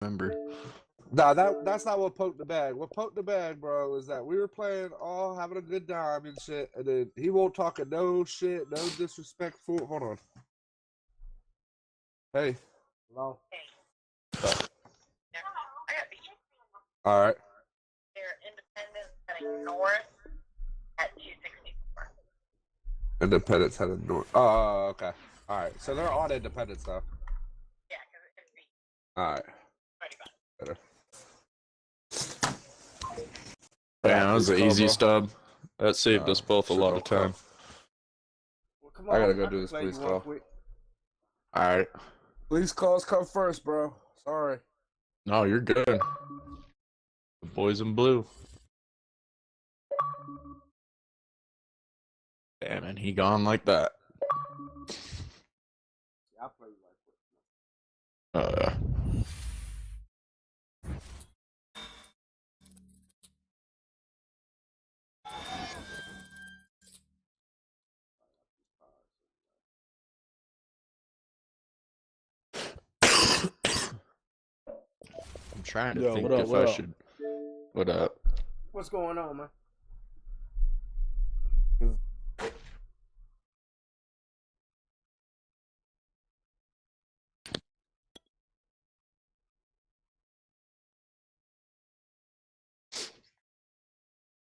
remember. Nah, that's not what poked the bag. What poked the bag, bro, is that we were playing all having a good time and shit, and then he won't talk no shit, no disrespectful. Hold on. Hey. Hello. All right. They're Independence heading north at 264. Independence headed north. Oh, okay. All right. So they're on Independence now. Yeah, because it could be. All right. Better. Yeah, that was an easy stub. That saved us both a lot of time. Well, come I on, gotta go can do this play police you one call. quick. All right. Police calls come first, bro. Sorry. No, you're good. The boys in blue. Damn, and he gone like that. Yeah, I'll play you right quick. I'm trying to Yo, think what up, if what I up? should. What up? What's going on, man?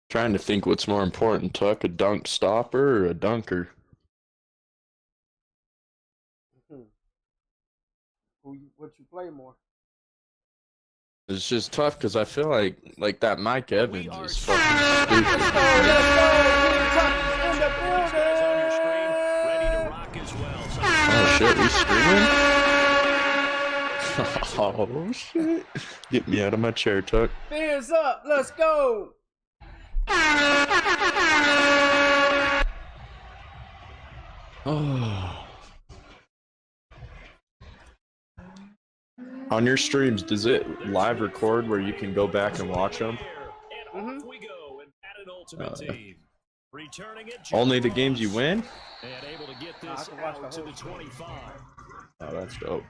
Trying to think what's more important, Tuck, a dunk stopper or a dunker? What you play more? It's just tough because I feel like that Mike Evans is fucking stupid. Oh shit, we streaming? Oh shit. Get me out of my chair, Tuck. Hands up, let's go. Oh. On your streams, does it live record where you can go back and watch them? Only the games you win? And able to get this out to the 25. Oh, that's dope.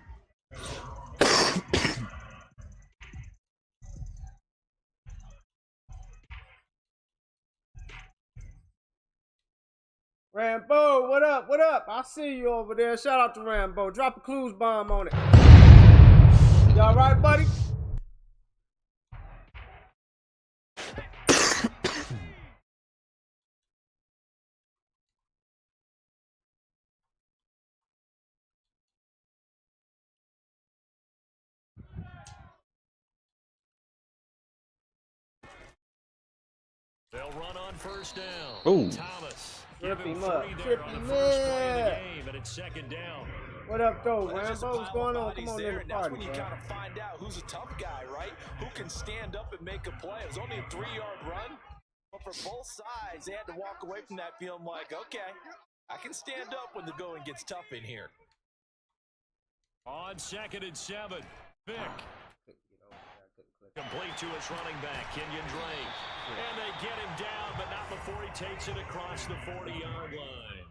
Rambo, what up? What up? I see you over there. Shout out to Rambo. Drop a clues bomb on it. You all right, buddy? They'll run on first down. Oh. Thomas. Trip Give him him up. 3 there Trip on the him first play of the up. game, and it's second down. What up, though, Well, there's just a Rambo? What's pile going of on? Come bodies on there, in the and that's party, when you man. kind of find out who's a tough guy, right? Who can stand up and make a play. It was only a 3-yard run, but for both sides, they had to walk away from that feeling like, okay, I can stand up when the going gets tough in here. On 2nd and 7, Vick. Complete to his running back, Kenyon Drake. And they get him down, but not before he takes it across the 40-yard line.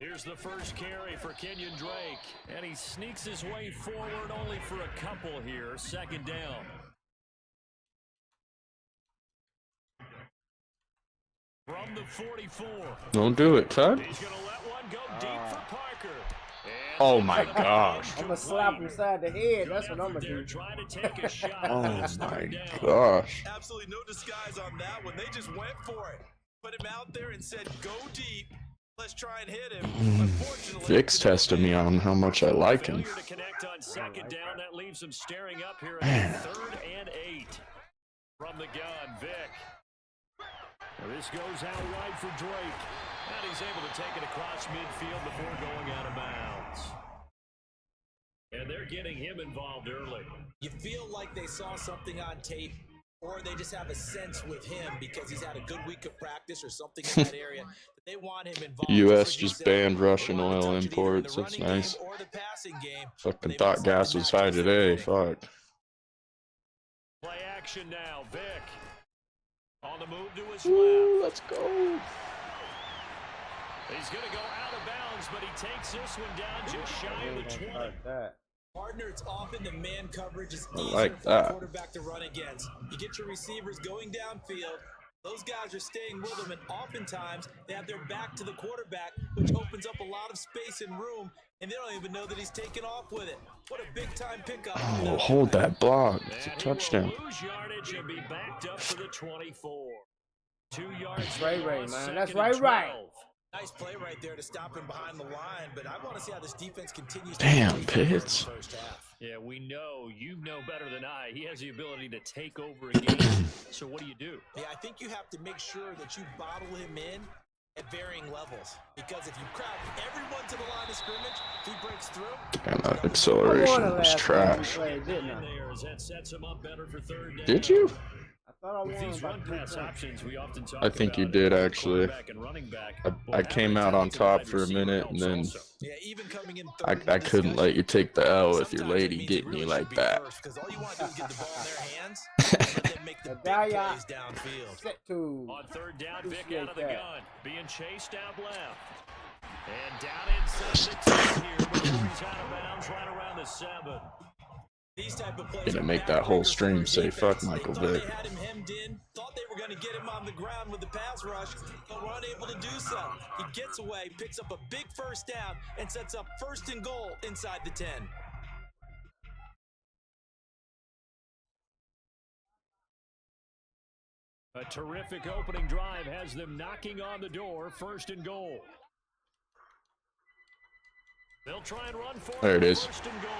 Here's the first carry for Kenyon Drake, and he sneaks his way forward only for a couple here. Second down. From the 44. Don't do it, Tuck. He's going to let one go deep for Parker. And Oh my gosh. I'm going to slap him inside the head. That's what I'm going to do. Trying to take a shot. Oh my gosh. Absolutely no disguise on that one. They just went for it. Put him out there and said, go deep. Let's try and hit him. Unfortunately, Vic's testing me on how much I like him. Failure to connect on second down. That leaves him staring up here at 3rd and 8. From the gun, Vic. This goes out wide for Drake. And he's able to take it across midfield before going out of bounds. And they're getting him involved early. you feel like they saw something on tape, or they just have a sense with him because he's had a good week of practice or something in that area that they want him involved. U.S. just banned Russian oil imports. That's nice. Fucking thought gas was high today. Fuck. Play action now, Vic. On the move to his Ooh, left. let's go. He's going to go out of bounds, but he takes this one down just shy of the 20. Partner, it's often the man coverage is I easier like for that. the quarterback to run against. You get your receivers going downfield. Those guys are staying with them, and oftentimes they have their back to the quarterback, which opens up a lot of space and room, and they don't even know that he's taken off with it. What a big-time pickup. Oh, hold that block. It's a And he touchdown. will lose yardage and be backed up for the 24. 2 yards. That's Ray Ray, loss, man. That's second and Ray Ray. 12. Nice play right there to stop him behind the line, but I want to see how this defense continues to Damn, play here in the Pitts. first half. Yeah, we know. You know better than I. He has the ability to take over a game. So what do? Yeah, I think you have to make sure that you bottle him in at varying levels, because if you crowd everyone to the line of scrimmage, if he breaks through. Damn, that I acceleration won the was last trash. game we played, didn't I? There, as that sets him up better for third down. Did you? I thought I With won these by run 3 pass points. options, we often talk I think you about did, it. actually. Quarterback and running back. I Well, came having out on talented top wide for a receiver minute, and helps then also. Yeah, even coming in I third couldn't let you take the L with your lady getting getting you like that. Because all you want to do is get the ball in their hands and let them make the big Daya. plays downfield. Set to. On third down, Vic Appreciate out of the that. gun, being chased out left. And down inside the 10 here before he's out of bounds right around the 7. These type of plays Gonna are make that whole backbreakers stream for say, defense. "Fuck They Michael thought Vick." They had him hemmed in, thought they were going to get him on the ground with the pass rush, but were unable to do so. He gets away, picks up a big first down, and sets up 1st and goal inside the 10. A terrific opening drive has them knocking on the door, 1st and goal. They'll try and run for There it is. 1st and goal.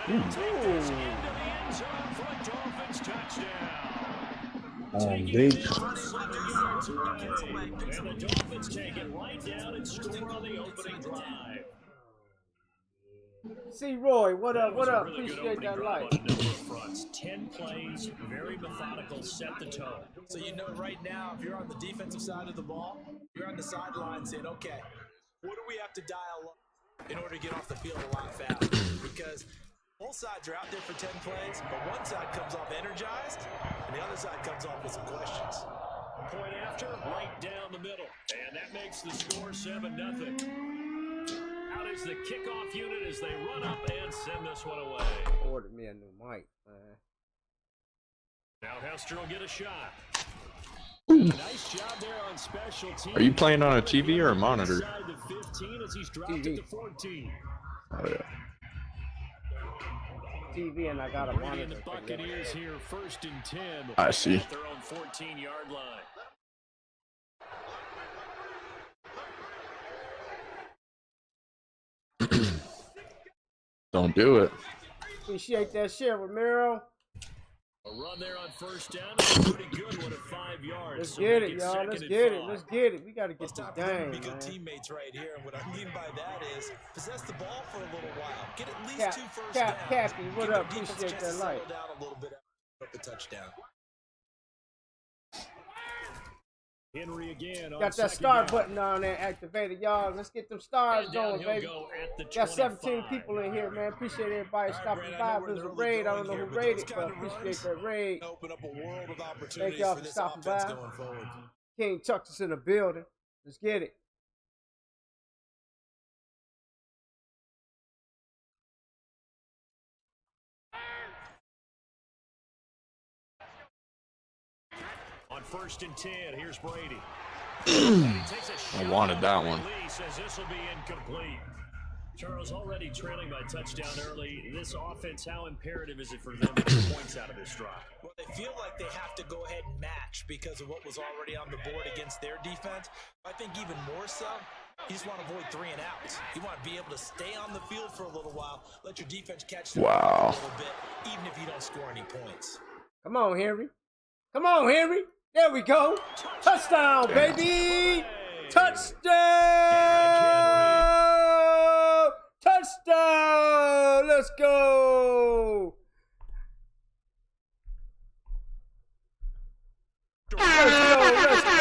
And he'll take this into the end zone for a Dolphins touchdown. Taking big. it in for 7 yards away. And the Dolphins take it right down and score on the opening drive. See Roy, what up? What That up? was a really good Appreciate opening that drive light. on a number of fronts. 10 plays, very methodical, set the tone. So you know right now, if you're on the defensive side of the ball, you're on the sideline saying, okay, what do we have to dial up in order to get off the field a lot faster? Because both sides are out there for 10 plays, but one side comes off energized, and the other side comes off with some questions. Point after, right down the middle. And that makes the score 7-0. Out is the kickoff unit as they run up and send this one away. Ordered me a new mic, man. Now Hester will get a shot. Nice job there on special teams. Are you playing on a TV or a monitor? Inside the 15 as he's dropped TV. it to 14. Oh yeah. TV and I got a Brady and monitor. the Buccaneers here, 1st and 10. I see. At their own 14-yard line. Don't do it. Appreciate that shit, Ramiro. A run there on 1st down. It's pretty good one at 5 yards. Let's So get make it, y'all. 2nd Let's and get it. 5. Let's get it. We got to get It's this time for them to game, be good man. teammates right here, and what I mean by that is possess the ball for a little while. Get at least Cap- 2 first Cap- downs. Cappy, what Give up? the defense a Appreciate chance to that settle light. down a little bit after the touchdown. Henry again on Got that 2nd star down. button on there activated, y'all. Let's get them stars And down going, he'll baby. go at the Got 17 25. people in here, man. Appreciate everybody All right, stopping Brandon, by. I It know was we're a in the early raid. I going don't know here, who but raided, those but kind of appreciate runs that raid. Open up a world of opportunities y'all for for this stopping offense by. going forward. King Tuck is in the building. Let's get it. On 1st and 10, here's Brady. I wanted that one. Says this will be incomplete. Charles already trailing by touchdown early. This offense, how imperative is it for them to get points out of this drive? Well, they feel like they have to go ahead and match because of what was already on the board against their defense. I think even more so, you just want to avoid 3 and outs. You want to be able to stay on the field for a little while, let your defense catch the ball a little bit, even if you don't score any points. Come on, Henry. Come on, Henry. There we go. Touchdown, baby. Touchdown. Touchdown. Let's go. Let's go.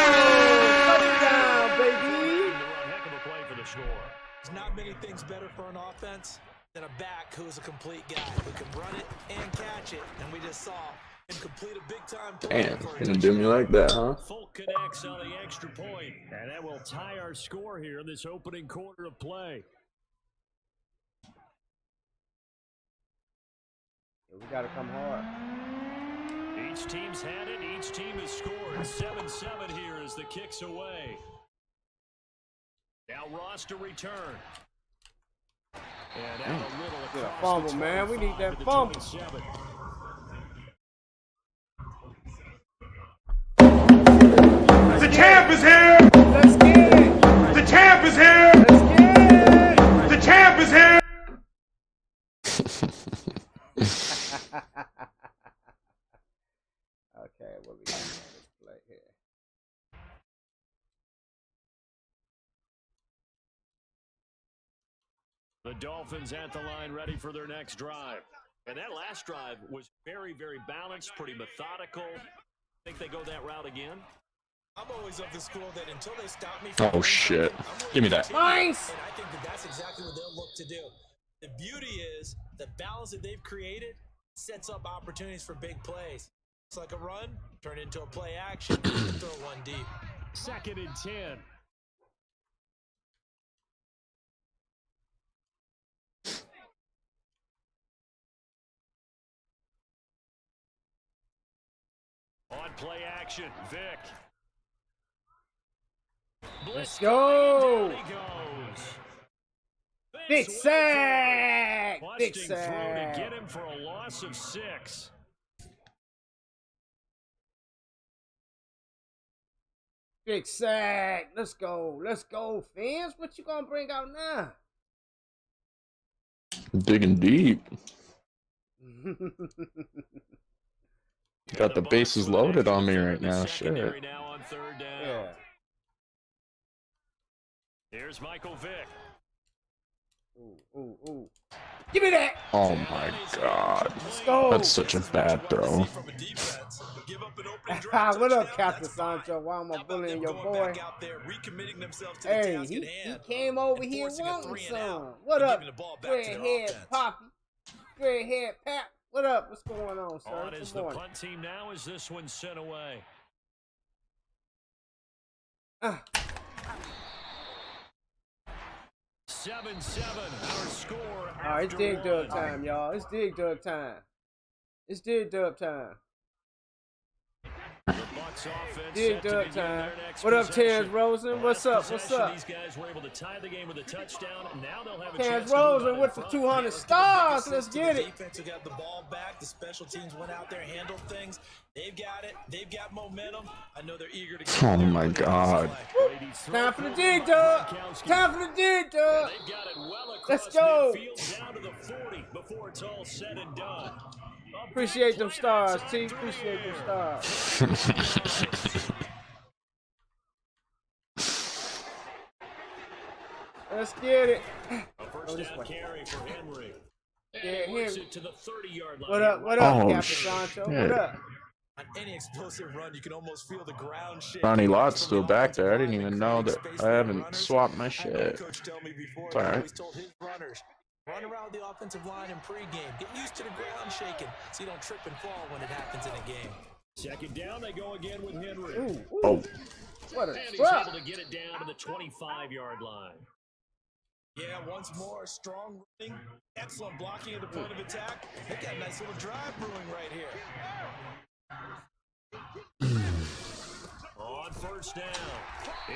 Touchdown, baby. Heck of a play for the score. There's not many things better for an offense than a back who's a complete guy who can run it and catch it. And we just saw And complete a big-time play Damn, for a gonna do me like that, huh? Folk connects on the extra point, and that will tie our score here in this opening quarter of play. We gotta come hard. Each team's had it. Each team has scored. 7-7 here as the kick's away. Now Ross to return. And out a little Get a across fumble, the man. We need 25 that to the fumble. 27. The champ is here! Let's get it. The champ is here! Let's get it. The champ is here! Okay, what we got on this play here? The Dolphins at the line ready for their next drive. And that last drive was very, very balanced, pretty methodical. Think they go that route again? I'm always of the school that until they stop me Oh, shit. Give me that. Nice. And I think that that's exactly what they'll look to do. The beauty is the balance that they've created sets up opportunities for big plays. It's like a run, turn it into a play action, and throw one deep. 2nd and 10. On play action, Vic. Let's go. Down he goes. Big This sack. way, Big busting through to sack. get him for a loss of 6. Big sack. Let's go. Let's go, fans. What you gonna bring out now? Digging deep. Got the bases loaded on me right now. Shit. Now on 3rd down. Yeah. Here's Michael Vick. Ooh. Give me that. Oh my god. Let's go. That's such a bad throw. From a defense, give up an opening drive What up, touchdown, Captain that's fine. Sancho? Why am I How about bullying them your going boy? back out there, recommitting themselves to the Hey, task he at hand, came over and here forcing a wanting 3 and out, some. What and up, giving the ball back to their Redhead offense. Poppy? Redhead Pap? What up? What's going on, sir? On is Good the morning. punt team now as this one's sent away. 7-7, our score. All right, it's after dig dub one. time, y'all. It's dig dub time. It's dig dub time. The Bucs offense Dig set to dub begin time. their next What up, possession. Terrence Rosen? The What's last up? What's possession, up? These guys were able to tie the game with a touchdown, and now they'll have a Terrence chance to move Rosen out with in the front. 200 Let's give a big stars. assist Let's to the get it. Defense who got the ball back. The special teams went out there, handled things. They've got it. They've got momentum. I know they're eager to get Oh there, my put it on god. display. Brady's Time for the throw dig by dub. Gronkowski. Time for the dig dub. They've got it well across Let's go. midfield, down to the 40 before it's all said and done. A Appreciate big them play stars, that's T. on Appreciate them there. stars. Let's get it. A first this down way. carry for Henry. Yeah, And he works Henry. it to the 30-yard line. What up? What up, Oh, Captain shit. Sancho? What up? On any explosive run, you can almost feel the ground shake. Ronnie Lott's From still the back there. I offensive didn't line even and know creating that space I for the haven't runners. swapped my I had shit. Coach tell me before, It's he all right. always told his runners, run around the offensive line in pregame. Get used to the ground shaking so you don't trip and fall when it happens in a game. 2nd down, they go again with Henry. Ooh, Oh, what a And he's truck. able to get it down to the 25-yard line. Yeah, once more, strong running, excellent blocking at the point of attack. They got a nice little drive brewing right here. On 1st down,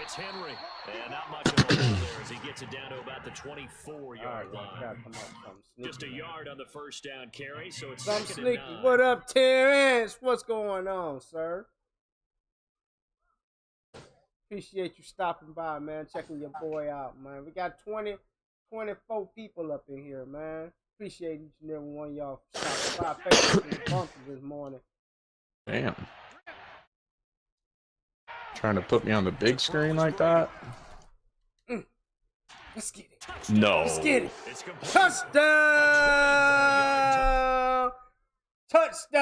it's Henry. And not much of a hole there as he gets it down to about the 24-yard line. Just a yard on the 1st down carry, so it's Something 2nd and sneaky. 9. What up, Terrence? What's going on, sir? Appreciate you stopping by, man. Checking your boy out, man. We got 24 people up in here, man. Appreciate each and every one of y'all stopping by. Facebook bumpy this morning. damn. Trying to put me on the big screen like that? Let's get it. No. Let's get it. It's complete. Touchdown! Touchdown!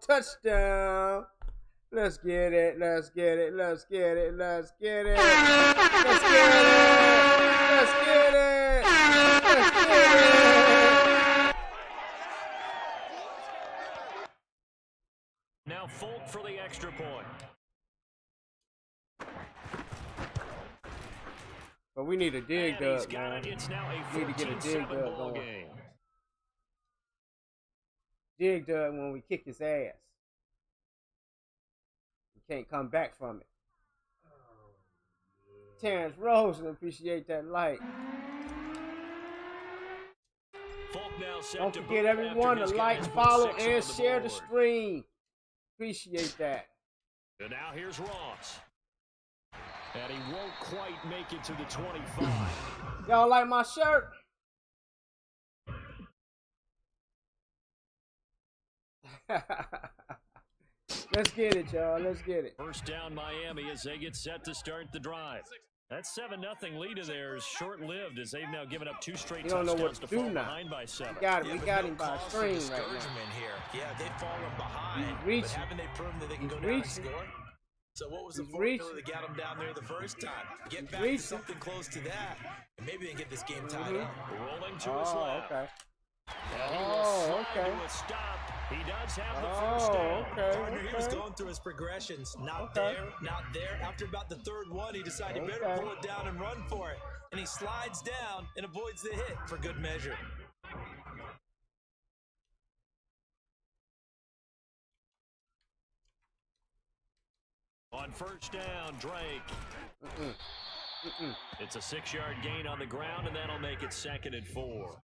Touchdown! Let's get it. Let's get it. Let's get it. Let's get it. Let's get it. Let's get it. Let's get it. look for the extra point. But we need a dig And he's dub, got man. it. It's now a We need to get a dig 14-7 dub ball going. game. Dig dub when we kick his ass. You can't come back from it. Terrence Rosen, appreciate that light. Folk now set Don't to forget boot everyone after to his like, guys put follow, 6 and on share the board. stream. Appreciate that. And now here's Ross. And he won't quite make it to the 25. Y'all like my shirt? Let's get it, y'all. Let's get it. First down Miami as they get set to start the drive. That 7-0 lead of theirs short-lived as they've now given up 2 straight You don't know touchdowns what to to fall do now. behind by 7. We got it. Yeah, We but got no him by a cause for string right now. discouragement here. Yeah, they've fallen behind. He's But reaching. haven't they proven that they can He's go down and reaching. score? So what was the He's formula reaching. that got them down there the first time? Get back reaching. to something close to that, and maybe they can get this game tied up. Rolling to his Oh, left. okay. And he will Oh, slide okay. to a stop. He does have the first Oh, down. Partner, he was okay. going through his progressions. Not Okay. there, not there. After about the third one, he decided he better Okay. pull it down and run for it. And he slides down and avoids the hit for good measure. On first down, Drake. It's a 6-yard gain on the ground, and that'll make it 2nd and 4.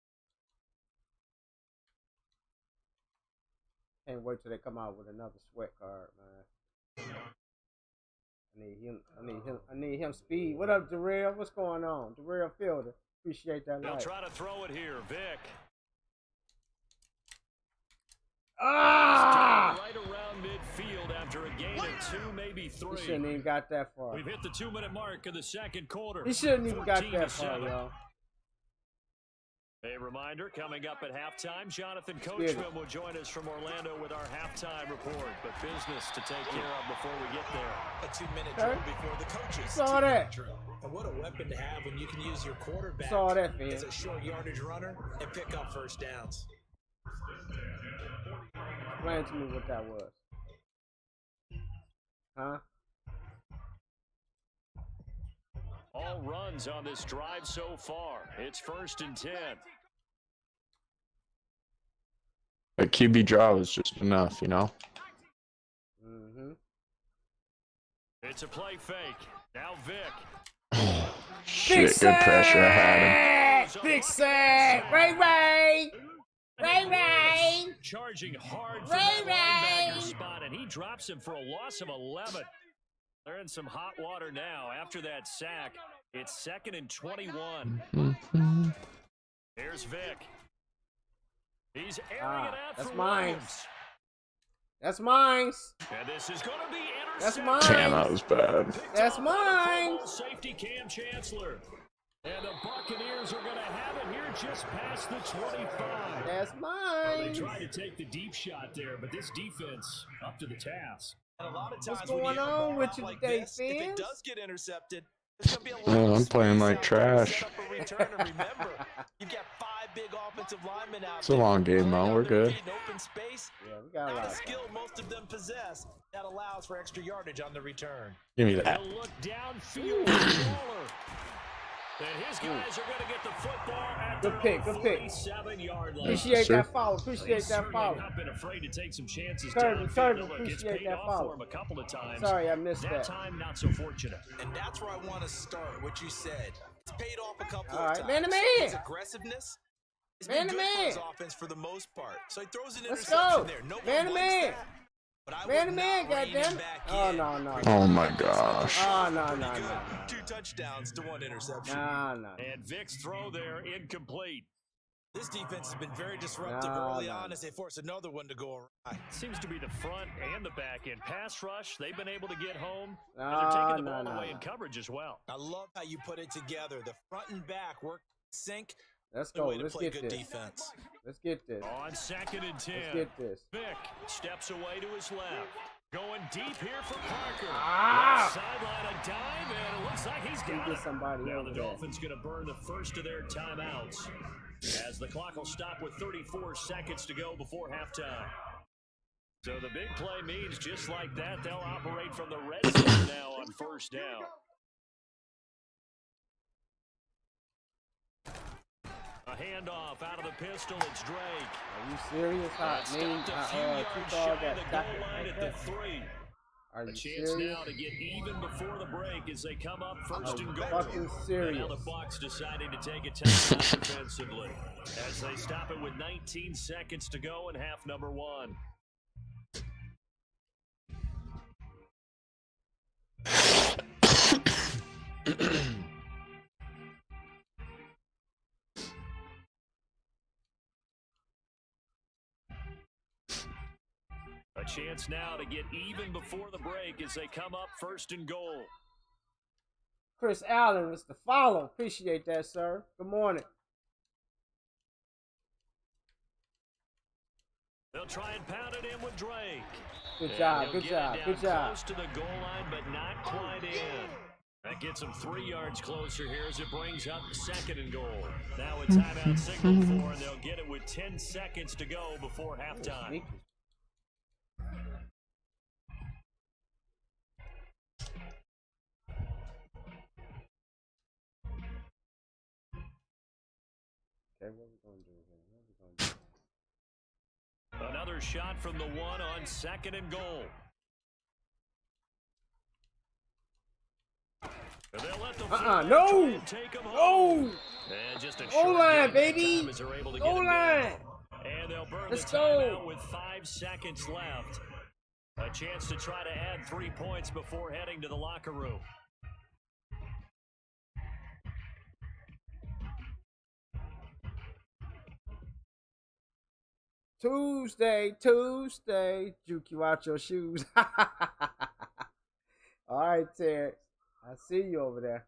Can't wait till they come out with another sweat card, man. I need him speed. What up, Darrell? What's going on? Darrell Fielder. Appreciate that They'll light. try to throw it here. Vic. Ah! Right around midfield after a gain of 2, maybe 3. He shouldn't even got that far. We've hit the 2-minute mark of the second quarter. He shouldn't even got that 14-7. far, y'all. A reminder, coming up at halftime, Jonathan Get Coachman it. will join us from Orlando with our halftime report. But business to take care of before we get there. A 2-minute Okay. drill before the coaches. Saw that. Drill. And what a weapon to have when you can use your quarterback Saw that, man. as a short yardage runner and pick up first downs. Explain to me what that was. Huh? All runs on this drive so far. It's 1st and 10. A QB draw was just enough, you know? Mm-hmm. It's a play fake. Now Vic. Shit, good pressure. I had him. Big sack! Ray! Ray! Charging hard for Ray that linebacker Ray! spot, and he drops him for a loss of 11. They're in some hot water now after that sack. It's 2nd and 21. Here's Vic. He's airing it out That's for mine. Williams. That's mine. And this is going to be That's intercepted. mine. Damn, that was bad. That's mine. Safety Cam Chancellor. And the Buccaneers are going to have it here just past the 25. That's They mine. tried to take the deep shot there, but this defense up to the task. And a lot of What's times when going you have a on ball with out you like today, this, if it fans? does get intercepted, there's going to be a lot Well, of I'm playing space like out there to trash. set up a return. And remember, you've got 5 big offensive linemen out It's a long game, though. We're good. Open space. Yeah, we got a Not lot a of skill most of them possess that allows for extra yardage on the return. Give me that. He'll look downfield for Waller. And his guys are going to get the football at Good their pick, own good pick. 47-yard line. Appreciate Sir. that follow. He's Appreciate that certainly follow. not been afraid to take some chances Turtle, downfield. Turtle, Look, it's appreciate paid that off follow. for him a couple of times. Sorry, I missed That that. time, not so fortunate. And that's where I want to start, what you said. It's paid off a couple All of right, times. man to man. His aggressiveness has Man been to good for his man. offense for the most part. So he throws an Let's interception go. there. No Man one to likes man. that. But I Man would to man, not rein him goddamn. back Oh, in. no. Oh my gosh. Oh, no. Pretty good. 2 touchdowns to 1 interception. No. And Vic's throw there, incomplete. This defense has been very disruptive early on as they force another one to go awry. Seems to be the front and the back end. Pass rush, they've been able to get home. And they're taking the ball away in coverage as well. I love how you put it together. The front and back work in sync. Let's The go. way to Let's play get good this. defense. Let's get this. On 2nd and 10. Let's get this. Vic steps away to his left. Going deep here for Parker. Ah! Left sideline a dive, and it looks like he's got Get it. somebody Now over the there. Dolphins going to burn the first of their timeouts as the clock will stop with 34 seconds to go before halftime. So the big play means just like that, they'll operate from the red zone now on first down. A handoff out of the pistol. It's Drake. Are you serious? Stopped a few yards shy of the goal line at the 3. Are you A chance serious? now to get even before the break as they come up first and goal. Fucking serious. And now the Bucs deciding to take a timeout defensively as they stop it with 19 seconds to go in half number 1. A chance now to get even before the break as they come up first and goal. Chris Allen is the follow. Appreciate that, sir. Good morning. They'll try and pound it in with Drake. Good And job. he'll Good get job. it Good down job. Close to the goal line, but not quite in. That gets them 3 yards closer here as it brings up second and goal. Now a timeout signal for, and they'll get it with 10 seconds to go before halftime. Okay, what we gonna do here? What we gonna do? Another shot from the 1 on second and goal. And they'll let the no! take them No! home. And just a Goal short line, gain baby! time as they're able to Goal get him line! down. And they'll burn Let's the timeout go! with 5 seconds left. A chance to try to add 3 points before heading to the locker room. Tuesday. Juke you out your shoes. All right, Terrence. I see you over there.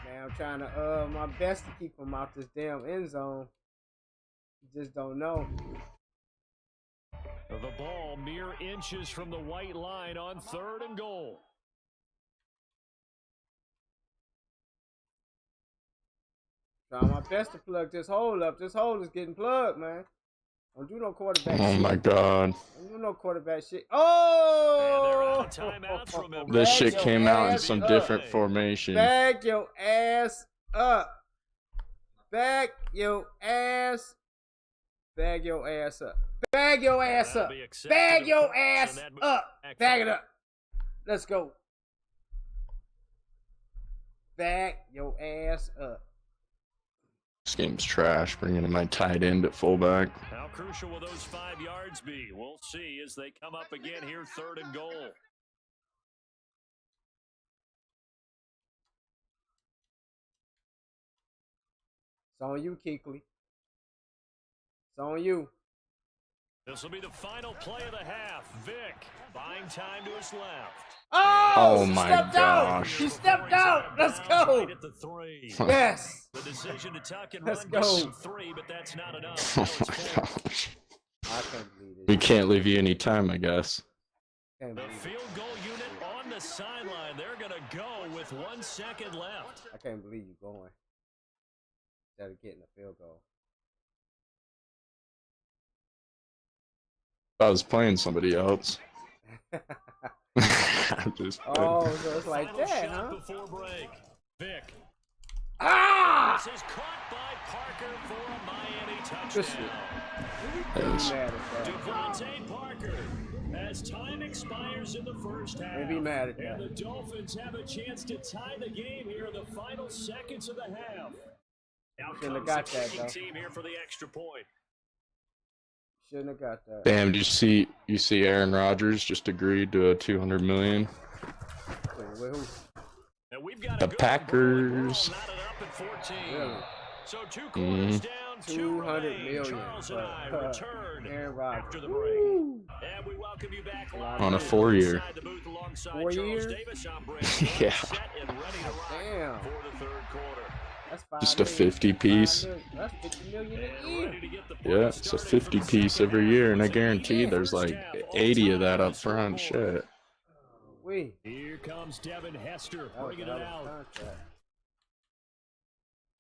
Man, I'm trying to my best to keep him out this damn end zone. You just don't know. The ball mere inches from the white line on third and goal. Trying my best to plug this hole up. This hole is getting plugged, man. Don't do no quarterback shit. Oh my god. Don't do no quarterback shit. And they're Oh! out of timeouts, remember. This Bag shit your came out in ass some up. different formation. Bag your ass up. Bag your ass. Bag your ass up. Bag your ass That'll up. be accepted, Bag of your course, ass and that moves up. back Bag forward. it up. Let's go. Bag your ass up. This game's trash. Bringing in my tight end at fullback. How crucial will those 5 yards be? We'll see as they come up again here, third and goal. It's on you, Keekly. It's on you. This will be the final play of the half. Vic buying time to his left. Oh He my stepped out. gosh. He stepped out. Let's go. Right at the 3. Yes. The decision to tuck and Let's run go. gets him 3, but that's not enough. Oh Now it's my 4. gosh. I can't believe We this. can't leave you any time, I guess. Can't The believe it. field goal unit on the sideline. They're going to go with 1 second left. I can't believe you going. Instead of getting a field goal. I was playing somebody else. Just Oh, so it's like Final that, shot huh? before break. Vic. Ah! This is caught by Parker for a Miami Good touchdown. Yes. Be mad at that. Devontae Parker, as time expires in the first half. Don't be mad at And that. the Dolphins have a chance to tie the game here in the final seconds of the half. Out Shouldn't have comes got the that, kicking though. team here for the extra point. Shouldn't have got that. Damn, did you see Aaron Rodgers just agreed to a $200 million? Wait, who? And we've got The a good Packers. knotted up at 14. Really? So 2 quarters down, 2 200 remain. million. Charles and I return Aaron Rodgers. after the break. Woo! And we welcome you back live On a 4-year. inside the booth alongside 4 Charles years? Davis. I'm Brandon Yeah. set and ready to rock Damn. for the third quarter. That's 5 Just a million. 50 piece. 5 million. That's 50 million a And year. ready to get the Yeah, party it's a started 50 for the piece second every half. year, and I It's an guarantee even there's first like half. 80 of All that time up front. third quarter. Shit. We. Here comes Devin Hester That was bringing a it hell of a out. contract.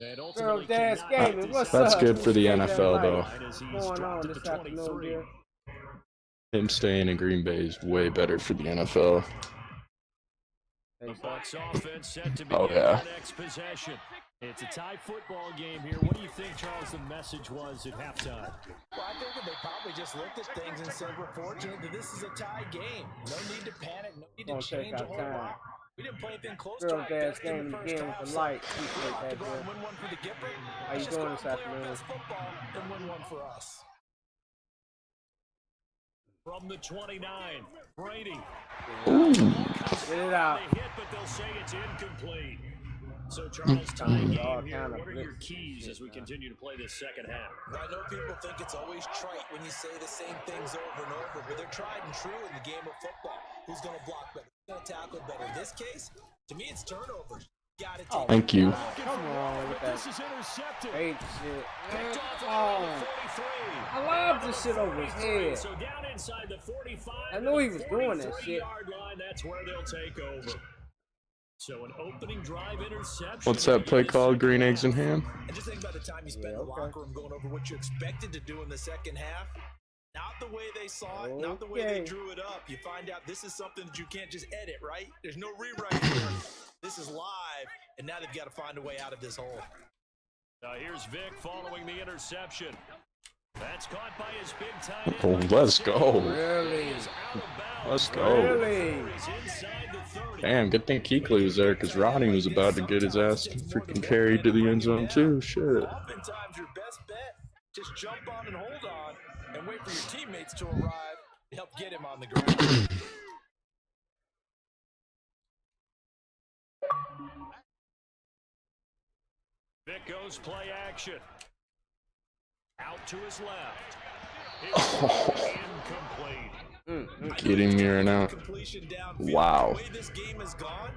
And Girl ultimately Dash cannot Gaming, get this what's That's up? good for the Stay that NFL, light. though. as he's What's going dropped on it this to afternoon, 23. dear? Him staying in Green Bay is way better for the NFL. The Bucs offense set to Oh, begin yeah. their next possession. It's a tie football game here. What do you think, Charles, the message was at halftime? Well, I think that they probably just looked at things and said, we're fortunate that this is a tie game. No need to panic. No need to Gonna take change a our whole time. lot. We didn't play anything close Girl to our Dash best in Gaming the first again half. with the So light. we Appreciate don't have that, to go out dear. and win one for the Gipper. How you Let's just doing go this out and play our afternoon? best football and win one for us. From the 29, Brady. Get it out. They hit, but they'll say it's incomplete. So, Charles, tie game here. What are your keys as we continue to play this second half? I know people think it's always trite when you say the same things over and over, but they're tried and true in the game of football. Who's going to block better? Who's going to tackle better? In this case, to me, it's turnovers. Got to take Thank you. Come on with that This is intercepted. fake shit. Picked off Come around on. the 43. I love this shit over his head. So down inside the 45. I knew he was doing that shit. 43-yard line, that's where they'll take over. So an opening drive interception. What's that play called? Green eggs and ham? And just think about the time you spent in the locker room going over what you expected to do in the second half. Not the way they saw it, not the way they drew it up. You find out this is something that you can't just edit, right? There's no rewrite here. This is live, and now they've got to find a way out of this hole. Now here's Vic following the interception. That's caught by his big tight end. Oh, let's go. Really? Let's go. Really? He's inside the 30. Damn, good thing Kuechly was there because Ronnie was about to get his ass freaking carried to the end zone too. Shit. Oftentimes, your best bet, just jump on and hold on and wait for your teammates to arrive to help get him on the ground. Vic goes play action. Out to his left. It's incomplete. Kidding me right now. Completion downfield. Wow. The way this game has gone,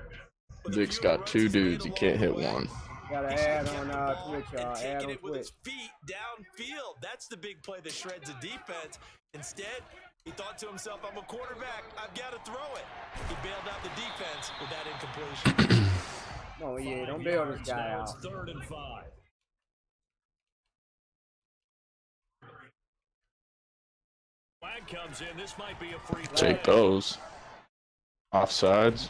with a Vic's few got runs two he's made dudes. He along can't the hit way, one. Gotta he should add get on the ball Twitch, y'all. and Add taking on it with Twitch. his feet downfield. That's the big play that shreds a defense. Instead, he thought to himself, I'm a quarterback. I've got to throw it. He bailed out the defense with that incompletion. Oh yeah, don't bail this guy Now out. it's 3rd and 5. Flag comes in. This might be a free play. Take those. Offsides.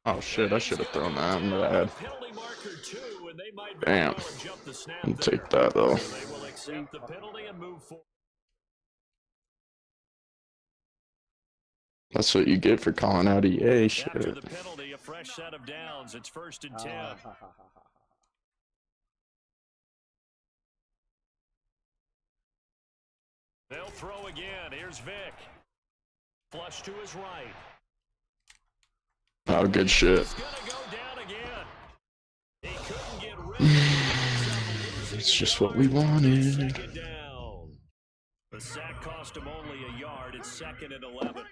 Oh shit, I should have thrown that. I'm bad. Penalty marker 2, and they might Damn. well jump the snap I'll there. take that though. So they will accept the penalty and move forward. That's what you get for calling out EA After shit. the penalty, a fresh set of downs. It's 1st and 10. They'll throw again. Here's Vic. Flush to his right. Oh, good shit. He's gonna go down again. He couldn't get rid of it. It's just what we wanted. 2nd down. The sack cost him only a yard. It's 2nd and 11.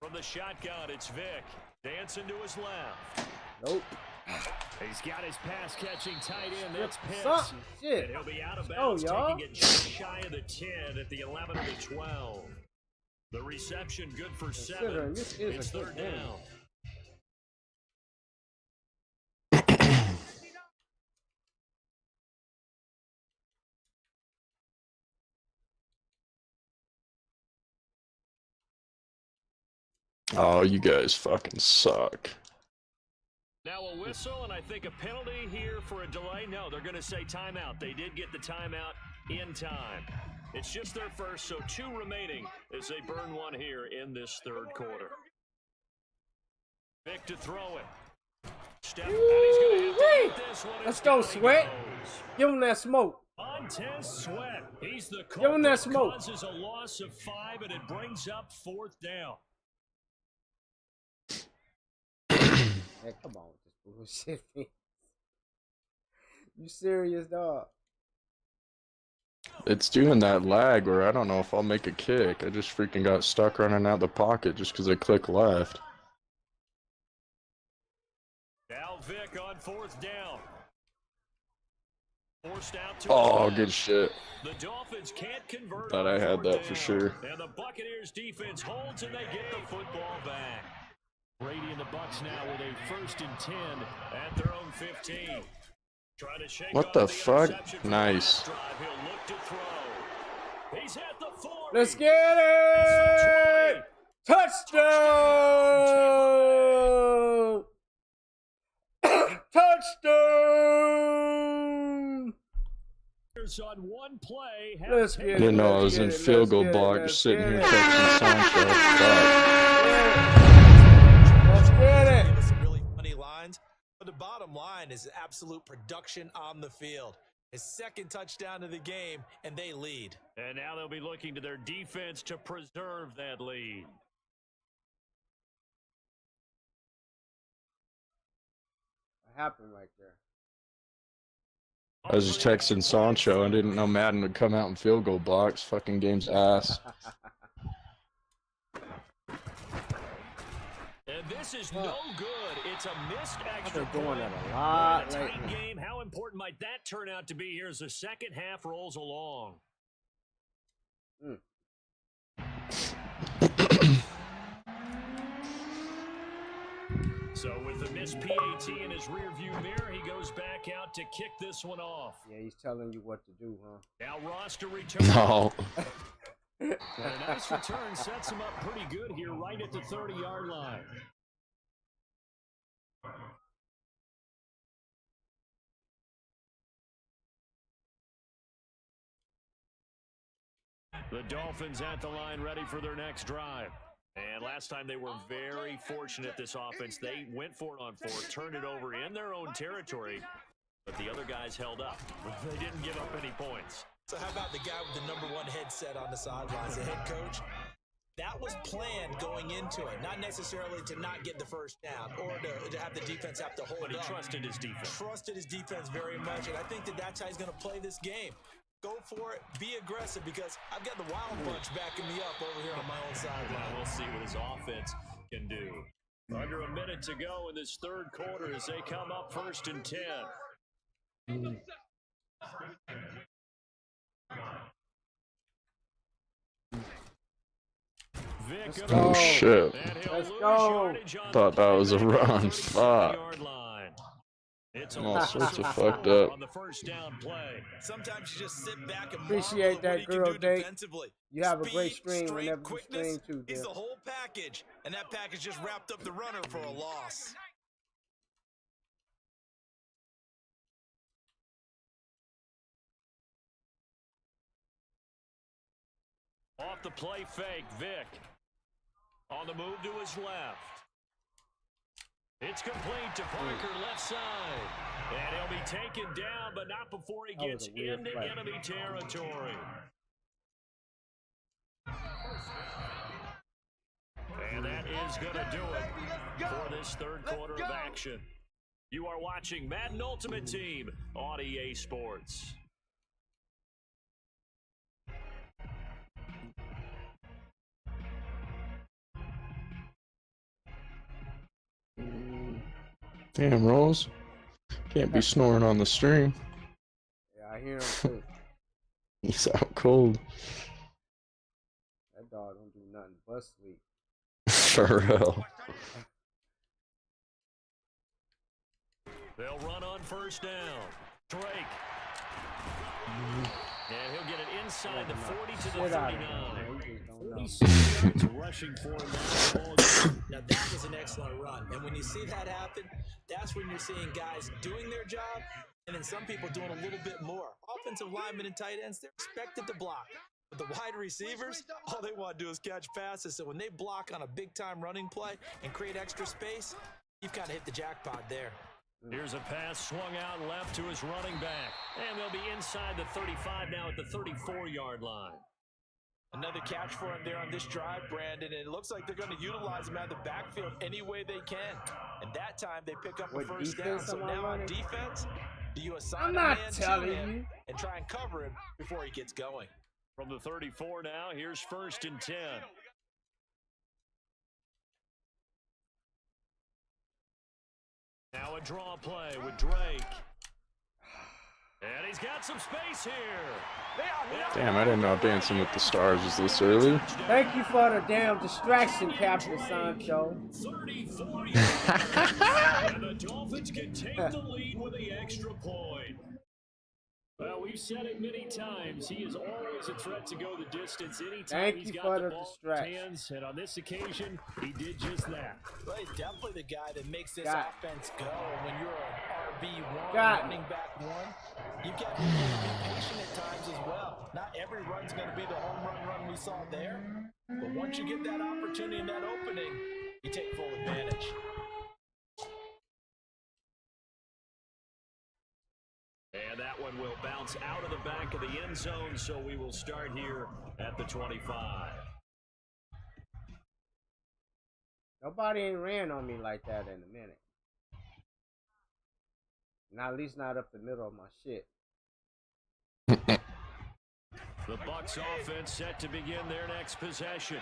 From the shotgun, it's Vic. Dancing to his left. Nope. He's got his pass catching tight end. That's Pitts. Something. Shit. And he'll be out of Oh, bounds, y'all. taking it just shy of the 10 at the 11 of the 12. The reception good for 7. Considering this is It's a good 3rd game. down. Oh, you guys fucking suck. Now a whistle, and I think a penalty here for a delay. No, they're going to say timeout. They did get the timeout in time. It's just their first, so 2 remaining as they burn one here in this 3rd quarter. Vic to throw it. Step, and he's going to have to get this one. Let's It's go, down he Sweat. goes. Give him that smoke. Montez Sweat. He's the Give him that smoke. Causes a loss of 5, and it brings up 4th down. Hey, come on with this bullshit, man. You serious, dog? It's doing that lag where I don't know if I'll make a kick. I just freaking got stuck running out the pocket just because I clicked left. Now Vic on 4th down. Forced out to Oh, his good left. shit. The Dolphins can't convert. Thought on I had 4th that for down. sure. And the Buccaneers defense holds and they get the football back. Brady and the Bucs now with a 1st and 10 at their own 15. Trying to shake What off the fuck? interception from Nice. last drive. He'll look to throw. He's at the 40. Let's get it! Touchdown! Touchdown! On one play, Let's get I it. didn't know I let's was get in it, field let's goal get it, block, let's just sitting get here it. texting Sancho. Fuck. Let's get it. Give us some really funny lines, but the bottom line is absolute production on the field. His 2nd touchdown of the game, and they lead. And now they'll be looking to their defense to preserve that lead. What happened right there? I was just texting Sancho. I didn't know Madden would come out in field goal blocks. Fucking game's ass. And this is no good. It's a missed extra I've been doing point. that a lot In a tight lately. game, how important might that turn out to be here as the second half rolls along? So with the missed PAT in his rearview mirror, he goes back out to kick this one off. Yeah, he's telling you what to do, huh? Now Roster returns. No. And a nice return sets him up pretty good here right at the 30-yard line. The Dolphins at the line ready for their next drive. And last time they were very fortunate, this offense. They went for it on 4th, turned it over in their own territory, but the other guys held up. They didn't give up any points. So how about the guy with the #1 headset on the sidelines, the head coach? That was planned going into it, not necessarily to not get the first down or to have the defense have to hold But he up. trusted his defense. Trusted his defense very much, and I think that's how he's going to play this game. Go for it, be aggressive, because I've got the Wild Bunch backing me up over here on my own sideline. We'll see what his offense can do. Under a minute to go in this 3rd quarter as they come up 1st and 10. Vic up Oh, the shit. and he'll Let's lose go. yardage on Thought the that play was a back at the run. 35-yard line. It's a All loss sorts of of fucked 4 up. on the 1st down play. Sometimes you just sit back and Appreciate marvel at that, what he can girl, do Date. defensively. You have a great Speed, stream strength, whenever you quickness, stream too, he's Dip. the whole package, and that package just wrapped up the runner for a loss. Off the play fake, Vic. On the move to his left. It's complete to Parker, left side. And he'll be taken down, but not before he That was gets a weird into play. enemy territory. And that is going to do it for this 3rd quarter of action. You are watching Madden Ultimate Team on EA Sports. Damn, Rolls. Can't be snoring on the stream. Yeah, I hear him too. He's out cold. That dog don't do nothing but sleep. For real. They'll run on 1st down. Drake. And he'll get it inside the 40 to the Shit out of 39. him, man. You just don't know. 46 yards rushing for him. Now that was an excellent run, and when you see that happen, that's when you're seeing guys doing their job, and then some people doing a little bit more. Offensive linemen and tight ends, they're expected to block. But the wide receivers, all they want to do is catch passes. So when they block on a big-time running play and create extra space, you've kind of hit the jackpot there. Here's a pass swung out left to his running back. And they'll be inside the 35 now at the 34-yard line. Another catch for him there on this drive, Brandon, and it looks like they're going to utilize him out of the backfield any way they can. And that time they pick up a What first down. defense So am I now on running? defense, do you assign I'm a not man telling to him you. and try and cover him before he gets going? From the 34 now, here's 1st and 10. Now a draw play with Drake. And he's got some space here. Damn, I didn't know Dancing with the Stars was this early. Thank you for the damn distraction, Captain Sancho. 34 yards. And the Dolphins can take the lead with the extra point. Well, we've said it many times. He is always a threat to go the distance anytime he's got the ball in his hands. And on this occasion, he did just that. Well, he's definitely the guy that makes this offense go. And when you're an RB1, running back one, you've got to be patient at times as well. Not every run's going to be the home run we saw there. But once you get that opportunity and that opening, you take full advantage. And that one will bounce out of the back of the end zone, so we will start here at the 25. Nobody ain't ran on me like that in a minute. Not at least not up the middle of my shit. The Bucs offense set to begin their next possession.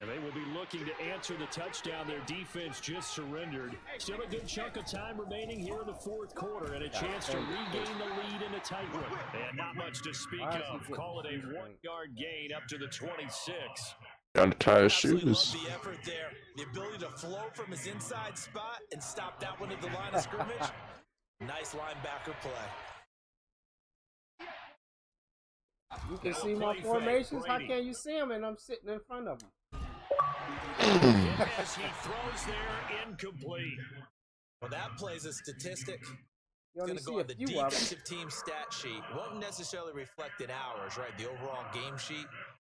And they will be looking to answer the touchdown their defense just surrendered. Still a good chunk of time remaining here in the fourth quarter and a chance to regain the lead in a tight one. And not much to speak of. Call it a 1-yard gain up to the 26. Gotta tie his shoes. Love the effort there. The ability to flow from his inside spot and stop that one at the line of scrimmage. Nice linebacker play. You can see my formations. How can you see them? And I'm sitting in front of them. As he throws there, incomplete. Well, that plays a statistic. You It's going only to see go a on the few of them. defensive team stat sheet. Won't necessarily reflect in ours, right? The overall game sheet.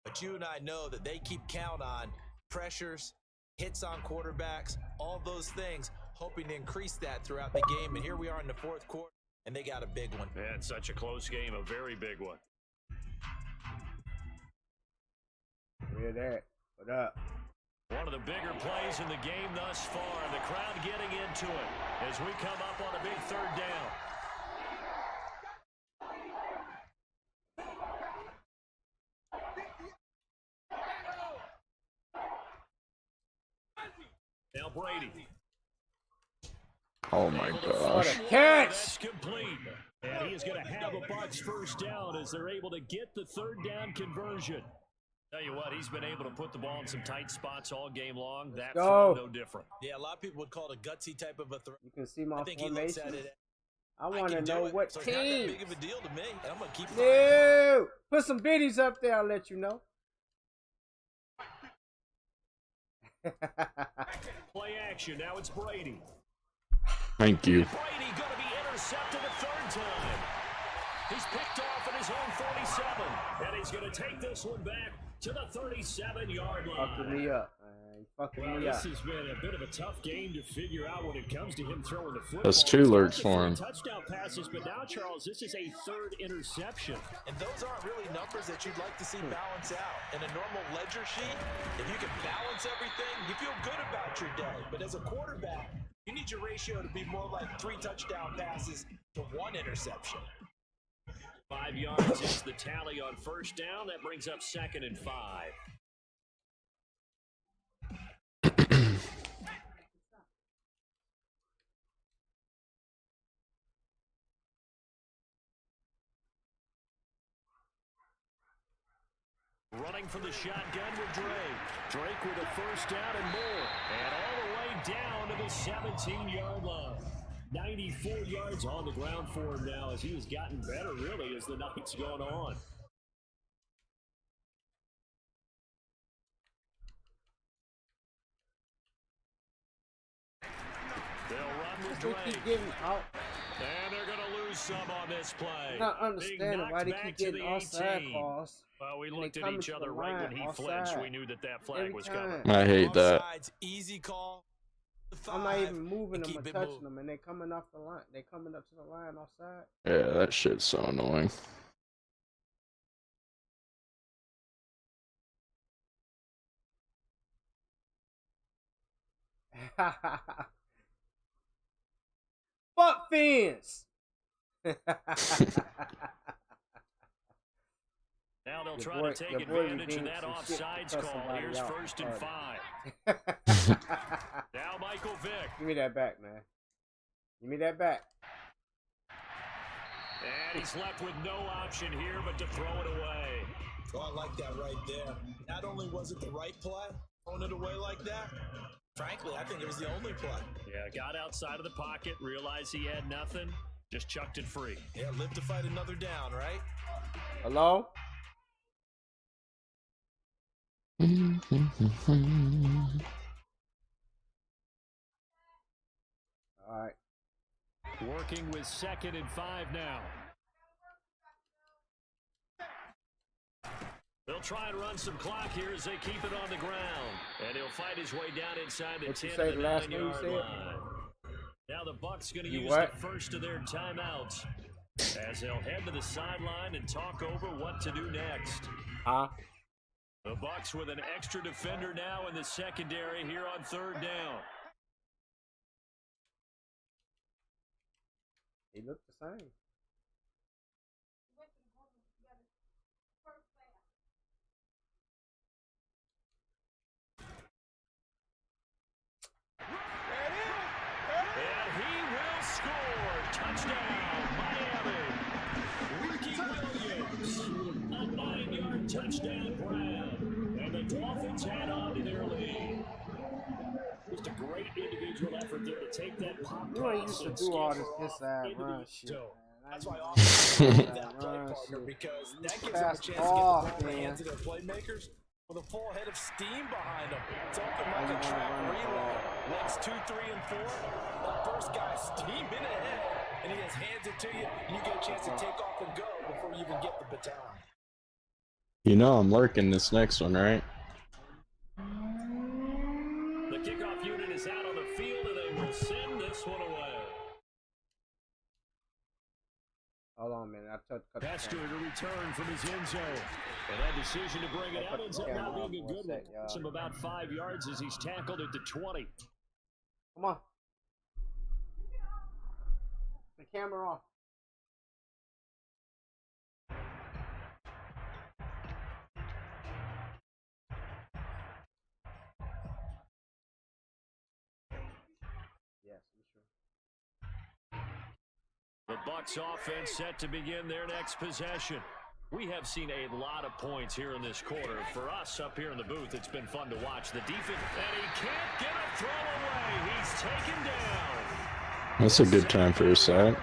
But you and I know that they keep count on pressures, hits on quarterbacks, all those things, hoping to increase that throughout the game. And here we are in the fourth quarter, and they got a big one. And such a close game, a very big one. Hear that? What up? One of the bigger plays in the game thus far, and the crowd getting into it as we come up on a big third down. Now Brady. Oh my gosh. Catch! That's complete. And he is going to have a Bucs first down as they're able to get the third down conversion. Tell you what, he's been able to put the ball in some tight spots all game long. That throw no different. Yeah, a lot of people would call it a gutsy type of a throw. You can see my I think he looks at formation. it. I want to know what so it's not that team. big of a deal to me, and I'm going to keep No! Put some biddies up there, I'll let you know. Play action. Now it's Brady. Thank you. Brady going to be intercepted a third time. He's picked off at his own 47, and he's going to take this one back to the 37-yard line. Fucking me up, man. Fucking me up. This has been a bit of a tough game to figure out when it comes to him throwing the football. That's 2 lurks for him. Touchdown passes, but now, Charles, this is a third interception. And those aren't really numbers that you'd like to see balance out. In a normal ledger sheet, if you can balance everything, you feel good about your day. But as a quarterback, you need your ratio to be more like 3 touchdown passes to 1 interception. 5 yards is the tally on first down. That brings up 2nd and 5. Running for the shotgun with Drake. Drake with a first down and more. And all the way down to the 17-yard line. 94 yards on the ground for him now as he has gotten better, really, as the night's gone on. They'll run with They Drake. keep getting out. And they're going to lose some on this play. I'm not understanding why they keep getting offside 18. calls. Well, we And looked they at come each to other the right when line, he flinched. offside. We knew that that flag Every was time. coming. I hate that. Offsides, easy call. I'm not even moving them keep or it touching moving. them, and they coming off the line. They coming up to the line offside. Yeah, that shit's so annoying. Fuck fans. Now they'll Your try boy- to take your boy advantage of redeemed that some shit to offsides cut call. somebody Here's out. 1st and 5. Now Michael Vick. Give me that back, man. Give me that back. And he's left with no option here but to throw it away. Oh, I like that right there. Not only was it the right play, throwing it away like that, frankly, I think it was the only play. Yeah, got outside of the pocket, realized he had nothing, just chucked it free. Yeah, live to fight another down, right? Hello? All right. Working with 2nd and 5 now. They'll try and run some clock here as they keep it on the ground. And he'll fight his way down inside the What you 10 say of the the last name you 9-yard said? line. Now the Bucs going to use what? the first of their timeouts as they'll head to the sideline and talk over what to do next. Huh? The Bucs with an extra defender now in the secondary here on 3rd down. He looked the same. And he will score. Touchdown, Miami. Ricky Williams, a 9-yard touchdown grab. And the Dolphins add on to their lead. Just a great individual effort there to take that pop You ain't pass used to and do all scamper this off inside into run the shit, zone. man. That's why I often love that play Run partner, shit. because that gives them a Pass chance to get the off, ball in the man. hands of their playmakers with a full head of steam behind them. It's open How like you a gonna track run the reload. ball? Legs 2, 3, and 4. That first guy steaming ahead, and he just hands it to you, and you get a chance to take off and go before you even get the baton. You know I'm lurking this next one, right? The kickoff unit is out on the field, and they will send this one away. Hold on, man. I cut the Pastor camera. to return from his end zone. And that decision to bring it out ends up not being a good one. It's him about 5 yards as he's tackled at the 20. Come on. The camera off. Yes, you sure. The Bucs offense set to begin their next possession. We have seen a lot of points here in this quarter. For us up here in the booth, it's been fun to watch the defense. And he can't get a throw away. He's taken down. That's a good time for a sack.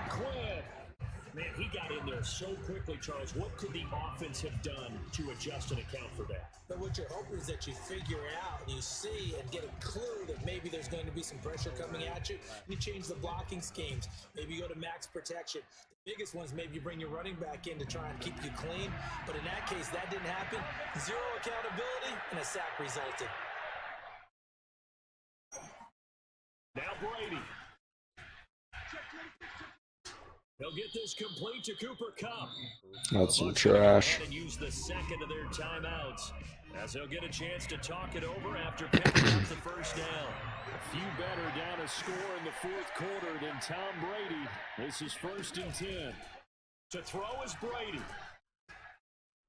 Man, he got in there so quickly, Charles. What could the offense have done to adjust and account for that? But what you're hoping is that you figure out and you see and get a clue that maybe there's going to be some pressure coming at you. You change the blocking schemes. Maybe you go to max protection. The biggest ones, maybe you bring your running back in to try and keep you clean. But in that case, that didn't happen. Zero accountability, and a sack resulted. Now Brady. They'll get this complete to Cooper Kupp. That's some Bucs go trash. ahead and use the second of their timeouts as they'll get a chance to talk it over after picking up the first down. A few better down a score in the fourth quarter than Tom Brady. This is 1st and 10. To throw is Brady.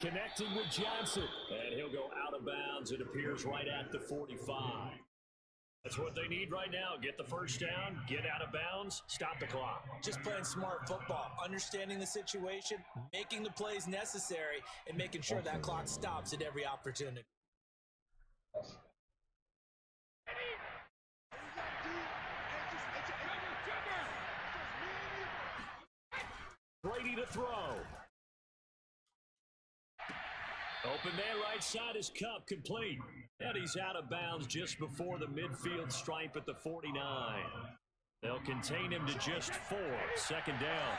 Connecting with Johnson. And he'll go out of bounds. It appears right at the 45. That's what they need right now. Get the first down, get out of bounds, stop the clock. Just playing smart football, understanding the situation, making the plays necessary, and making sure that clock stops at every opportunity. Brady to throw. Open man right side is Kupp, complete. And he's out of bounds just before the midfield stripe at the 49. They'll contain him to just 4. 2nd down.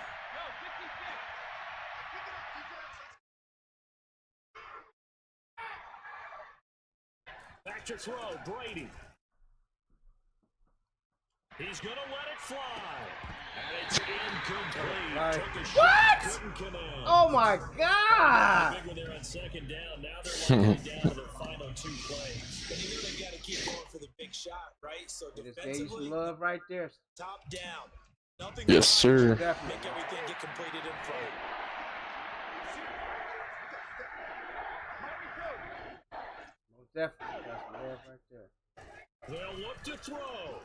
Back to throw, Brady. He's going to let it fly. And it's incomplete. Took a shot, couldn't connect. Oh my God! Big one there on 2nd down. Now they're locking it down to their final 2 plays. But you know they've got to keep going for the big shot, right? So Just gave you defensively, some love right there. top down. Nothing Yes, sir. Definitely. Make everything get completed in front. Most definitely. That's some love right there. They'll look to throw.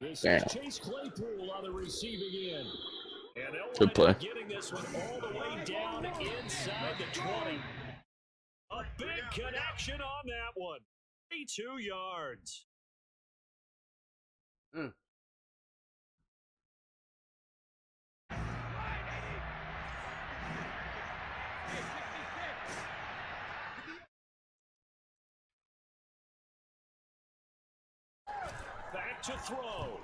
This Damn. is Chase Claypool on the receiving end. And they'll Good wind play. up getting this one all the way down inside the 20. A big connection on that one. 32 yards. Back to throw.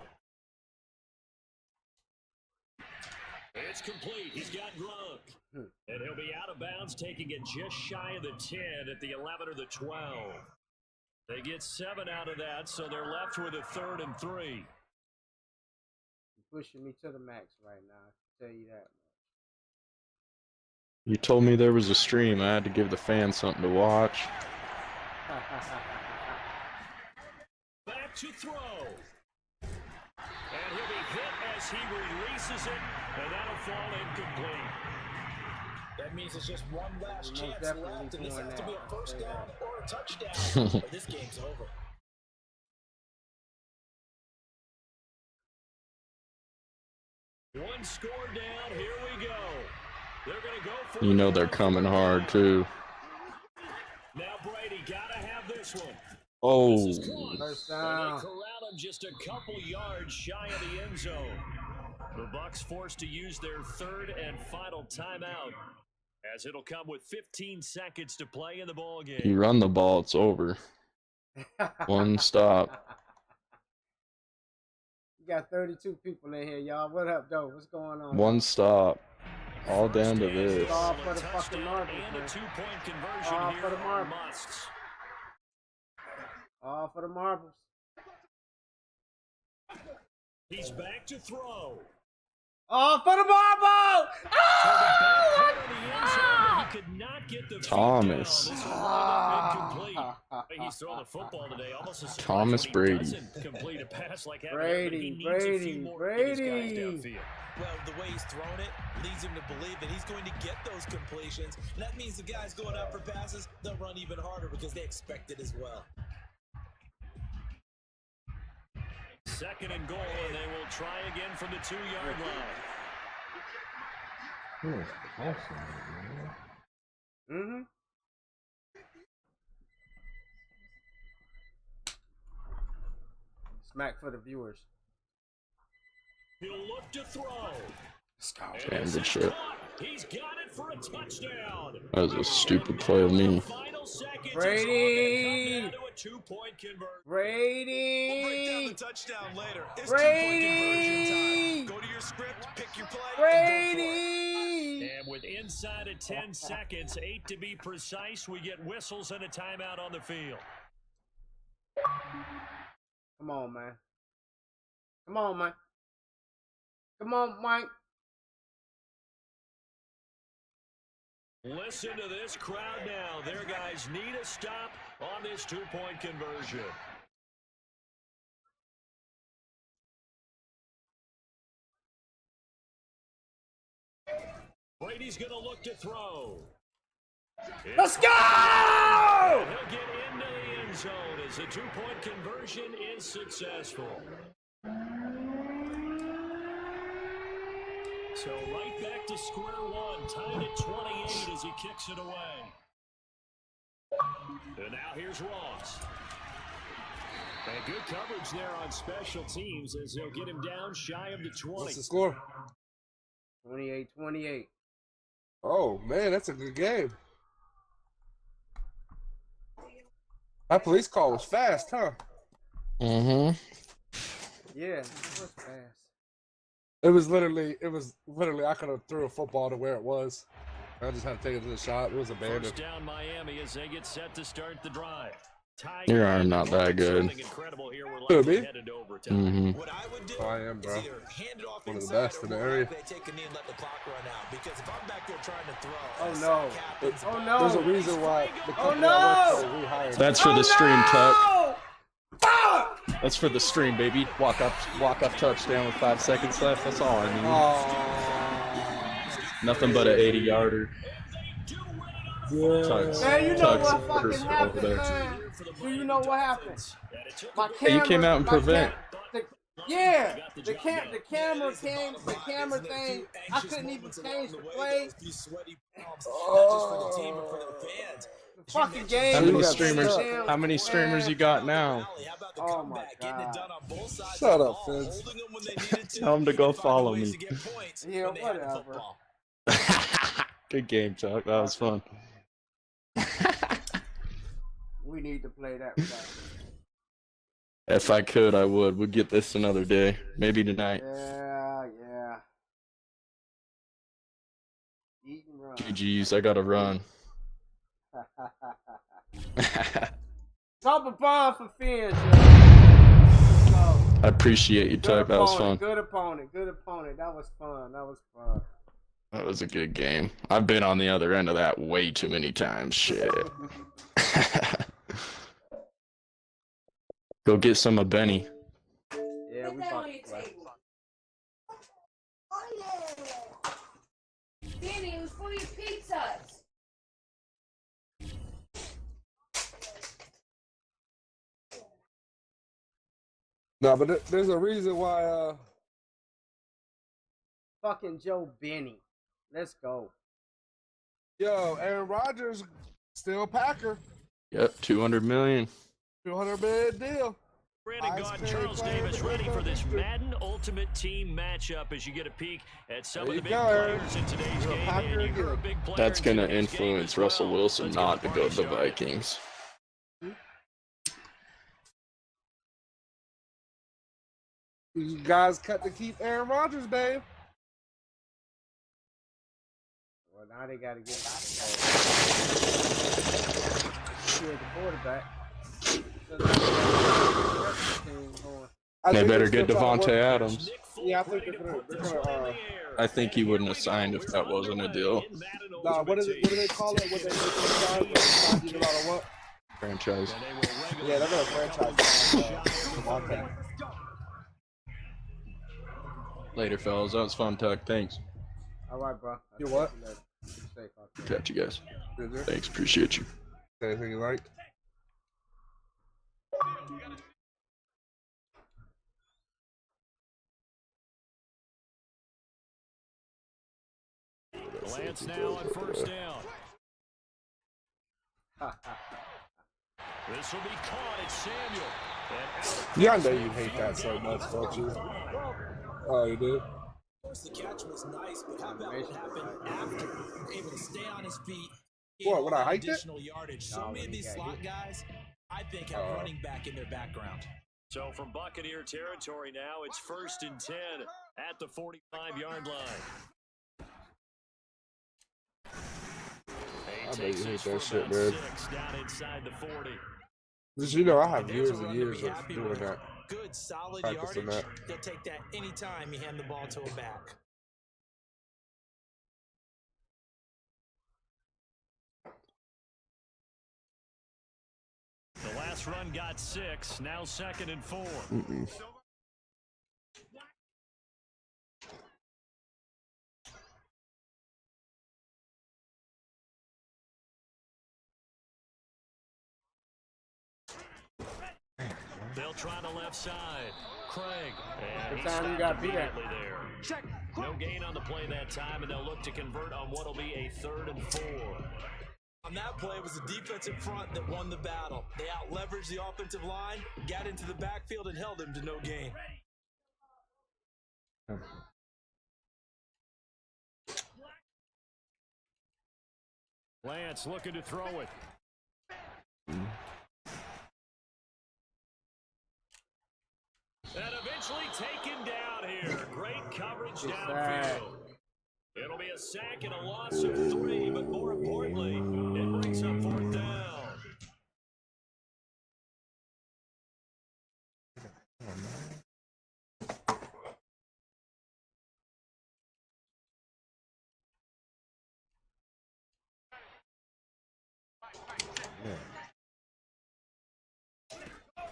It's complete. He's got Gronk. And he'll be out of bounds, taking it just shy of the 10 at the 11 or the 12. They get 7 out of that, so they're left with a 3rd and 3. You're pushing me to the max right now. I can tell you that. You told me there was a stream. I had to give the fans something to watch. Back to throw. And he'll be hit as he releases it, and that'll fall incomplete. That means it's just one last Most chance definitely left, and this doing has to be that. a first down or a touchdown, or this game's over. One score down. Here we go. They're going to go for You know it they're on coming 3rd hard down. too. Now Brady gotta have this one. Oh, This is caught. First And down. they corral him just a couple yards shy of the end zone. The Bucks forced to use their 3rd and final timeout, as it'll come with 15 seconds to play in the ball you game. run the ball, it's over. One stop. You got 32 people in here, y'all. What up, though? What's going on? One stop. All down to First and this. goal, All a for the fucking touchdown marbles, and man. a 2-point conversion All here for the are marbles. musts. All for the marbles. He's back to throw. All for the marble! Oh! He could not get the feet Thomas. down. This will wind up incomplete. He's throwing the football today. Almost a surprise Thomas when he Brady. doesn't complete a pass like that, but he needs a few more to get his guys downfield. Well, the way he's thrown it leads him to believe that he's going to get those completions. And that means the guys going out for passes, they'll run even harder because they expect it as well. 2nd and goal, and they will try again from the 2-yard line. Mm-hmm. Smack for the viewers. He'll look to throw. Damn, good shit. He's got it for a touchdown. That was a stupid play of me. Final seconds, Brady! it's all gonna come down to a 2-point conversion. Brady! We'll break down the touchdown later. It's Brady! 2-point conversion time. Go to your script, pick your play, and go Brady! And with inside of 10 seconds, 8 to be precise, we get whistles and a timeout on the field. Come on, man. Come on, man. Come on, Mike. Listen to this crowd now. Their guys need a stop on this 2-point conversion. Brady's going to look to throw. Let's go! And he'll get into the end zone as the 2-point conversion is successful. So right back to square one, tied at 28 as he kicks it away. And now here's Ross. And good coverage there on special teams as they'll get him down shy of the 20. What's the score? 28-28. Oh, man, that's a good game. That police call was fast, huh? Mm-hmm. Yeah, it was fast. It was literally, I could have threw a football to where it was. I just had to take it to the shot. It was abandoned. First down Miami as they get set to start the drive. Your arm not that good. Something incredible here. We're Who, likely me? headed to overtime. Mm-hmm. What I would do I am, bro. is either hand it off One of the inside best or in the more area. likely take a knee and let the clock run out. Because if I'm back there trying to throw, Oh, and a no. sack happens, Oh, no. There's a reason why the Oh, company I work no. for rehired. That's for the stream, Tuck. Oh, fuck! That's for the stream, baby. Walk up touchdown with 5 seconds left. That's all I need. Oh. Nothing but an 80-yarder. Yeah. Tucks. Man, you know Tucks what and fucking Curtis over happened, there. man. Do you know what happened? My Hey, you came camera- out and my prevent. the Yeah, the camera thing, I couldn't even change the play. The fucking game. How many streamers you got now? Oh my god. Shut up, Fizz. Tell them to go follow me. Yeah, whatever. Good game, Chuck. That was fun. We need to play that back. If I could, I would. We'd get this another day. Maybe tonight. Yeah. Eat and run. GG's, I gotta run. Top of bomb for Finn. I appreciate you, Tuck. That was fun. Good opponent. That was fun. That was a good game. I've been on the other end of that way too many times. Shit. Go get some of Benny. Yeah, we about to play. Danny, it was for your pizzas. No, but there's a reason why. Fucking Joe Benny. Let's go. Yo, Aaron Rodgers still Packer. Yep, 200 million. 200 million deal. Brandon Gaudin, Charles Davis ready for this Madden Ultimate Team matchup as you get a peek at some of the big players in today's game. And you're a big player. That's going to influence Russell Wilson not to go to the Vikings. You guys cut to keep Aaron Rodgers, babe. Well, now they got to get the quarterback. They better get Devontae Adams. Yeah, I think they're gonna I think he wouldn't have signed if that wasn't a deal. Nah, what do they call it? What they sign? What? Franchise. Yeah, they're gonna franchise. Devontae. Later, fellas. That was fun, Tuck. Thanks. All right, bro. You what? Catch you guys. Did you? Thanks. Appreciate you. Anything you liked? Lance now on first down. This will be caught. It's Samuel. Yeah, I know you hate that so much, don't you? Oh, you do? Of course, the catch was nice, but how about what happened after? Able to stay on his feet. What, when I hiked it? Additional yardage. So many of these slot guys, I think, have running back in their background. So from Buccaneer territory now, it's 1st and 10 at the 45-yard line. I know you hate that shit, man. Down inside the 40. Because you know I have years and years of doing that. Good, solid Practicing yardage. that. He'll take that anytime you hand the ball to him back. The last run got 6. Now 2nd and 4. They'll try the left side. Craig. And he time you got beat at? there. Check. No gain on the play that time, and they'll look to convert on what will be a 3rd and 4. On that play, it was the defensive front that won the battle. They out-leveraged the offensive line, got into the backfield, and held him to no gain. Lance looking to throw it. And eventually taken down here. Great coverage downfield. It'll be a sack and a loss of 3, but more importantly, it brings up 4th down.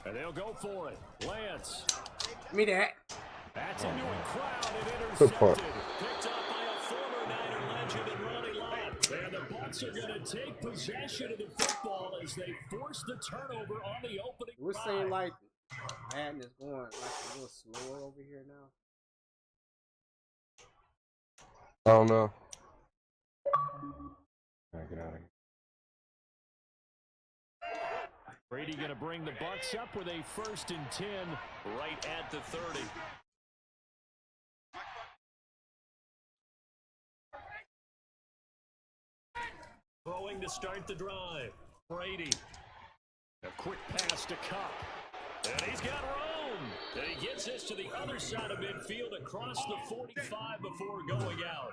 And they'll go for it. Lance. Me that. That's into a crowd and Good part. intercepted. Picked up by a former Niner legend in Ronnie Lott. And the Bucs are going to take possession of the football as they force the turnover on the opening We're drive. saying like Madden is going like a little slower over here now. I don't know. Get out of here. Brady going to bring the Bucks up with a 1st and 10 right at the 30. Throwing to start the drive. Brady. A quick pass to Cup. And he's got room. And he gets this to the other side of midfield across the 45 before going out.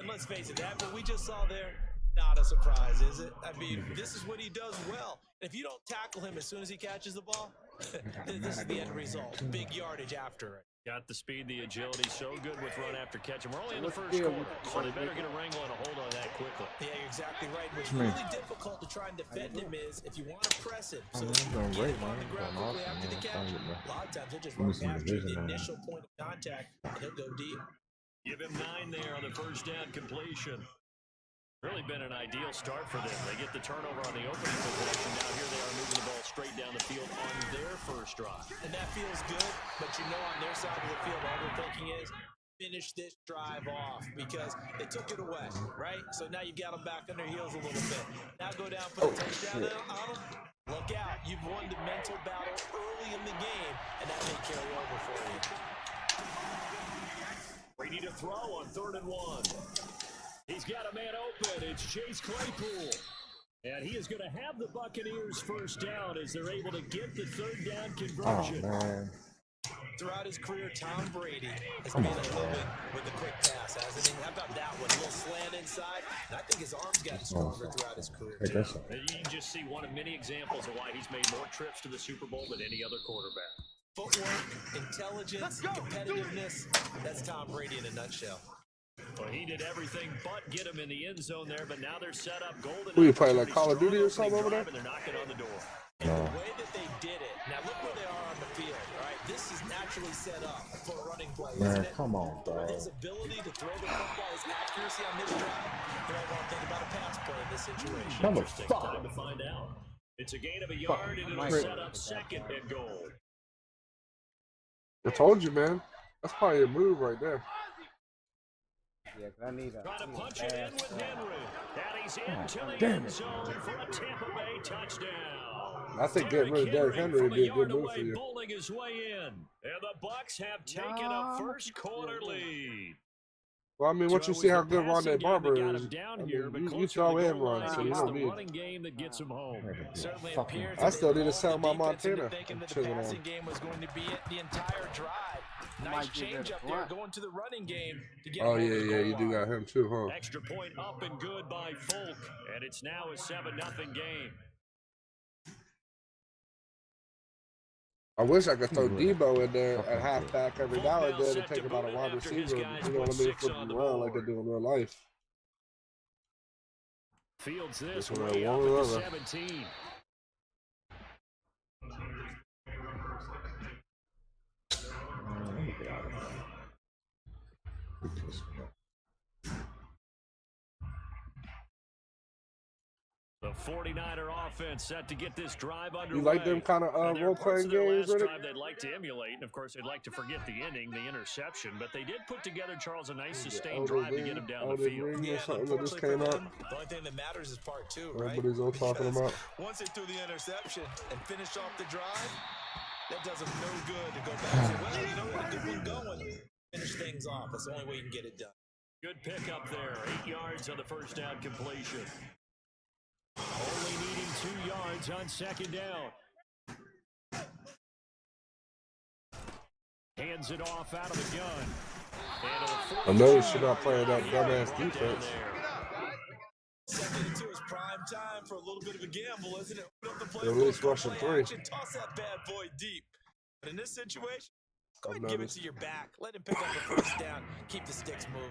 And let's face it, that what we just saw there, not a surprise, is it? I mean, this is what he does well. If you don't tackle him as soon as he catches the ball, this is the end result. Big yardage after it. Got the speed, the agility, so good with run after catch. And we're only in the first quarter, so they better get a wrangle and a hold on that quickly. Yeah, you're exactly right. What's really difficult to try and defend him is if you want to press him, so that you can get him on the ground quickly after the catch. A lot of times he'll just run after the initial point of contact, and he'll go deep. Give him 9 there on the first down completion. Really been an ideal start for them. They get the turnover on the opening possession. Now here they are moving the ball straight down the field on their first drive. And that feels good, but you know on their side of the field, all they're thinking is finish this drive off because they took it away, right? So now you've got them back on their heels a little bit. Now go down, put a touchdown on them. Look out, you've won the mental battle early in the game, and that may carry over for you. Brady to throw on 3rd and 1. He's got a man open. It's Chase Claypool. And he is going to have the Buccaneers first down as they're able to get the 3rd down conversion. Oh, man. Throughout his career, Tom Brady has been a living with a quick pass, hasn't he? How about that one? A little slant inside. And I think his arms got stronger throughout his career, too. You can just see one of many examples of why he's made more trips to the Super Bowl than any other quarterback. Footwork, intelligence, competitiveness. That's Tom Brady in a nutshell. Well, he did everything but get him in the end zone there, but now they're set up golden. Who you playing, like Call of Duty or something over there? And they're knocking on the door. And the way that they did it, now look where they are on the field, all right? This is naturally set up for a running play, isn't it? Come on, dog. His ability to throw the football, his accuracy on this drive, you don't want to think about a pass play in this situation. Interesting time to find out. It's a gain of a yard, and it'll set up 2nd and goal. I told you, man. That's probably a move right there. Yeah, 'cause I need a. Trying to punch it in with Henry. And he's into the end zone for a Tampa Bay touchdown. I think getting rid of Derrick Henry would be a good move for you. Bowling his way in. And the Bucks have taken a first quarter lead. Well, I mean, once you see how good Rondé Barber is, I mean, you throw in runs, so you don't need. Running game that gets him home. Certainly appears I still need to sell my defense into Montana. thinking that the Chiseled passing on. game was going to be it the entire drive. Nice change up there, going to the running game to get Oh him over the yeah, goal you do line. got him too, huh? Extra point up and good by Folk. And it's now a 7-0 game. I wish I could throw Debo in there at halfback every now and then and take him out of wide receiver. You know what I mean? Flip him around like they do in real life. Fields this Just way one up or at the other. 17. The 49er offense set to get this drive underway. You like them kind of And there are parts role-playing of their games, last Riddick? drive they'd like to emulate, and of course they'd like to forget the inning, the interception, but they did put together, Charles, a nice sustained drive to get him down the field. Ring Yeah, or something that just unfortunately came for out. them, the only thing that matters is part 2, right? Everybody's all talking Because about. once they threw the interception and finished off the drive, that does them no good to go back and say, well, you know, we had a good one going. Finish things off. That's the only way you can get it done. Good pickup there, 8 yards on the first down completion. Only needing 2 yards on 2nd down. Hands it off out of the gun. I noticed you're not playing that dumbass defense. 2nd and 2 is prime time for a little bit of a gamble, isn't it? We don't have to play At full least rushing play 3. action. Toss that bad boy deep. But in this situation, go ahead and give it to your back. Let him pick up the first down. Keep the sticks moving.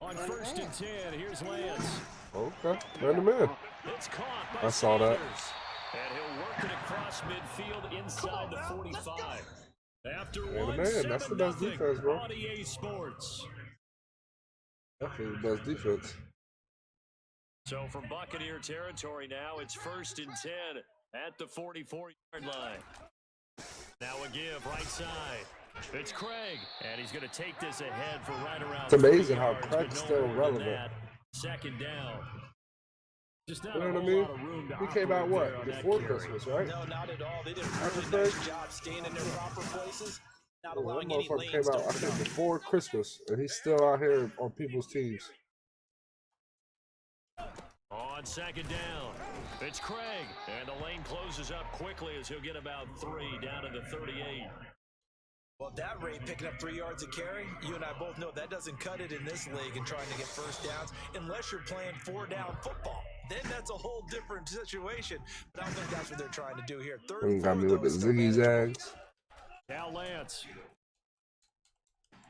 On 1st and 10, here's Lance. Okay, run him in. It's caught by I saw that. Sanders. And he'll work it across midfield inside the 45. After Man, one, man, that's the best 7-0 defense, bro. on EA Sports. Definitely the best defense. So from Buccaneer territory now, it's 1st and 10 at the 44-yard line. Now a give right side. It's Craig, and he's going to take this ahead for right around. It's amazing 30 how yards, Craig's but no still more than relevant. that. 2nd down. Just not You know a what I whole mean? lot of room to He came out operate what? there on that Before carry. Christmas, right? No, not at all. They did a After really Craig? nice job staying in their proper places, not Yeah, that allowing any motherfucker lanes came to out, I open think, up. before Christmas, and he's still out here on people's teams. On 2nd down, it's Craig, and the lane closes up quickly as he'll get about 3 down to the 38. Well, at that rate, picking up 3 yards a carry, you and I both know that doesn't cut it in this league and trying to get first downs unless you're playing 4-down football. Then that's a whole different situation. But I don't think that's what they're trying to do here. 3rd He and got 4, me though, with the is still ziggy manageable. zags. Now Lance.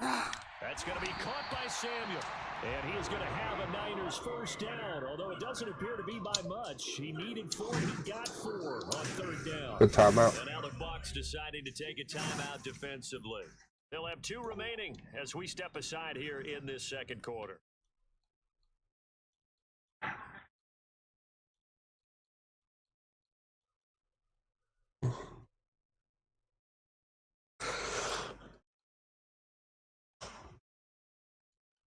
That's going to be caught by Samuel. And he is going to have a Niners first down, although it doesn't appear to be by much. He needed 4, he got 4 on 3rd down. Good timeout. And now the Bucs deciding to take a timeout defensively. They'll have 2 remaining as we step aside here in this 2nd quarter.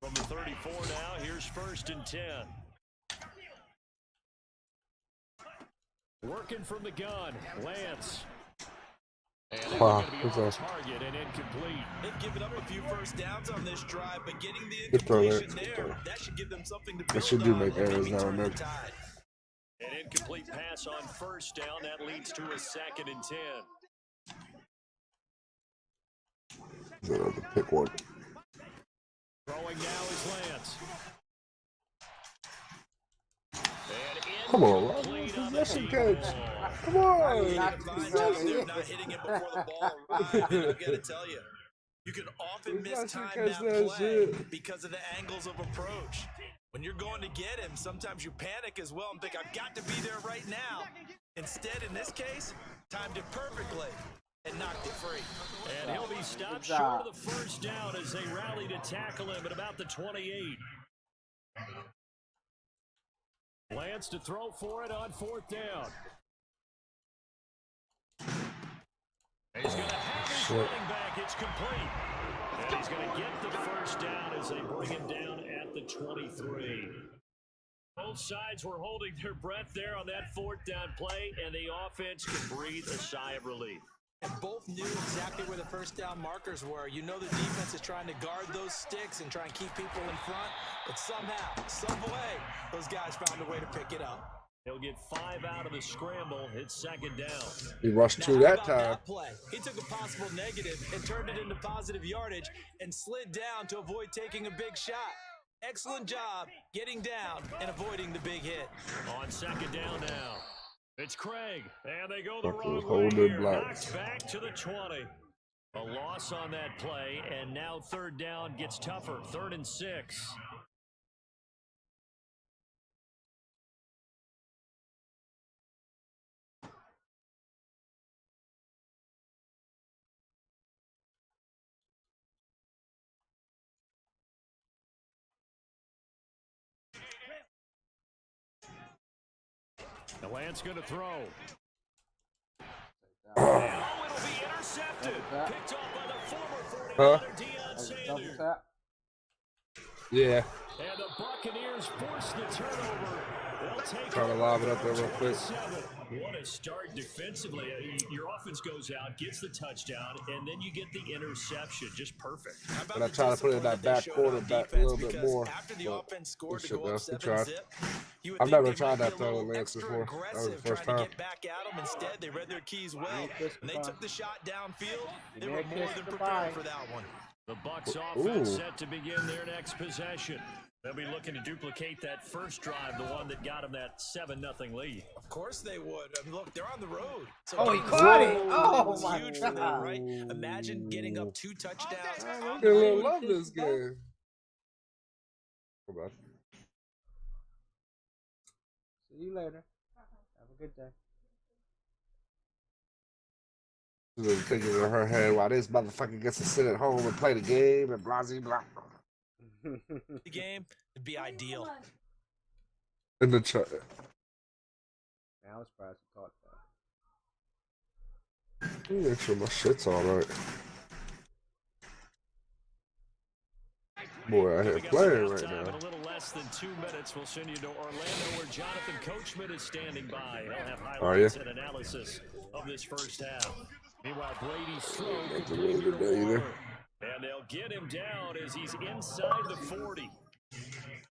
From the 34 now, here's 1st and 10. Working from the gun, Lance. And that's Wow, going to be that's off awesome. target and incomplete. They've given up a few first downs on this drive, but getting the Good throw, incompletion Lance. Good there, throw. that should give them something to They build should do on make and errors maybe now turn and the then. tide. An incomplete pass on 1st down. That leads to a 2nd and 10. The pick one. Throwing now is Lance. And Come on, incomplete on the that's some deep catch. ball. Come on. Fine job there, not hitting it before the ball arrived. And I've got to tell you, you can often He's not mistime catch that that play shit. because of the angles of approach. When you're going to get him, sometimes you panic as well and think, I've got to be there right now. Instead, in this case, timed it perfectly and knocked it free. And he'll be stopped Good short job. of the first down as they rally to tackle him at about the 28. Lance to throw for it on 4th down. And he's going to have his Shit. running back. It's complete. And he's going to get the first down as they bring him down at the 23. Both sides were holding their breath there on that 4th down play, and the offense could breathe a sigh of relief. And both knew exactly where the first down markers were. You know the defense is trying to guard those sticks and try and keep people in front. But somehow, some way, those guys found a way to pick it up. He'll get 5 out of the scramble. It's 2nd down. He rushed Now, through how that about time. that play? He took a possible negative and turned it into positive yardage and slid down to avoid taking a big shot. Excellent job getting down and avoiding the big hit. On 2nd down now. It's Craig, and they go the Fucking wrong way holding here. blocks. Knocked back to the 20. A loss on that play, and now 3rd down gets tougher. 3rd and 6. The Lance going to throw. And it'll be intercepted. Picked off by the former 49er Deion Double Sanders. tap. Yeah. And the Buccaneers force the turnover. They'll take Trying to over lob it up there real quick. 27. What a start defensively. Your offense goes out, gets the touchdown, and then you get the interception. Just perfect. How about But I the try to put it in discipline that they back showed quarter on back a defense? little bit Because more, after the but offense scored this to shit go up does. We 7 tried. zip, you would I've think never they tried might that be a throw little with Lance extra before. That was the aggressive first trying to time. get back at them. Instead, they read their keys well, kiss and they goodbye. took the shot downfield. They Give were me a more kiss than goodbye. prepared for that one. The Bucs offense Ooh. set to begin their next possession. They'll be looking to duplicate that first drive, the one that got them that 7-0 lead. Of course they would. I mean, look, they're on the road. So Oh, he getting caught this it. goal Oh, was my huge for them, God. right? Imagine getting up 2 touchdowns. on Get a the little road. love this game. Come on. See you later. Have a good day. She's been thinking in her head, why this motherfucker gets to sit at home and play the game and blah, blah, blah. The game would be ideal. In the chat. Man, I was surprised you caught that. Make sure my shit's alright. Boy, I have playing right now. In a little less than 2 minutes, we'll send you to Orlando, where Jonathan Coachman is standing by. He'll have highlights and analysis of this first half. Meanwhile, Brady's throw, and they'll get him down as he's inside the 40.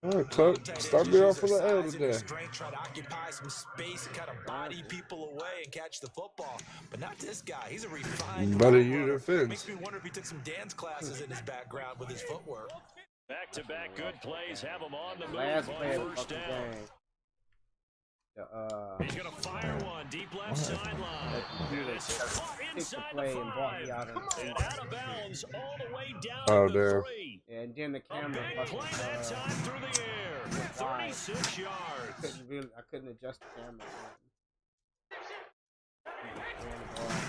All right, Tuck, start me off for the L today. Try to occupy some space and kind of body people away and catch the football. But not this guy. He's a refined. Better you defense. Makes me wonder if he took some dance classes in his background with his footwork. Back-to-back good plays have him on the move Last on play of the first fucking down. game. He's going to fire one deep left sideline. This is caught inside the 5. And out of bounds all the way down to the 3. And then the A camera big play that time through the air. 36 yards. I couldn't adjust the camera.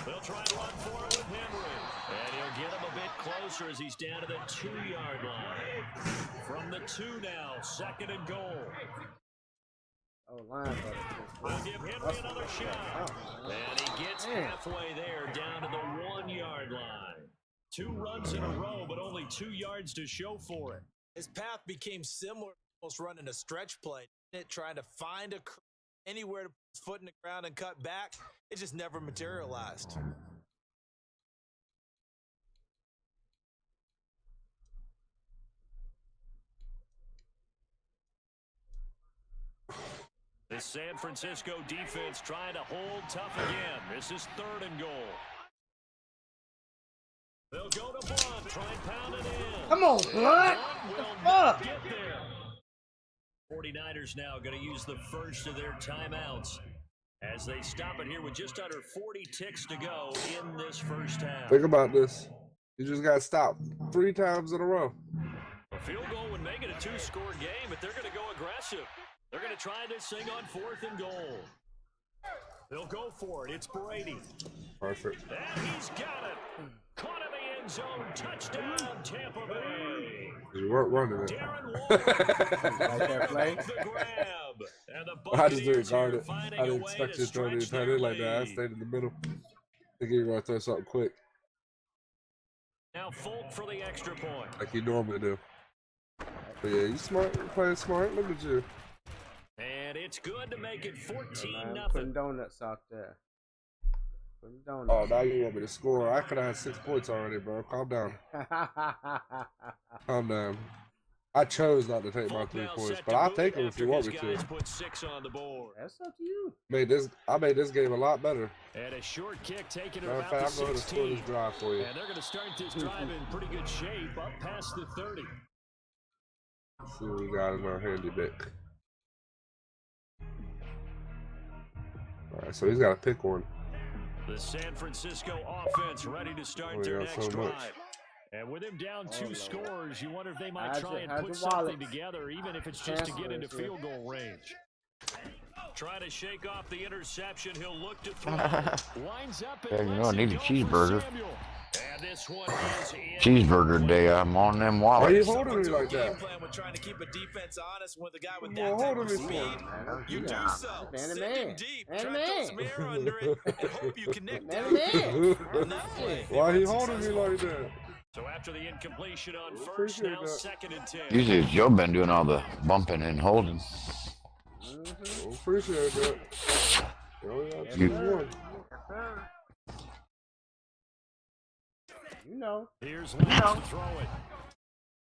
They'll try and run for it with Henry. And he'll get him a bit closer as he's down to the 2-yard line. From the 2 now, 2nd and goal. Oh, line, We'll give Henry another shot. And he gets halfway there, down to the 1-yard line. 2 runs in a row, but only 2 yards to show for it. His path became similar, almost running a stretch play. Trying to find anywhere to put his foot in the ground and cut back. It just never materialized. The San Francisco defense trying to hold tough again. This is 3rd and goal. They'll go to Blunt, try and pound it in. Come on, Blunt! Fuck! Get there. 49ers now going to use the first of their timeouts as they stop it here with just under 40 ticks to go in this first half. Think about this. You just got stopped 3 times in a row. A field goal would make it a 2-score game, but they're going to go aggressive. They're going to try this thing on 4th and goal. They'll go for it. It's Brady. Perfect. And he's got it. Caught in the end zone. Touchdown, Tampa Bay. You weren't running it. Darren Waller. Like that play? The grab. And the I just didn't Buccaneers guard here it. finding I a didn't way expect to you to throw the stretch tight their end like that. I lead. stayed in the middle. Think you were going to throw something quick. Now Folk for the extra point. Like you normally do. But yeah, you smart. You're playing smart. Look at you. And it's good to make it 14-0. Putting donuts out there. Putting donuts. Oh, now you want me to score. I could have had 6 points already, bro. Calm down. Calm down. I chose not to take my 3 points, but I'll take them if you want me to. Put 6 on the board. That's up to you. I made this game a lot better. And a short kick taken Matter of about fact, the I'm going to score 16. this drive for you. And they're going to start this drive in pretty good shape, up past the 30. Let's see what we got in our handy Vic. Alright, so he's got to pick one. The San Francisco offense ready to start their next drive. And with him down 2 scores, you wonder if they might try and put something together, even if it's just to get into field goal range. Trying to shake off the interception, he'll look to throw. Lines up Yeah, you know I need a cheeseburger. And this one is Cheeseburger day, I'm on them Why are you wallets. holding me like that? Plan with trying to keep a defense honest with a guy with Well, that type holding of me speed. for? You do so. Send him deep. Try to throw some air under it and hope you connect down on that play. Why he holding me like that? so after the incompletion on first, now 2nd and 10. Usually it's Joe been doing all the bumping and holding. Appreciate that. You- You know. Here's Lance to throw it.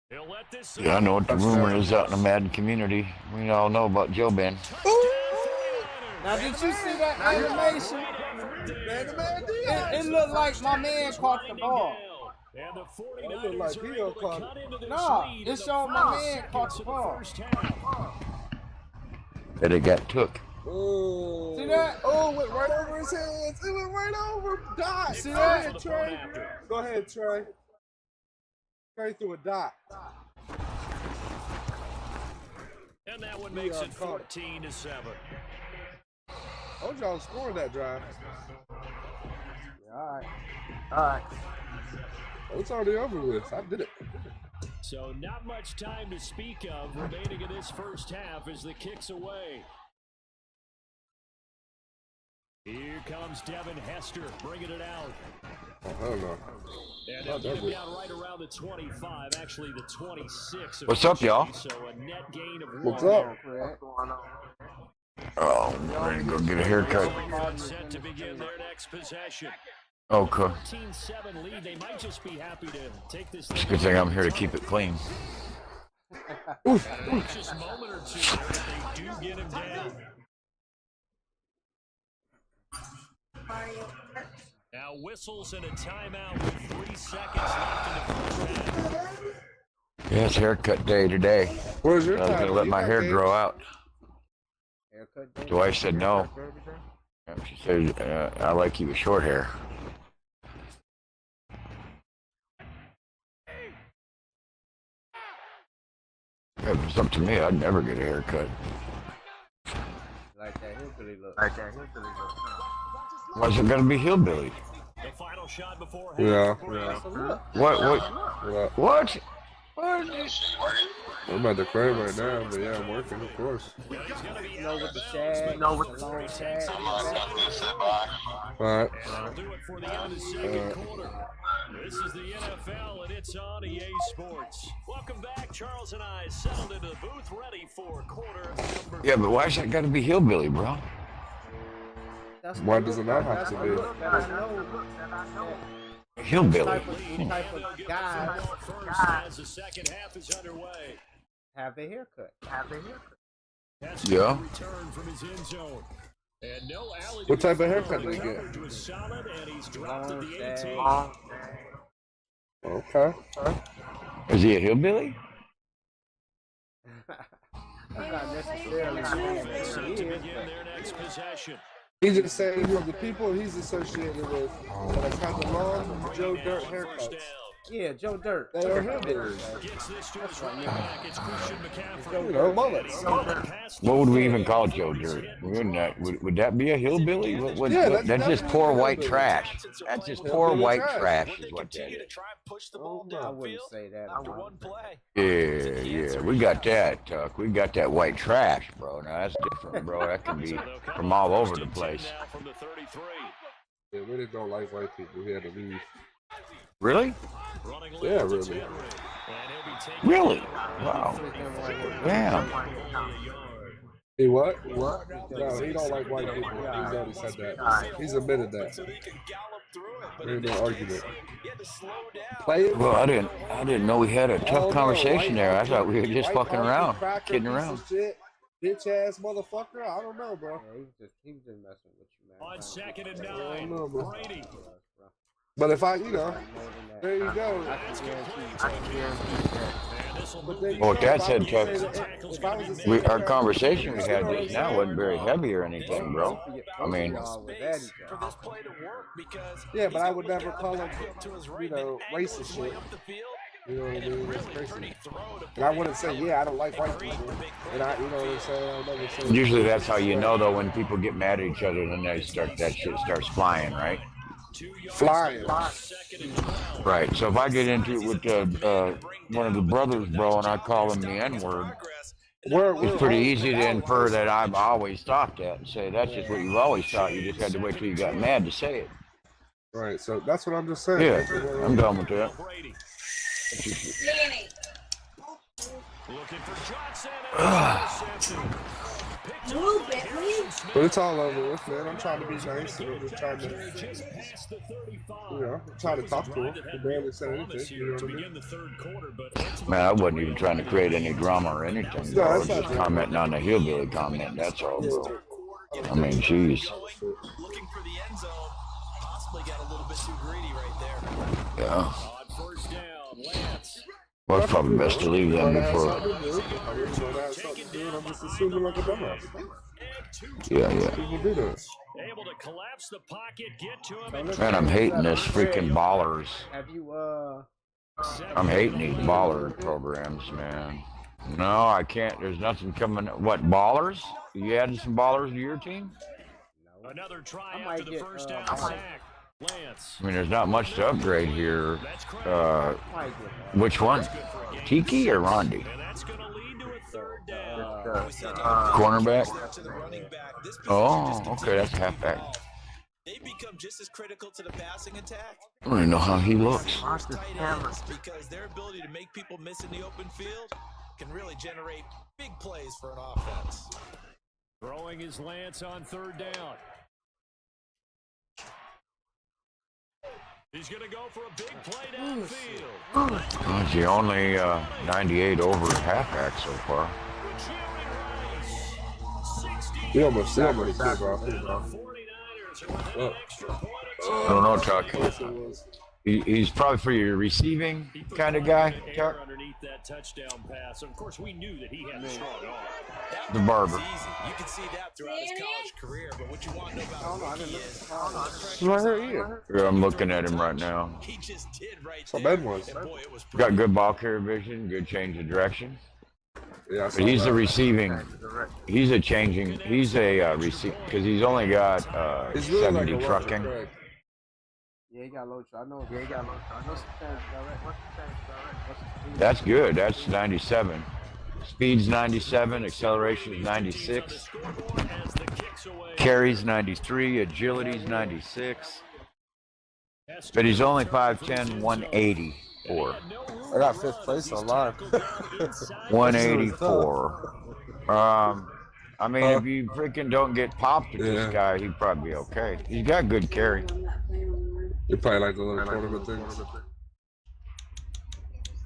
He'll let this Yeah, I know what the rumor is out in the Madden community. We all know about Joe Ben. Now, did you see that animation? It looked like my man caught the ball. And the It looked 49ers like are he able to caught cut into this No, lead it in the showed my first man caught seconds the of ball. first half. That it got took. Oh. See that? Oh, it went right over his hands. It went right over. Dot. See Go that? ahead, Trey. Go ahead, Trey. Trey threw a dot. And that one makes it 14-7. Told y'all scoring that drive. All right. It's already over with. I did it. So not much time to speak of remaining in this first half as the kick's away. Here comes Devin Hester bringing it out. Oh, hell no. And they'll get him down right around the 25, actually the 26. What's up, y'all? So a net gain of 1. What's up? Oh, I'm ready to go get a haircut. Set to begin their next possession. Okay. 13-7 lead. They might just be happy to take this It's a good thing I'm here to keep it clean. Just a moment or two there, but they do get him down. Now whistles and a timeout with 3 seconds left in the first half. Yeah, it's haircut day today. Where's your I was time? gonna let my hair grow out. Haircut day. The wife said no. She said, I like you with short hair. If it's up to me, I'd never get a haircut. Like that hillbilly look. Why's it gonna be hillbilly? The final shot before Yeah. What? What? I'm about to crave right now, but yeah, I'm working, of course. You know, with the shag, the long shag. Alright. That'll do it for the end of the second quarter. This is the NFL, and it's on EA Sports. Welcome back. Charles and I settled into the booth, ready for quarter number. Yeah, but why's that gotta be hillbilly, bro? Why does it not have to be? Hillbilly. Type of guys First, as the second half is underway. have a haircut. Yeah. Return from his end zone. And no alley. What type of haircut did he get? Coverage was solid, and he's dropped to the 18. Okay. Is he a hillbilly? Not necessarily saying that Set he to is, begin their next possession. He's just saying from the people he's associated with that have the long Joe Dirt haircuts. yeah, Joe Dirt. They are hillbillies. Gets this to his running back. It's Christian McCaffrey. You know, mullets. What would we even call Joe Dirt? Wouldn't that, would that be a hillbilly? Yeah, That's just poor white trash. That's just poor white trash Would they is what that continue to is. try and push the ball I wouldn't downfield say that. after one play? Yeah, we got that, Tuck. We got that white trash, bro. Now that's different, bro. That can be from all over the place. Now from the 33. They really don't like white people. He had to leave. Really? Running Yeah, left, it's really. Henry. And he'll be taken Really? Wow. Damn. He what? What? No, he don't like white people. He's already said that. He's admitted that. So they can gallop through it, but There ain't no argument. you had to slow down. Play it. Well, I didn't know we had a Oh, tough no, conversation white there. I people- thought we were just white fucking Austin around, cracker kidding piece around. of shit, bitch ass motherfucker. I don't know, bro. Yeah, he was just messing with you, man. On second and I don't 9. know, bro. Brady. But if I, there you go. And this will But move then, Well, with that said, if I Chuck, was if I was a our conversation we had just now wasn't very heavy or anything, bro. I mean, For this play to work because Yeah, but I would never call him, to his you right know, and angle racist his way shit. up the field. You know what I And a mean? That's really crazy. pretty throw to And I wouldn't say, yeah, I don't like white people. And I, you know what I'm saying? I never say. usually that's how you know, though, when people get mad at each other, then that shit starts flying, right? Flying. Right. So if I get into it with one of the brothers, bro, and I call him the N-word, it's pretty easy to infer that I've always thought that and say that's just what you've always thought. You just had to wait till you got mad to say it. Right, so that's what I'm just saying. Yeah, I'm done with that. Brady. Danny. Looking for Johnson. And intercepted. Picked Move up by it, Harrison please. But it's all over with, man. I'm trying to be nice. And I'm just trying to, just past the 35. you know, try to talk to him. He barely said anything. You know To what I begin mean? the third quarter, but Man, I wasn't even trying to create any drama or anything. Bro. I was just commenting on the hillbilly comment. That's all, bro. I mean, jeez. Looking for the end zone. Possibly got a little bit too greedy right there. Yeah. on first down, Lance. Well, it's probably best to leave them That's before. something to do. I really know that has something to do, and I'm just assuming like a dumbass. Yeah. People do that. Able to collapse the pocket, get to him. And Man, I'm hating this freaking ballers. Have you I'm hating these baller programs, man. No, I can't. There's nothing coming. What, ballers? You adding some ballers to your team? another try I might after the get, first down I sack. Lance. I mean, there's not much to upgrade here. That's correct. Which one? Tiki or Rondi? And that's going to lead to a third down. Cornerback? To the running back. This Oh, position just okay, that's continues to halfback. evolve. They become just as critical to the passing attack. I don't even know how he looks. as tight ends, because their ability to make people miss in the open field can really generate big plays for an offense. Throwing his Lance on third down. He's going to go for a big play downfield. Oh, he's the only 98 over halfback so far. He almost sacked me, bro. 49ers are with an extra point I don't know, Tuck. Yes, it was. He's probably for your receiving kind of guy, Tuck. underneath that touchdown pass. Of course, we knew that he had a strong arm. The barber. Easy. You can see that throughout his college career, but what you want to know about him is Right here. Yeah, I'm looking at him right now. he just did right So there. Ben was. And boy, it was Got good ball carrier vision, good change of direction. Yeah, I But saw he's that. a receiving. He's a changing. He's a receive because he's only got He's really like 70 a trucking. Russell Craig. Yeah, he got low. I know. Yeah, he got low. I know some things direct. What's the thing direct? That's good. That's 97. Speed's 97. Acceleration is 96. Carries 93. Agility's 96. But he's only 5'10", 184. I got fifth place online. 184. I mean, if you freaking don't get popped at this guy, he'd probably be okay. He's got good carry. You probably like the little tournament things.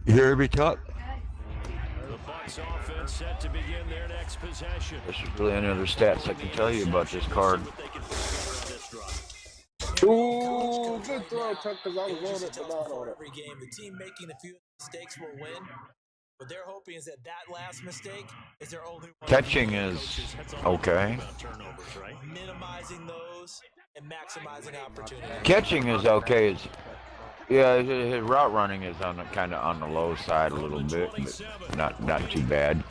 You hear me, Tuck? The Bucs offense set to begin their next possession. There's really any other stats I can tell you about this card. Ooh, good throw, Tuck, because I was on it, but not on it. every game. The team making a few mistakes will win. What they're hoping is that last mistake is their only one. Catching is okay. Minimizing those and maximizing opportunity. Catching is okay. His route running is kind of on the low side a little bit, but not too bad.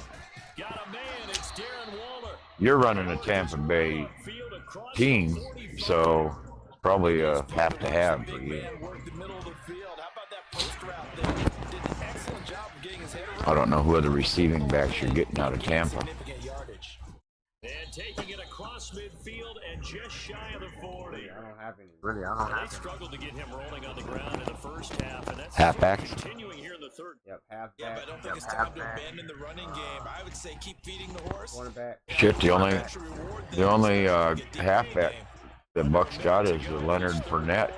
Got a man, it's Darren Waller. You're running a Tampa Bay team, so it's probably a have to have for you. Work the middle of the field. How about that post route there? Did an excellent job of getting his head around. I don't know who other receiving backs you're getting out of Tampa. Significant yardage. And taking it across midfield and just shy of the 40. I don't have any. Really, I don't have They struggled to get him rolling on the ground in the first half, and that's Halfbacks. continuing here in the third. Yep, half Yeah, back. but I don't think it's time to abandon the running game. I would say keep feeding the horse. Cornerback. Shit, the only Get the halfback game. the Bucks got is Leonard Fournette.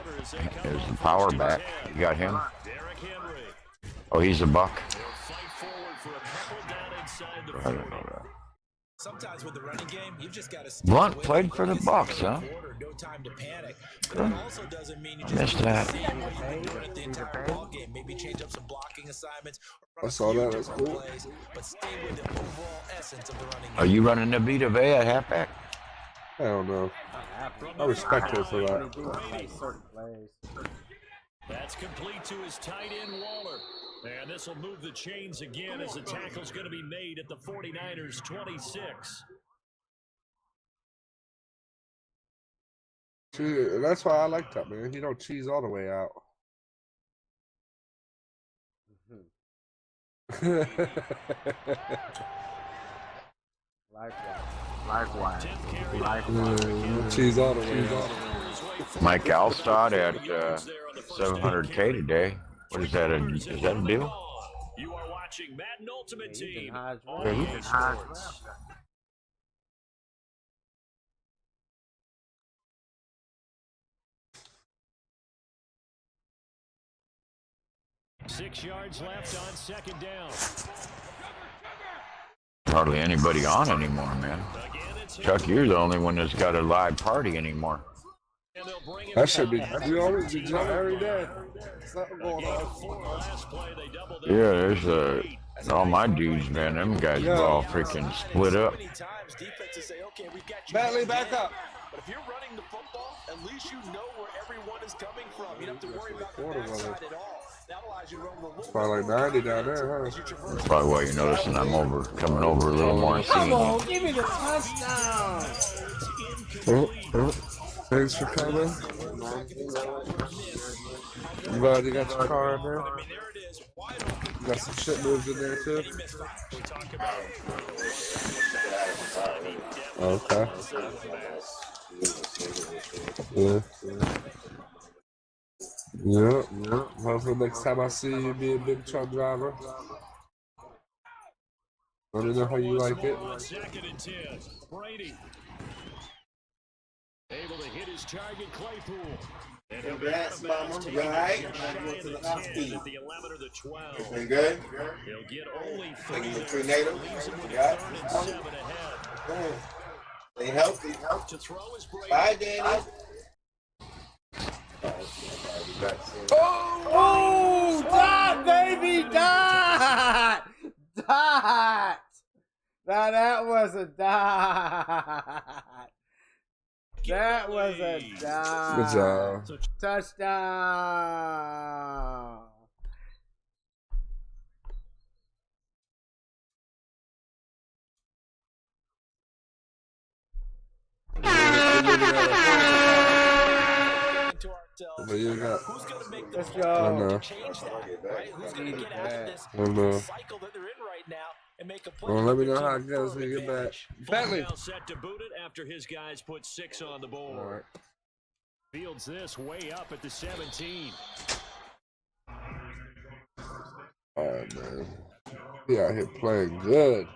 Is the power back. You got him? Derrick Henry. Oh, he's a Buck. They'll fight forward for a couple down inside the I 40. don't know that. Sometimes with the running game, you've just got to Blunt played for the Bucks, huh? No time to panic. But that also doesn't mean you just Missed keep that. the same way you've been doing it the entire ball game. Maybe change up some blocking assignments. Or I run a saw few that. That's different cool. plays, but stay with the overall essence of the running game. Are you running the Vita Vea at halfback? Hell no. I respect her for that. Like certain plays. That's complete to his tight end, Waller. And this will move the chains again as the tackle's going to be made at the 49ers 26. See, that's why I like that, man. He don't cheese all the way out. Likewise. Cheese all the way out. Mike Alstott at 700K today. What is that? Is that a deal? You are watching Madden Ultimate Team. Yeah, he can hide as well. 6 yards left on second down. Hardly anybody on anymore, man. Again, it's Chuck, you're the only one that's got a live party anymore. and they'll bring him That should be. back. We always be jumping every day. Something going Again, on. for the last play, they doubled up. Yeah, there's all my dudes, man. Them guys are all freaking split up. Many times defenses say, okay, we've got you. Batley, back up. But if you're running the football, at least you know where everyone is coming from. You don't have to worry about the Quarter backside runner. at all. That allows you to run a little Probably like 90 down there, as you traverse. That's probably why you're noticing I'm coming over a little more and seeing you. Give me the touchdown. Thanks for coming. But you got your car in there. You got some shit moves in there too. Okay. Yeah. Yeah. Hopefully next time I see you be a big truck driver. Let me know how you like it. Second and 10. Brady able to hit his target, Claypool. And Congrats, mama. You alright? at the 11 or the 12. Been good? They'll get only 3. Taking the prenatal? Leaves him with Yeah. 3rd and 7 ahead. Stay healthy. To throw is Brady. Bye, Danny. Oh, dot, baby, dot! Dot! Now that was a dot. That was a dot. Good job. Touchdown. But you got. Who's going to make the Let's play go. I know. to change that, right? Who's going to get out of this I know. cycle that they're in right now and make a play? Well, let me know to how it goes when you get back. advantage? Bentley. Now set to boot it after his guys put 6 on the board. All right. Fields this way up at the 17. All right, man. He out here playing good.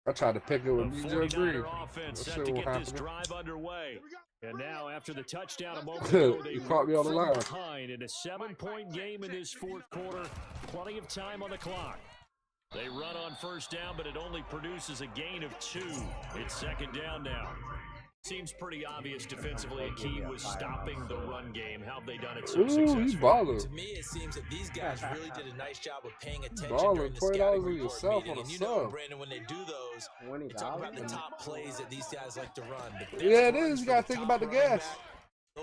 I tried to pick it with The DJ Green. 49er offense That set shit to won't get this happen. drive underway. And now, after the touchdown a moment ago, they You caught me on the were line. behind in a 7-point game in this 4th quarter. Plenty of time on the clock. They run on 1st down, but it only produces a gain of 2. It's 2nd down now. Seems pretty obvious defensively. A key was stopping the run game. How have they done it so Ooh, successfully? he's balling. To me, it seems that these guys really did a nice job of paying attention Balling, during the $20 scouting on report yourself meeting. on a And you know, sub. Brandon, when they do those, you $20. talk about the top plays that these guys like to run. The best Yeah, it runs is. You for gotta the think top about the running gas. back,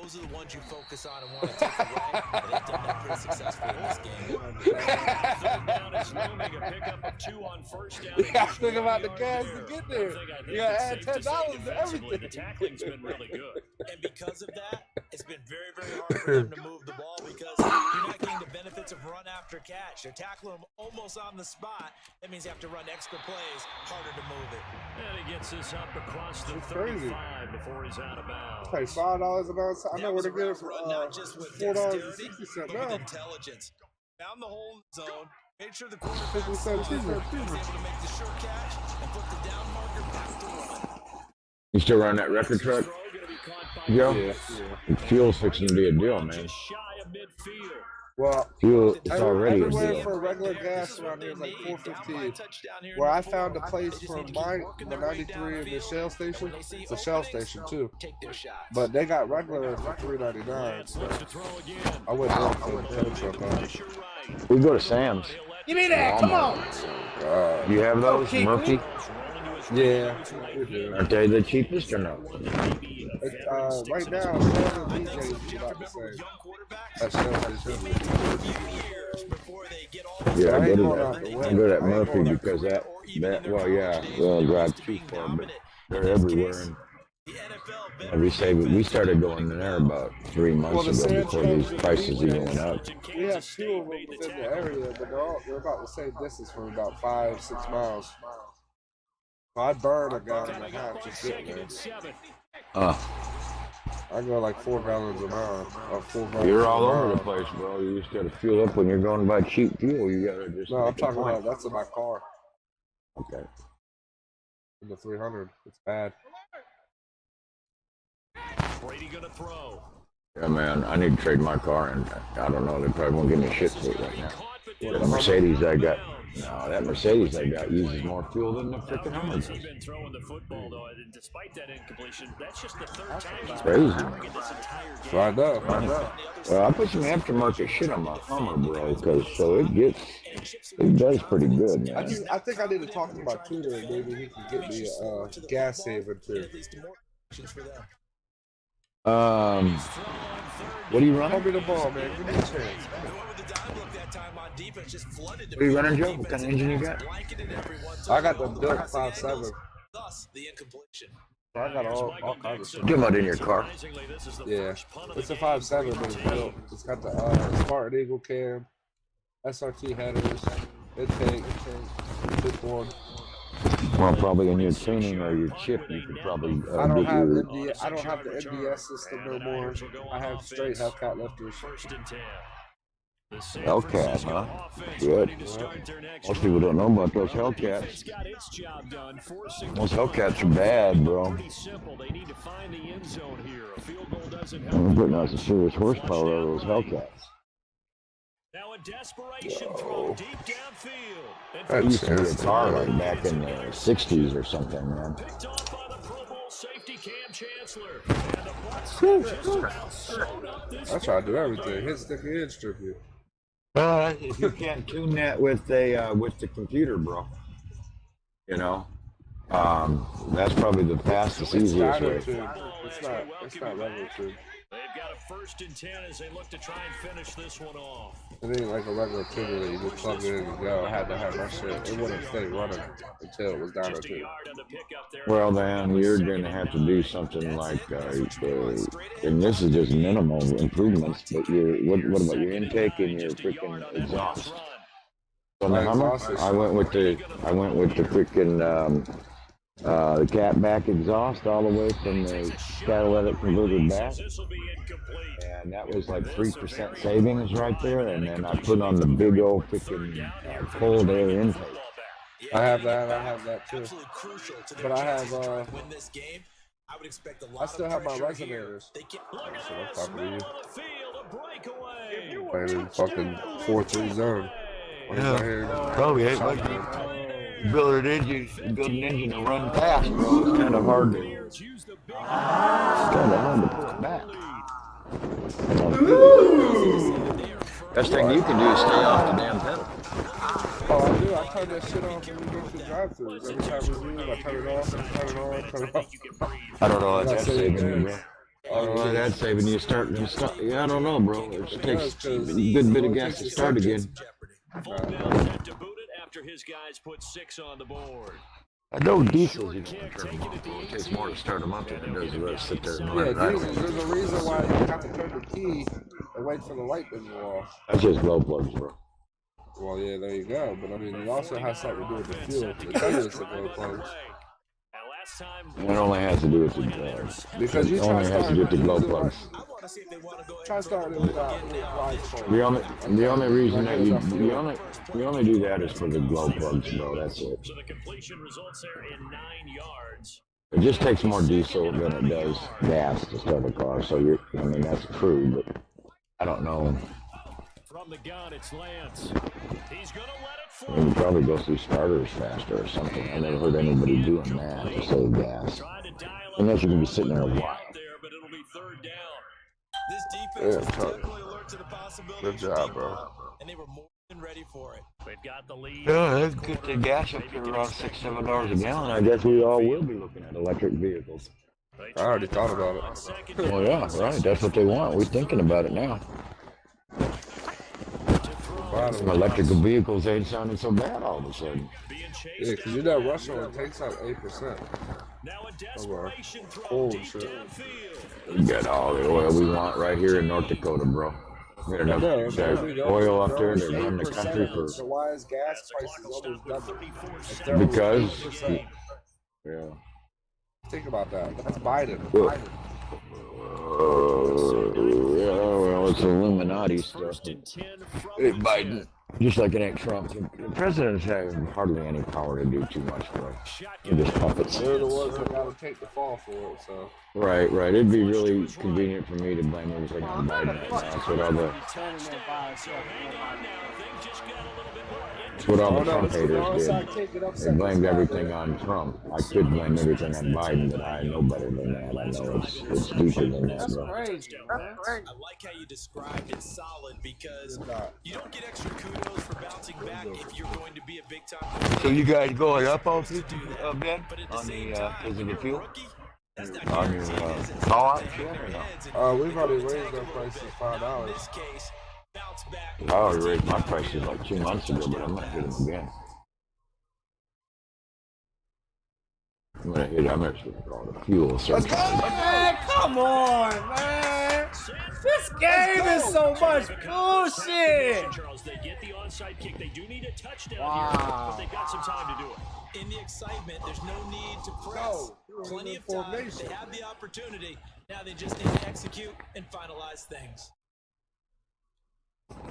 those are the ones you focus on and want to take away. And they've done that pretty successfully in this game. 3rd down is looming. A pickup of 2 on 1st down. You gotta think about the gas There. to get there. I think You gotta it's add safe to say $10 to defensively, everything. The tackling's been really good. And because of that, it's been very, very hard for them to move the ball because you're not getting the benefits of run after catch. They're tackling them almost on the spot. That means you have to run extra plays, harder to move it. And he gets this up across the That's crazy. 35 before he's out of bounds. Pay $5 an ounce. I know where to get it for Run not just with $4.60 dexterity, but with now. intelligence. Found the hole zone, made sure the quarterback 50 was cents able cheaper. to make the sure catch and put the down marker back to run. You still run that record truck? Throw gonna be caught by Joe? Yeah. The fuel's fixing to be a deal, man. just shy of midfield. Well, Fuel is already a everywhere deal. for regular gas around here is like $4.15. Where I found a place for mine, the 93 in the Shell station. It's a Shell station too, Take their shots. but they got regular for $3.99. Lance looks to throw again. I went there for the truck on. Fisher right. We go to Sam's. Give me that. Come on. God. You have those, Okay, Murphy? Yeah, we do. Aren't they the cheapest or no? Right now, Shell and DJ is about the same. That's Shell station. Yeah, I I ain't go going to out that. the I way. go to that Murphy because that well, yeah, they'll drive too far, but they're everywhere. And we started going there about 3 months ago before these prices even went up. We have two of them within the area, but they're about the same distance from about 5-6 miles. So I burn a gallon and a half just getting there. I go like 4 gallons an hour. Or 4 gallons You're all an over hour. the place, bro. You just gotta fuel up when you're going to buy cheap fuel. You gotta just. No, I'm make a talking point. about that's in my car. Okay. In the 300. It's bad. Brady gonna throw. Yeah, man. I need to trade my car, and I don't know. They probably won't give me shit for it right now. The Mercedes I got. No, that Mercedes I got uses more fuel than the freaking Hummer does. He's been throwing the football though, and despite that incompletion, that's just the 3rd time he's Crazy. been targeted this entire game. So I know. Well, I put some aftermarket shit on my Hummer, bro, because so it does pretty good, man. I think I need to talk to my tutor and maybe he can get me a gas saver too. What are you Hold running? me the ball, man. Give me a chance. What are you running, Joe? What kind of engine you got? I got the Buick 5.7. Thus, the incompletion. I got all kinds of shit. Talking about in your car? Yeah, it's a 5.7, but it's built. It's got the Spartan Eagle cam, SRT headers, intake, board. Well, probably in your tuning or your chip, you could probably I don't get have your. I don't have the NDS system no more. I have straight Hellcat lifters. Hellcat, huh? Good. Most people don't know about those Hellcats. Most Hellcats are bad, bro. I'm putting out some serious horsepower out of those Hellcats. Now a desperation throw deep downfield. That used to be a car like back in the 60s or something, man. Picked off by the Pro Bowl safety Cam Chancellor. I try to do everything. Hit, stick, and strip you. If you can't tune that with the computer, bro, you know, that's probably the fastest, easiest way. It's not regular tune. They've got a 1st and 10 as they look to try and finish this one off. It ain't like a regular tuner that you just plug it in and go. I had to have my shit. It wouldn't stay running until it was down to 2. Well, then you're going to have to do something like, and this is just minimal improvements, but what about your intake and your freaking exhaust? On the Hummer, I went with the freaking the catback exhaust all the way from the catalytic converter back, and that was like 3% savings right there. And then I put on the big old freaking cold air intake. I have that too. But I have I still have my resonators. Playing in fucking 4-3 zone. Yeah, probably ain't like build an engine to run fast, bro. It's kind of hard to pull it back. Best thing you can do is stay off the damn pedal. Oh, I do. I turn that shit off when we go through drive-thrus. Every time we leave, I turn it off, turn it on, turn it off. I don't know. That's saving you, bro. That's saving you. Yeah, I don't know, bro. It takes a good bit of gas to start again. After his guys put 6 on the board. I know diesels, you don't turn them off. It takes more to start them up than it does to sit there and run it. Diesels, there's a reason why you have to turn the key and wait for the light to go off. That's just glow plugs, bro. Well, yeah, there you go. But I mean, it also has something to do with the fuel. They tell you it's the glow plugs. It only has to do with the because you only has to do with the glow plugs. Try starting without the only reason that you only do that is for the glow plugs, bro. That's it. So the completion results there in 9 yards. It just takes more diesel than it does gas to start a car. So I mean, that's true, but I don't know. From the gun, it's Lance. He's gonna let it fly. You probably go through starters faster or something. I never heard anybody doing that to save gas. Unless you can be sitting there a while. But it'll be 3rd down. This defense was definitely alert to the possibility. Good job, bro. And they were more than ready for it. We've got the lead. Yeah, let's get the gas up to around $6-7 a gallon. I guess we all will be looking at electric vehicles. I already thought about it. Well, yeah, right. That's what they want. We're thinking about it now. Electrical vehicles ain't sounding so bad all of a sudden. Yeah, because you know Russia only takes like 8%. Holy shit. We got all the oil we want right here in North Dakota, bro. We got enough oil up there to run the country for. So why is gas prices almost double? Because, yeah. Think about that. That's Biden. Yeah, well, it's Illuminati stuff. It's Biden. Just like it ain't Trump. The presidents have hardly any power to do too much, bro. They're just puppets. They're the ones that gotta take the fall for it, so. Right. It'd be really convenient for me to blame everything on Biden right now. That's what all the Trump haters did. They blamed everything on Trump. I could blame everything on Biden, but I know better than that. I know it's deeper than that, bro. I like how you described it solid because you don't get extra kudos for bouncing back if you're going to be a big time. So you guys going up on Ben? On the is it the fuel? On your call-out shit or no? We've already raised our prices $5. I already raised my prices like 2 months ago, but I'm not hitting them again. I'm gonna switch all the fuel. So Let's go! Man, come on, man. This game is so much bullshit. Charles, they get the onside kick. They do need a touchdown Wow. here, but they got some time to do it. In the excitement, there's no need to press. Plenty of time. They have the opportunity. Now they just need to execute and finalize things.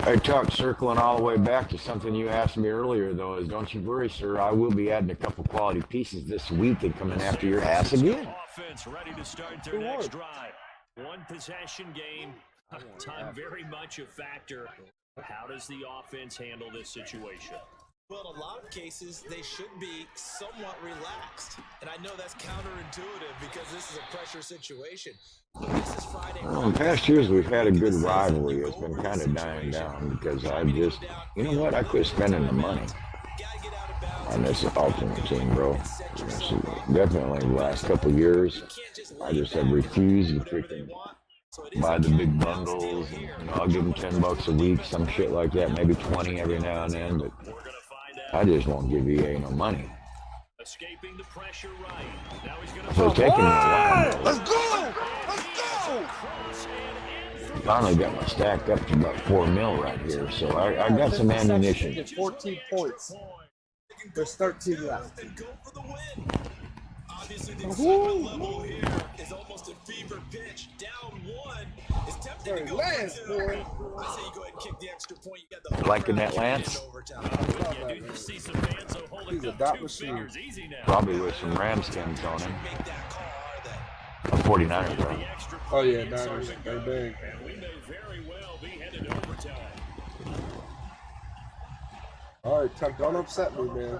Hey, Chuck, circling all the way back to something you asked me earlier, though, is don't you worry, sir. I will be adding a couple quality pieces this week and coming after your ass again. Offense ready to start their next drive. One possession game. Time very much a factor. How does the offense handle this situation? Well, in a lot of cases, they should be somewhat relaxed. And I know that's counterintuitive because this is a pressure situation. But this is Friday. Well, in past years, we've had a good rivalry. It's been kind of dying down because I just, you know what? I quit spending the money on this alternate team, bro. Definitely the last couple of years, I just have refused to freaking buy the big bundles. And, you know, I'll give them $10 a week, some shit like that, maybe 20 every now and then. But I just won't give EA no money. Escaping the pressure right. Now he's gonna So it's taking me a while. Let's go! Let's go! Finally got my stack up to about 4 mil right here, so I got some ammunition. Get 14 points. There's 13 left. Obviously, the excitement level here is almost a fever pitch. Down one is tempting to go for two. I say you go ahead and kick the extra point. You got the Liking that, Lance? He's a dot machine. Probably with some ram skins on him. 49ers, bro. Oh yeah, Niners. Bang bang. We may very well be headed to overtime. All right, Chuck, don't upset me, man,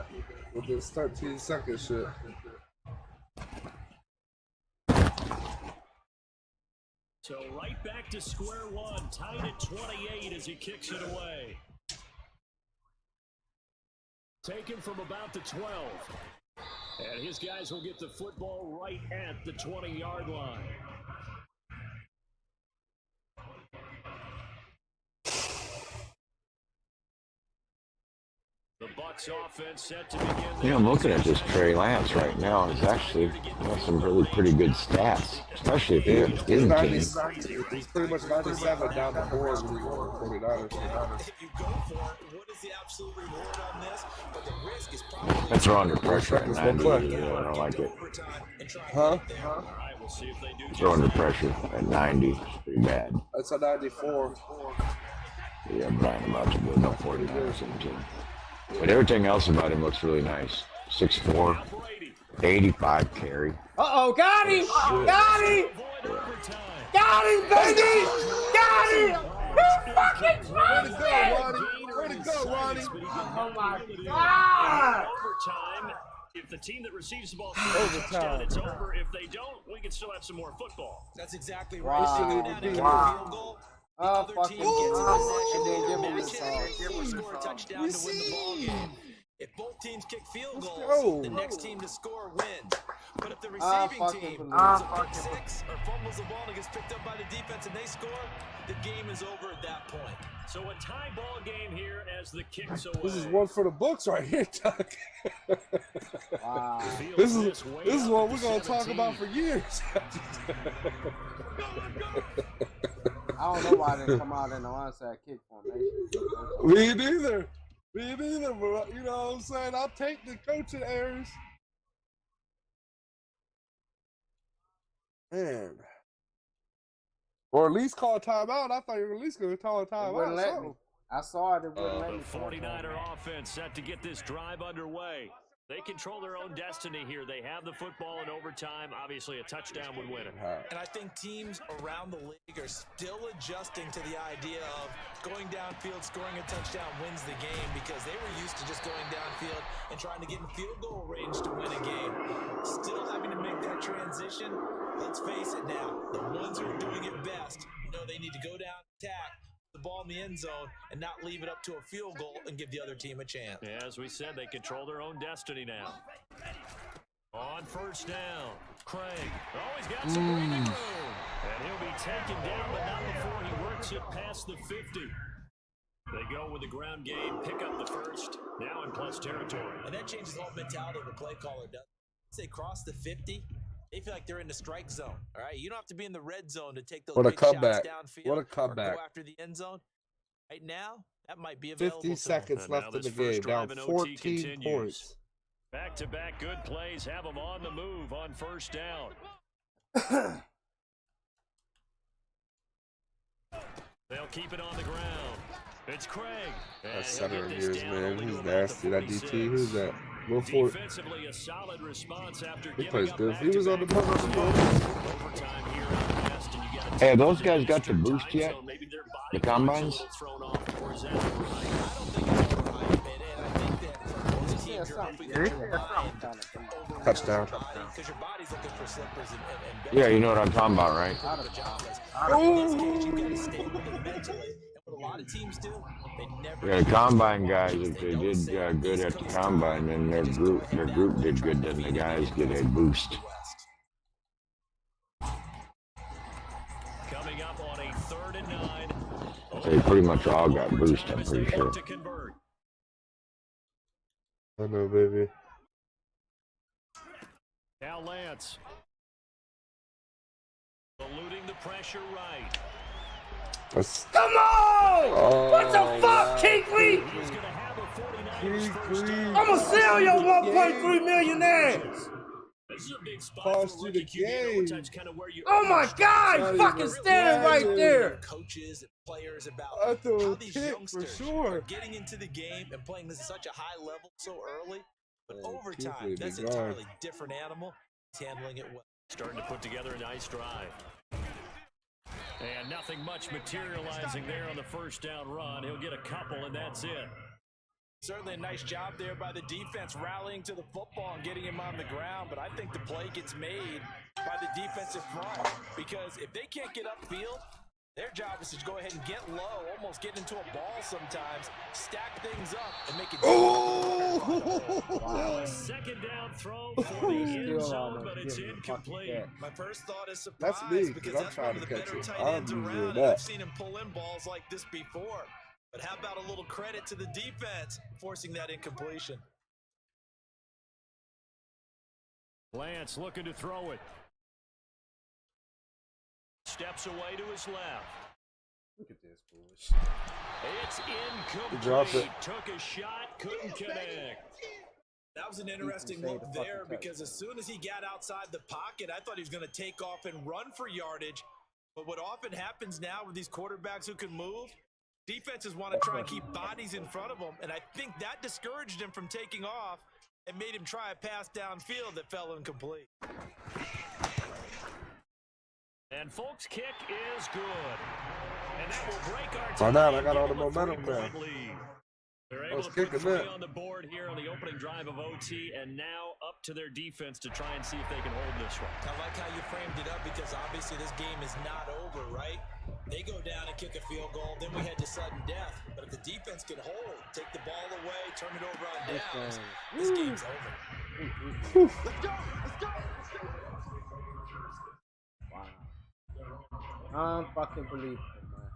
with this 13-second shit. So right back to square one, tied at 28 as he kicks it away. Taken from about the 12. And his guys will get the football right at the 20-yard line. The Bucs offense set to begin. You know, I'm looking at this Trey Lance right now. He's actually got some really pretty good stats, especially if you're his team. He's pretty much 97 down the board when you go 49ers. If you go for it, what is the absolute reward on this? But the risk is probably That's throw under pressure at 90. I don't like it. Huh? All right, we'll see if they do. Throw under pressure at 90. Pretty bad. That's a 94. Yeah, Brian about to go no 49ers in the team. But everything else about him looks really nice. 6'4", 85 carry. Uh-oh, got him! Got him! Got him, baby! Got him! He fucking dropped it! Way to go, Ronnie! Oh my God! Overtime. If the team that receives the ball scores a touchdown, it's over. If they don't, we can still have some more football. That's exactly right. Wow. Field goal. Oh, fucking Team gets in possession, and then give him match this it, or score a touchdown to win the ball game. If both teams kick field goals, the next team to score wins. But if the receiving team throws a pick six or fumbles the ball and gets picked up by the defense and they score, the game is over at that point. So a tie ball game here as the kicks away. This is one for the books right here, Tuck. Wow. This is what we're gonna talk about for years. I don't know why they come out in the onside kick formation. Me neither. Me neither, but you know what I'm saying? I'll take the coaching errors. Man. Or at least call a timeout. I thought you were at least going to call a timeout. Wouldn't let me. I saw it. It wouldn't let me. The 49er offense set to get this drive underway. They control their own destiny here. They have the football in overtime. Obviously, a touchdown would win it. And I think teams around the league are still adjusting to the idea of going downfield, scoring a touchdown wins the game because they were used to just going downfield and trying to get in field goal range to win a game. Still having to make that transition. Let's face it now, the ones who are doing it best know they need to go down, attack the ball in the end zone and not leave it up to a field goal and give the other team a chance. Yeah, as we said, they control their own destiny now. On first down, Craig. Oh, he's got some breathing room. And he'll be taken down, but not before he works it past the 50. They go with the ground game, pick up the first, now in plus territory. And that changes the whole mentality of the play caller does. they cross the 50, they feel like they're in the strike zone. All right, you don't have to be in the red zone to take those What a big shots comeback. downfield. What a Or comeback. go after the end zone. Right now, that might be available. 50 seconds left in the game. Down 14 points. Back-to-back good plays have them on the move on first down. They'll keep it on the ground. It's Craig. That center of yours, man. He's nasty. That DT. Who's that? Will Ford. Defensively, a solid response after He plays good. He was on the board. Hey, those guys got the boost yet? The combines? Touchdown. Yeah, you know what I'm talking about, right? Yeah, the combine guys, if they did good at the combine, then their group did good, then the guys get a boost. Coming up on a 3rd and 9. They pretty much all got boost, I'm pretty sure. I know, baby. Now Lance. Eluding the pressure right. Come on! What the fuck, Kinkley? I'ma sell your 1.3 million ass. Cost you the game. Oh my God! Fucking standing right there. Coaches and players about I threw how a these pick youngsters for sure. are getting into the game and playing this at such a high level so early. But over Kinkley time, that's an big guy. entirely different animal. He's handling it well. Starting to put together a nice drive. And nothing much materializing there on the first down run. He'll get a couple, and that's it. Certainly a nice job there by the defense rallying to the football and getting him on the ground, but I think the play gets made by the defensive front because if they can't get upfield, their job is to go ahead and get low, almost get into a ball sometimes, stack things up, and make it. Wow. A second down throw for the end zone, but it's incomplete. My first thought is surprise That's me, because I'm that's trying one of to the catch better it. tight I'm ends usually around, and that. I've seen him pull in balls like this before. But how about a little credit to the defense forcing that incompletion? Lance looking to throw it. Steps away to his left. Look at this bullshit. It's incomplete. Drop it. Took a shot, couldn't connect. That was an interesting look there because as soon as he got outside the pocket, I thought he was going to take off and run for yardage. But what often happens now with these quarterbacks who can move, defenses want to try and keep bodies in front of them, and I think that discouraged him from taking off and made him try a pass downfield that fell incomplete. And Folk's kick is good. And that will break our Why not? I tie got all and the give them a momentum now. 3-point lead. They're I able was to put kicking 3 that. on the board here on the opening drive of OT, and now up to their defense to try and see if they can hold this one. I like how you framed it up because obviously this game is not over, right? They go down and kick a field goal, then we head to sudden death. But if the defense can hold, take the ball away, turn it over on downs, this game's over. Let's go! Let's go! Let's go! Wow. I don't fucking believe it, man.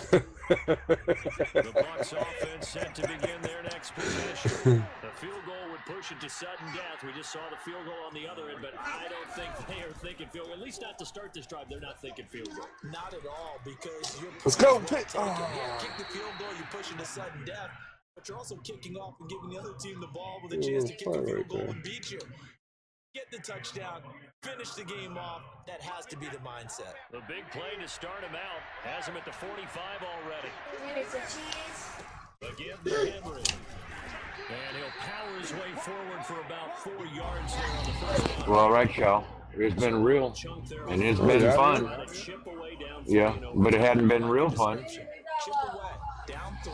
The Bucs offense set to begin their next possession. The field goal would push it to sudden death. We just saw the field goal on the other end, but I don't think they are thinking field goal. At least not to start this drive. They're not thinking field goal. Not at all, because you're Let's go, kick pick. the field goal, you're pushing to sudden death, but you're also kicking off and giving the other team the ball with a chance to kick a field goal and beat you. Get the touchdown, finish the game off. That has to be the mindset. The big play to start him out has him at the 45 already. Again to Henry. And he'll power his way forward for about 4 yards there on the first down. Well, all right, y'all. It's been real, and it's been fun. Yeah, but it hadn't been real fun. Chip away, down 3.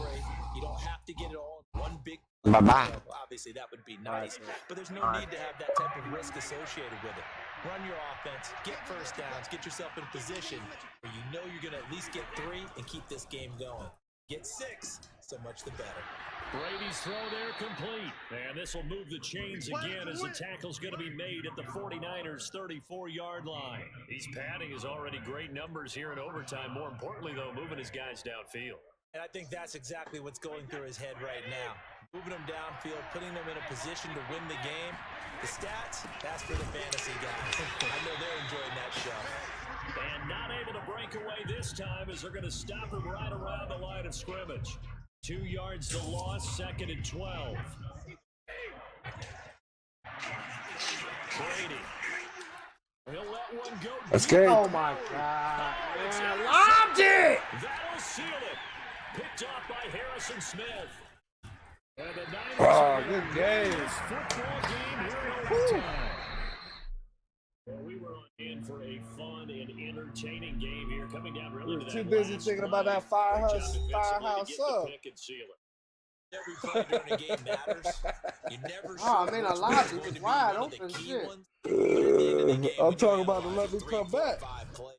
You don't have to get it all in one big. Bye-bye. Obviously, that would be nice, but there's no need to have that type of risk associated with it. Run your offense, get first downs, get yourself in a position where you know you're going to at least get 3 and keep this game going. Get 6, so much the better. Brady's throw there complete. And this will move the chains again as the tackle's going to be made at the 49ers' 34-yard line. He's padding his already great numbers here in overtime. More importantly, though, moving his guys downfield. And I think that's exactly what's going through his head right now. moving them downfield, putting them in a position to win the game. The stats, that's for the fantasy guys. I know they're enjoying that show. And not able to break away this time as they're going to stop him right around the line of scrimmage. 2 yards to loss, 2nd and 12. Brady. He'll let one go. That's good. Oh my God, man. Lobbed it! That'll seal it. Picked off by Harrison Smith. And the Niners good game. football game here in overtime. Well, we were on hand for a fun and entertaining game here, coming down really to that too busy last thinking about that drive. firehouse sub. Pick and seal it. Every play during a game matters. You never Oh, sure man, which a one lot is of going it to was be wide one of the open, key shit. ones. But at the end of the game, I'm when talking you about to analyze let me the 3, come 4, back. 5 plays,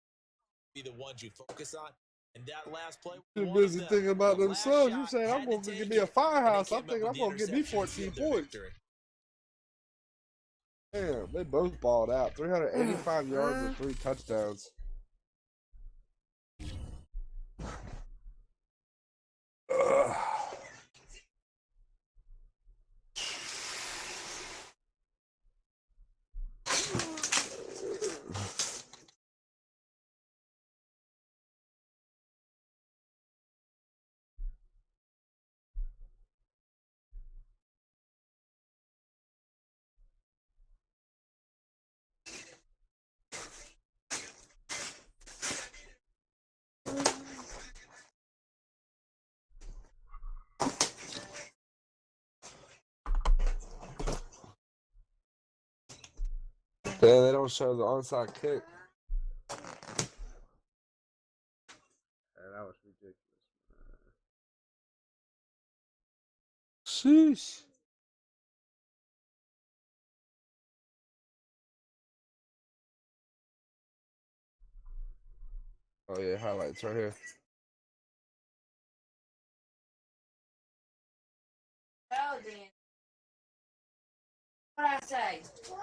be the ones you focus on. And that last play, Too one of busy them. thinking about The last themselves. You shot saying I'm had going to to give take me a it, firehouse. and I'm they came thinking up I'm with going to the get me interception to 14 seal their points. victory. Damn, they both balled out. 385 yards and 3 touchdowns. Ugh. Yeah, they don't show the onside kick. Yeah, that was ridiculous. Sheesh. Oh yeah, highlights right here. Oh, Dan. What I say? No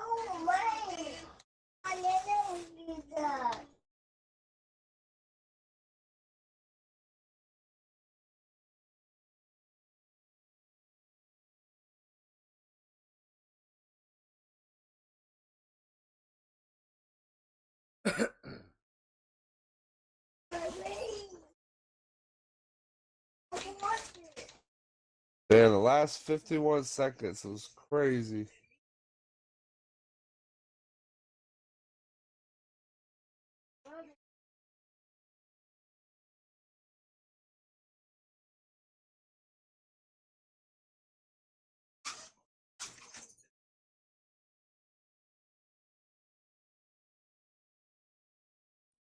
way. I didn't do that. Man, the last 51 seconds was crazy.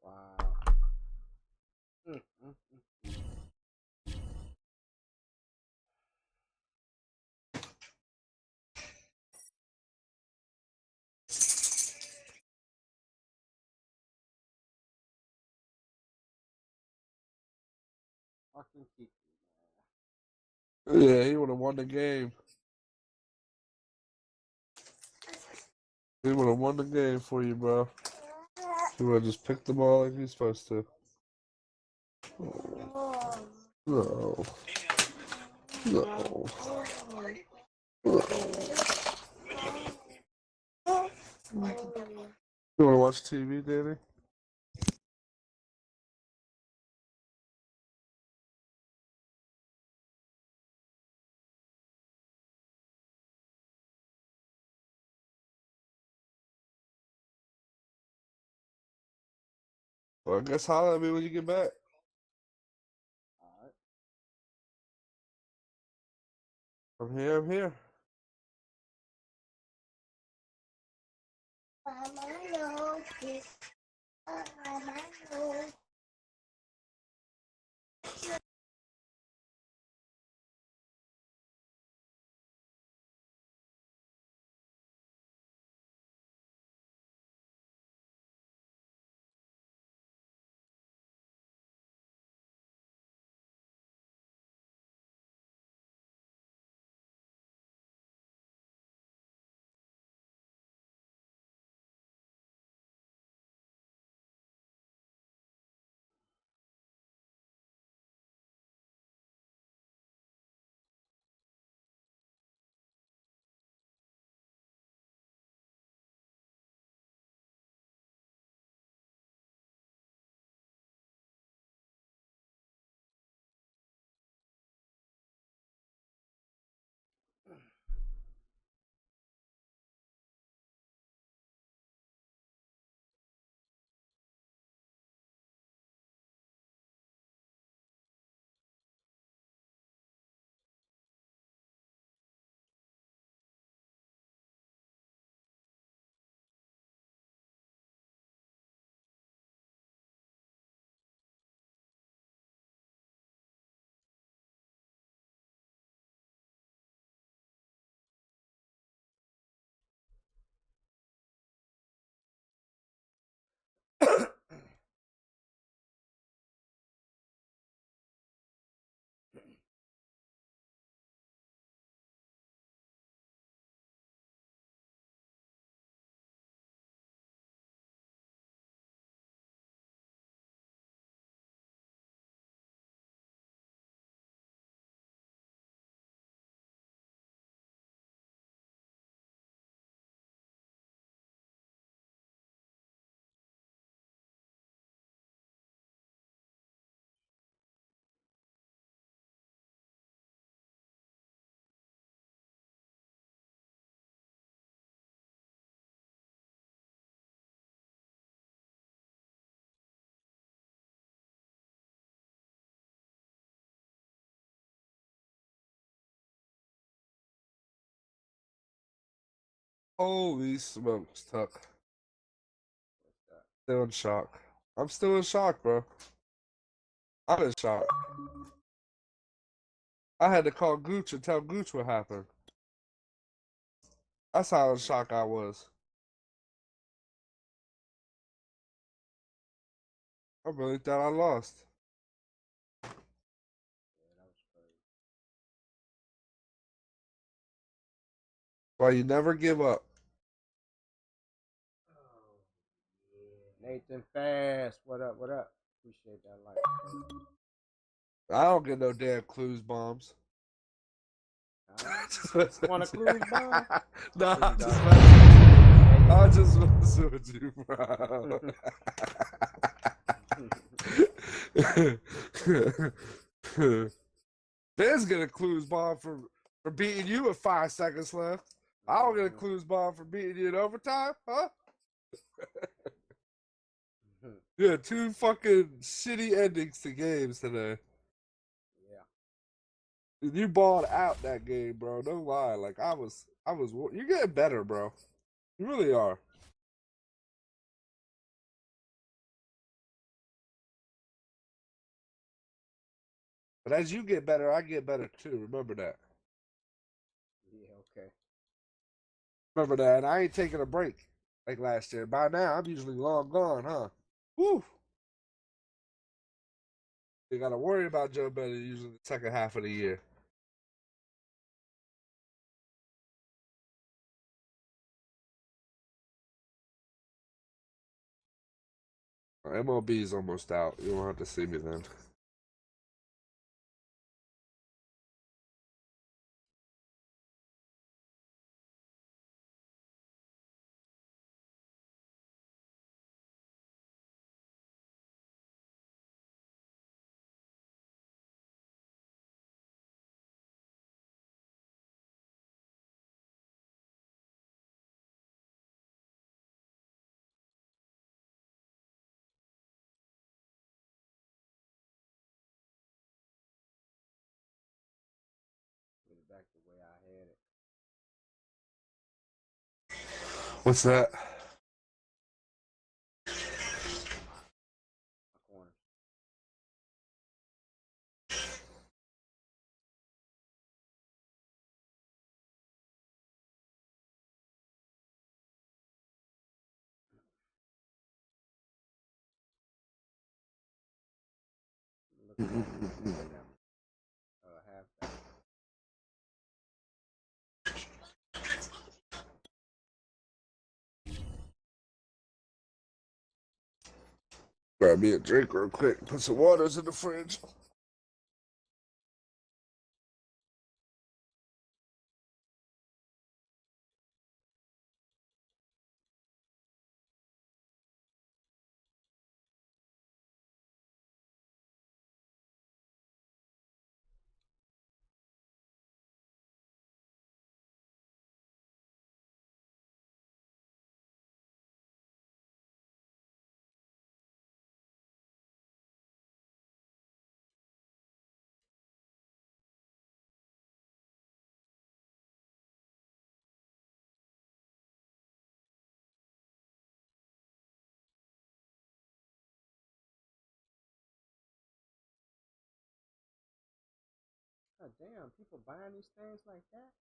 Wow. Mm. Fucking keep Yeah, he would have won the game. He would have won the game for you, bro. He would have just picked the ball like he's supposed to. No. No. You want to watch TV, Danny? Well, I guess holler at me when you get back. Alright. I'm here, I'm here. Holy smokes, Tuck. Still in shock. I'm still in shock, bro. I'm in shock. I had to call Gooch and tell Gooch what happened. That's how in shock I was. I really thought I lost. Why you never give up. Nathan Fast, what up? What up? Appreciate that light. I don't get no damn clues bombs. Want a clues bomb? No, There I you just messing with you, bro. Ben's get a clues bomb for beating you with 5 seconds left. I don't get a clues bomb for beating you in overtime, huh? Yeah, 2 fucking shitty endings to games today. Yeah. You balled out that game, bro. No lie. Like I was. You're getting better, bro. You really are. But as you get better, I get better too. Remember that. Yeah, okay. Remember that. And I ain't taking a break like last year. By now, I'm usually long gone, huh? Woo. You got to worry about Joe Betty usually the second half of the year. MLB is almost out. You won't have to see me then. Put it back the way I had it. What's that? My corner. Look at half. Grab me a drink real quick. Put some waters in the fridge. God damn, people buying these things like that?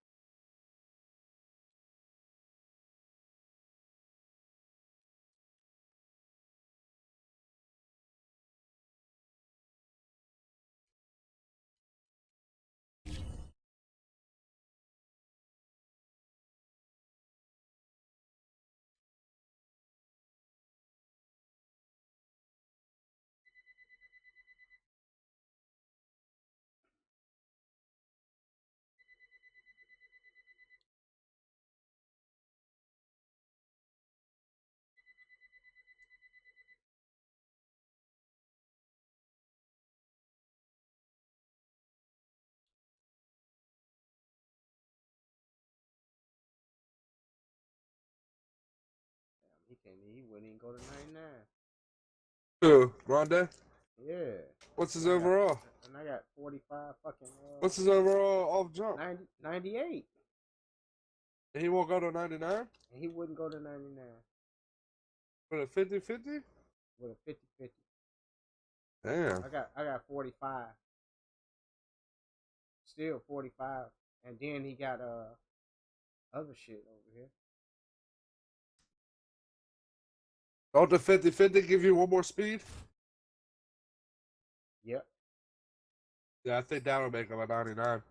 He wouldn't even go to 99. Who? Rondé? Yeah. What's his overall? And I got 45 fucking. What's his overall off jump? 98. And he won't go to 99? And he wouldn't go to 99 With a 50-50? with a 50-50. Damn. I got 45. Still 45. And then he got other shit over here. Don't the 50-50 give you one more speed? Yep. Yeah, I think that'll make him a 99.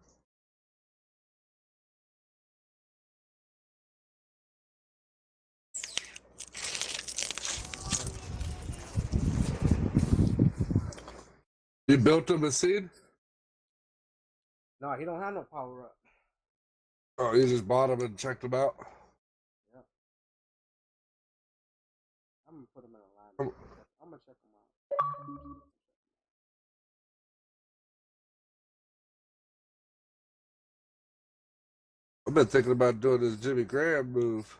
You built him a seed? No, he don't have no power up. Oh, you just bought him and checked him out? Yep. I'm gonna put him in a line. I'm gonna check him out. I've been thinking about doing this Jimmy Graham move.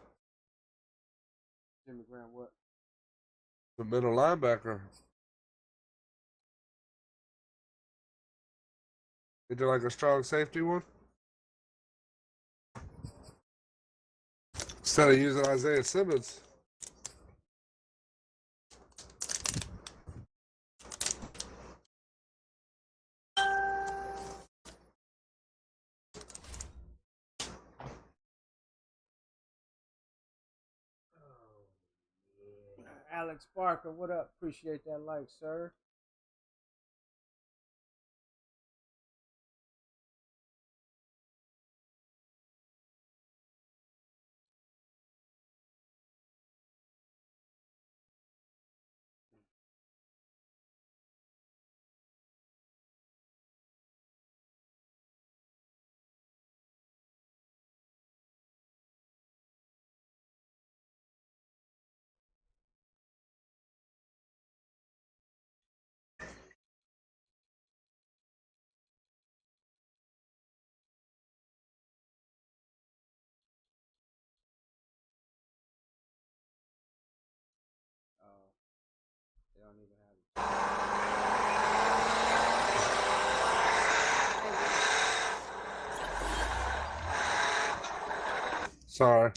Jimmy Graham, what? The middle linebacker. You do like a strong safety one? Instead of using Isaiah Simmons. Alex Barker, what up? Appreciate that like, sir. They don't even have it. Sorry.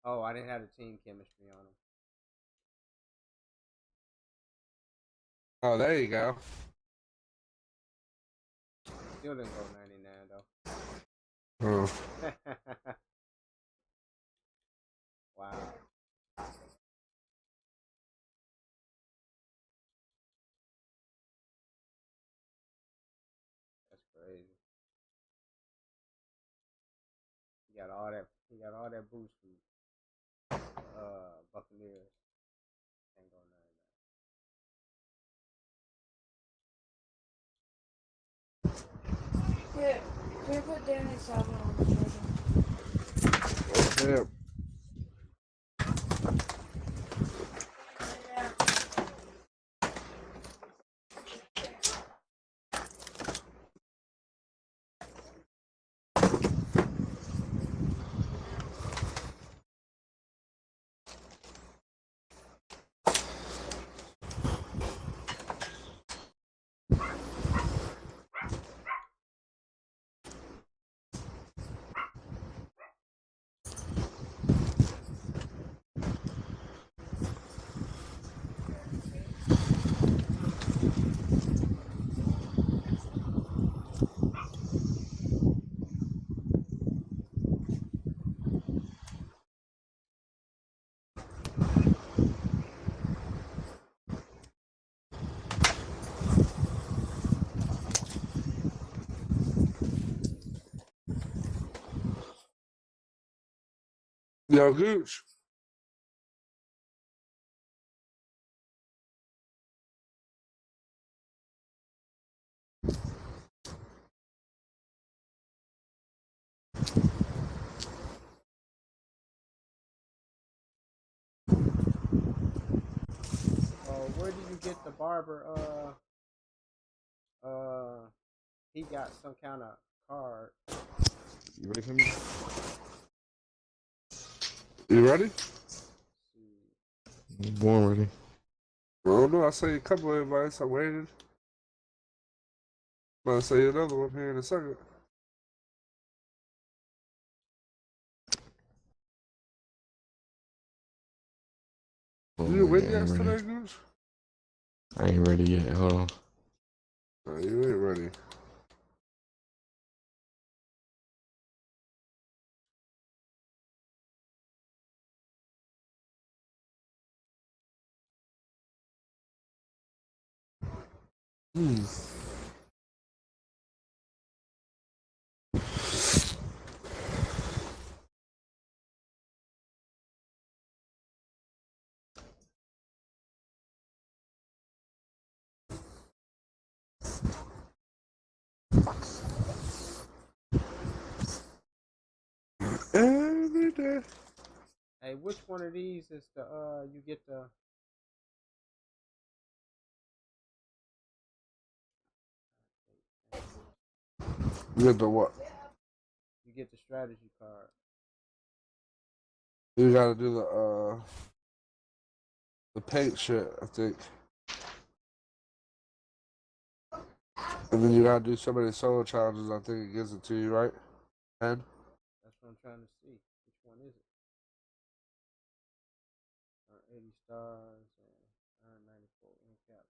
Oh, I didn't have the team chemistry on him. Oh, there you go. Still didn't go 99 though. Oh. Wow. That's crazy. He got all that boost from Buccaneers. Can't go 99. Here, we put Danny's album on the table. Yeah. Yo, Gooch. Where did you get the barber? He got some kind of card. You ready for me? You ready? I'm born ready. I don't know. I saw you a couple of invites. I waited. I'm gonna say another one here in a second. You win yesterday, Goose? I ain't ready yet. Hold on. No, you ain't ready. Every day. Hey, which one of these is the you get the You get the what? you get the strategy card? You gotta do the paint shit, I think. And then you gotta do so many solo challenges, I think it gives it to you, right? And That's what I'm trying to see. Which one is it? 80 stars and 94 in cap.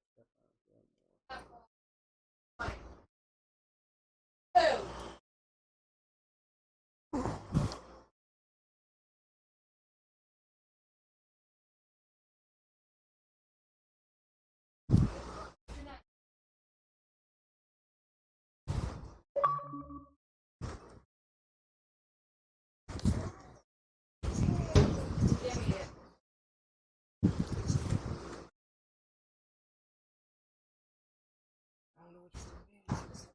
I don't know which one it is.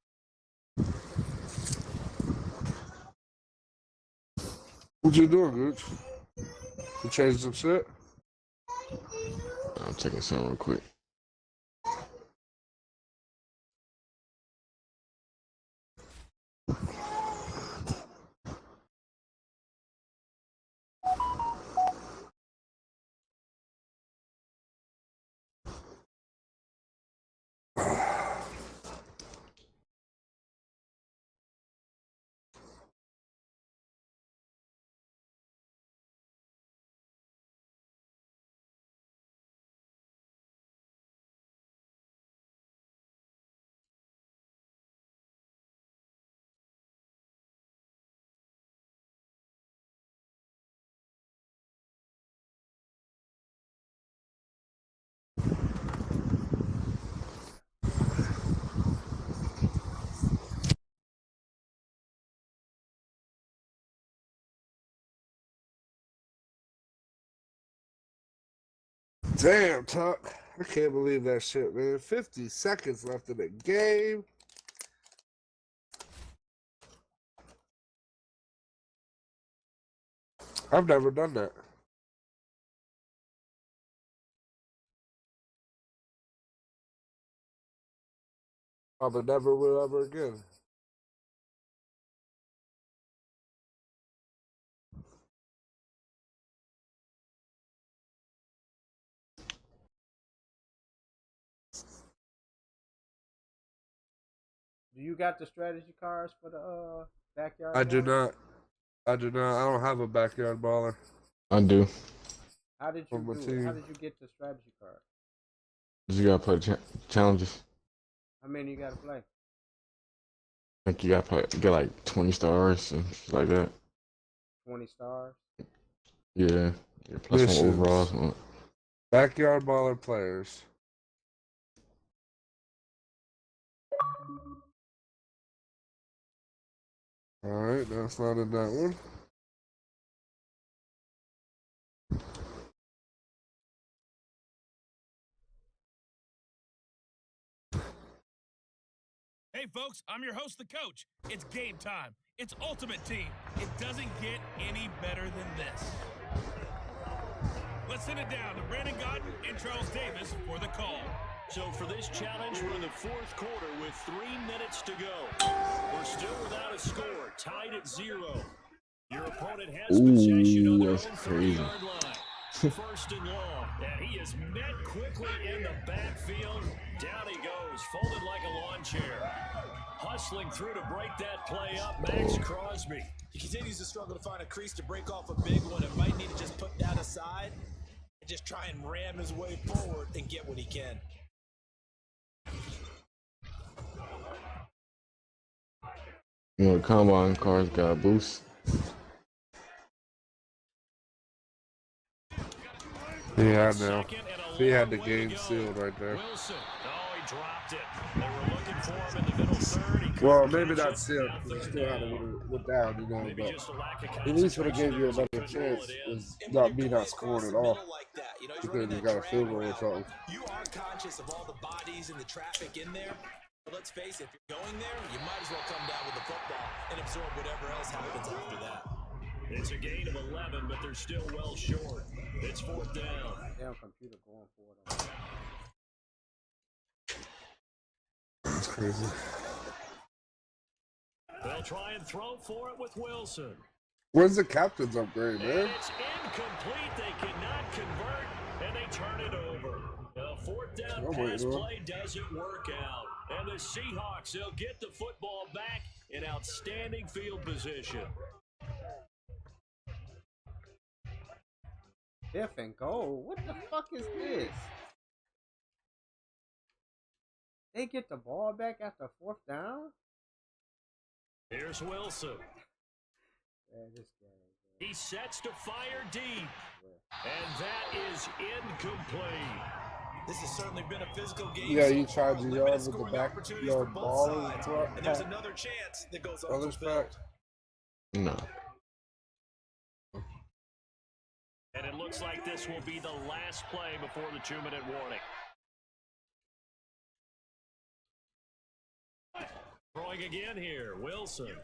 what you doing, Gooch? You changing some shit? I'm checking something real quick. Damn, Tuck. I can't believe that shit, man. 50 seconds left in the game. I've never done that. Probably never will ever again. Do you got the strategy cards for the backyard? I do baller? not. I do not. I don't have a backyard baller. I do. How did you On my do it? team. How did you get the strategy card? You gotta play challenges. How many you gotta play? I think you gotta play, get like 20 stars and shit like that. 20 stars. Yeah. Plus Missions. one overall. Backyard baller players. Alright, that's not in that one. Hey, folks, I'm your host, the coach. It's game time. It's Ultimate Team. It doesn't get any better than this. Let's send it down to Brandon Godden and Charles Davis for the call. So for this challenge, we're in the fourth quarter with 3 minutes to go. We're still without a score, tied at 0. Your opponent has possession on their own that's crazy. 30-yard line. First and long, and he is met quickly in the backfield. Down he goes, folded like a lawn chair. muscling through to break that play up, Max Crosby. He continues to struggle to find a crease to break off a big one. It might need to just put that aside and just try and ram his way forward and get what he can. You know, combine cars got a boost. Yeah, I know. He had the game sealed right there. Wilson. Oh, he dropped it. They were looking for him in the middle third. Well, maybe not sealed because he still had to went down, you know. But at least would have gave you another chance. Is not me not scoring at all. Because you got a field goal or something. You are conscious of all the bodies and the traffic in there. But let's face it, if you're going there, you might as well come down with the football and absorb whatever else happens after that. It's a gain of 11, but they're still well short. It's fourth down. Damn computer going for it. That's crazy. They'll try and throw for it with Wilson. Where's the captain's upgrade, man? And it's incomplete. They cannot convert, and they turn it over. The fourth down pass play doesn't work out. And the Seahawks, they'll get the football back in outstanding field position. Fifth and goal. What the fuck is this? They get the ball back after fourth down? Here's Wilson. Yeah, this guy. He sets to fire deep. And that is incomplete. This has certainly been a physical game. Yeah, you charge the yard with the backyard ball in front. And there's another chance that goes Other unfulfilled. No. And it looks like this will be the last play before the 2-minute warning. Throwing again here, Wilson.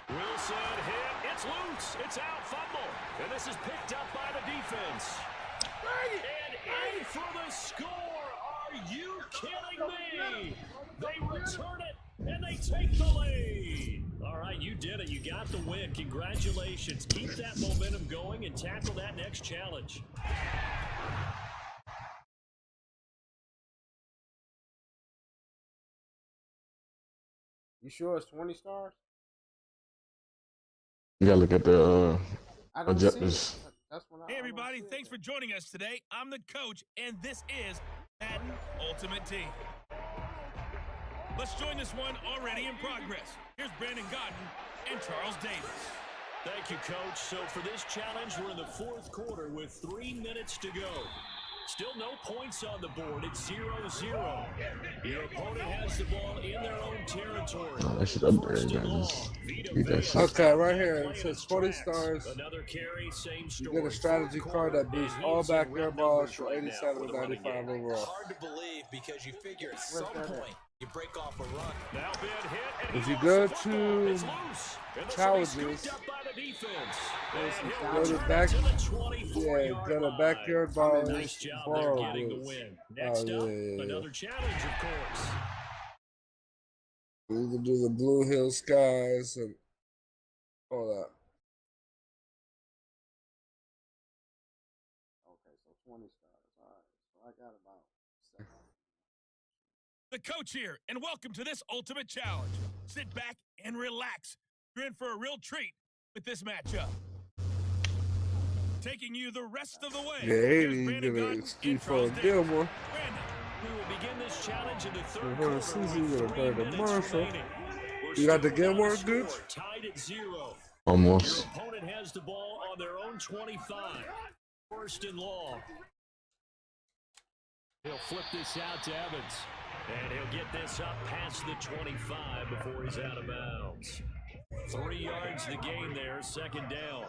Wilson hit, it's loose, it's out, fumble. And this is picked up by the defense. And in for the score. Are you kidding me? They return it, and they take the lead. All right, you did it. You got the win. Congratulations. Keep that momentum going and tackle that next challenge. You sure it's 20 stars? You gotta look at the I don't see objectives. it. That's when Hey everybody, thanks for joining us today. I'm the coach, and this is Madden Ultimate Team. Let's join this one already in progress. Here's Brandon Godden and Charles Davis. Thank you, Coach. So for this challenge, we're in the fourth quarter with 3 minutes to go. Still no points on the board. It's 0-0. Your opponent has the ball in their own territory. Oh, that shit up there, guys. Beat that shit. Okay, right here it says 20 stars. Another carry, same You story. get a strategy card that boosts all backyard balls for 87 and 95 overall. Hard to believe because you figure at some point you break off a run. Now been hit, and If he you lost go the football. to It's loose. And this challenges, will be scooped up by the defense. And he'll go to return back, it to the 24-yard go to line. backyard balls, Nice job there borrow getting the goods. win. Next Oh, up, yeah. another challenge, of course. We can do the Blue Hill Skies and all that. Okay, so 20 stars. All right. So I got about 7. The coach here, and welcome to this Ultimate Challenge. Sit back and relax. You're in for a real treat with this matchup. Taking you the rest of the way. Yeah, here's 80 Brandon Godden gonna and Steve Charles for Davis. Gilmore. Brandon. We will begin this challenge in the third Her quarter season with gonna 3 burn the minutes Marshall. remaining. We're You got the still without a Gilmore score, goods? tied at 0. Almost. Your opponent has the ball on their own 25. First and long. He'll flip this out to Evans. And he'll get this up past the 25 before he's out of bounds. 3 yards the gain there, second down.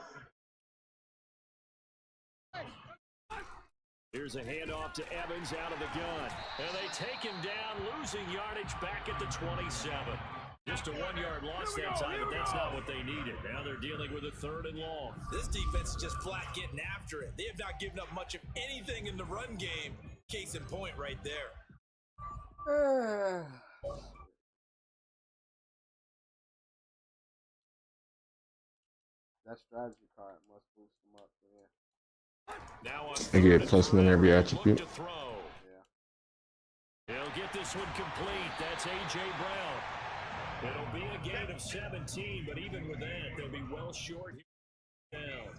Here's a handoff to Evans out of the gun. And they take him down, losing yardage back at the 27. Just a 1-yard loss that time, but that's not what they needed. Now they're dealing with a third and long. This defense is just flat getting after it. They have not given up much of anything in the run game. Case in point right there. That strategy card must boost them up there. Now on I get third plus and one every third, attribute. look to throw. He'll get this one complete. That's A.J. Brown. It'll be a gain of 17, but even with that, they'll be well short here now.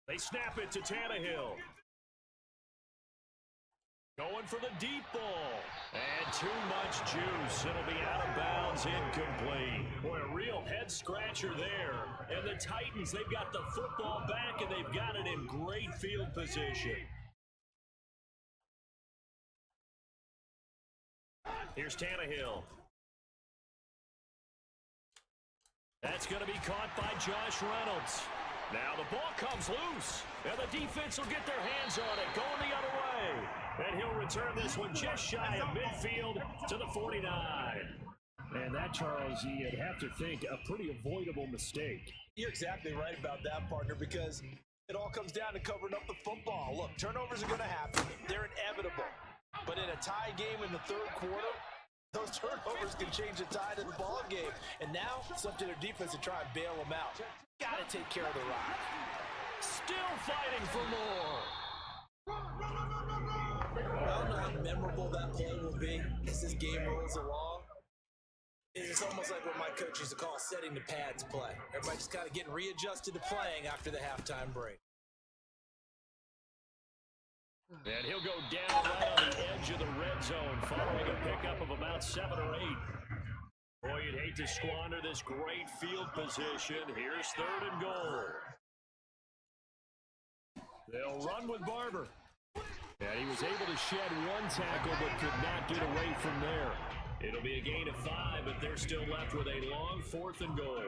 They snap it to Tannehill. Going for the deep ball. And too much juice. It'll be out of bounds, incomplete. Boy, a real head-scratcher there. And the Titans, they've got the football back, and they've got it in great field position. Here's Tannehill. That's going to be caught by Josh Reynolds. Now the ball comes loose, and the defense will get their hands on it, going the other way. And he'll return this one just shy of midfield to the 49. And that, Charles, you'd have to think a pretty avoidable mistake. You're exactly right about that, partner, because it all comes down to covering up the football. Look, turnovers are going to happen. They're inevitable. But in a tie game in the third quarter, those turnovers can change the tide of the ball game. And now it's up to their defense to try and bail them out. Got to take care of the rock. Still fighting for more. I don't know how memorable that play will be as this game rolls along. It's almost like what my coach used to call setting the pads play. Everybody just kind of getting readjusted to playing after the halftime break. And he'll go down right on the edge of the red zone following a pickup of about 7 or 8. Boy, you'd hate to squander this great field position. Here's 3rd and goal. They'll run with Barber. And he was able to shed one tackle but could not get away from there. It'll be a gain of 5, but they're still left with a long 4th and goal.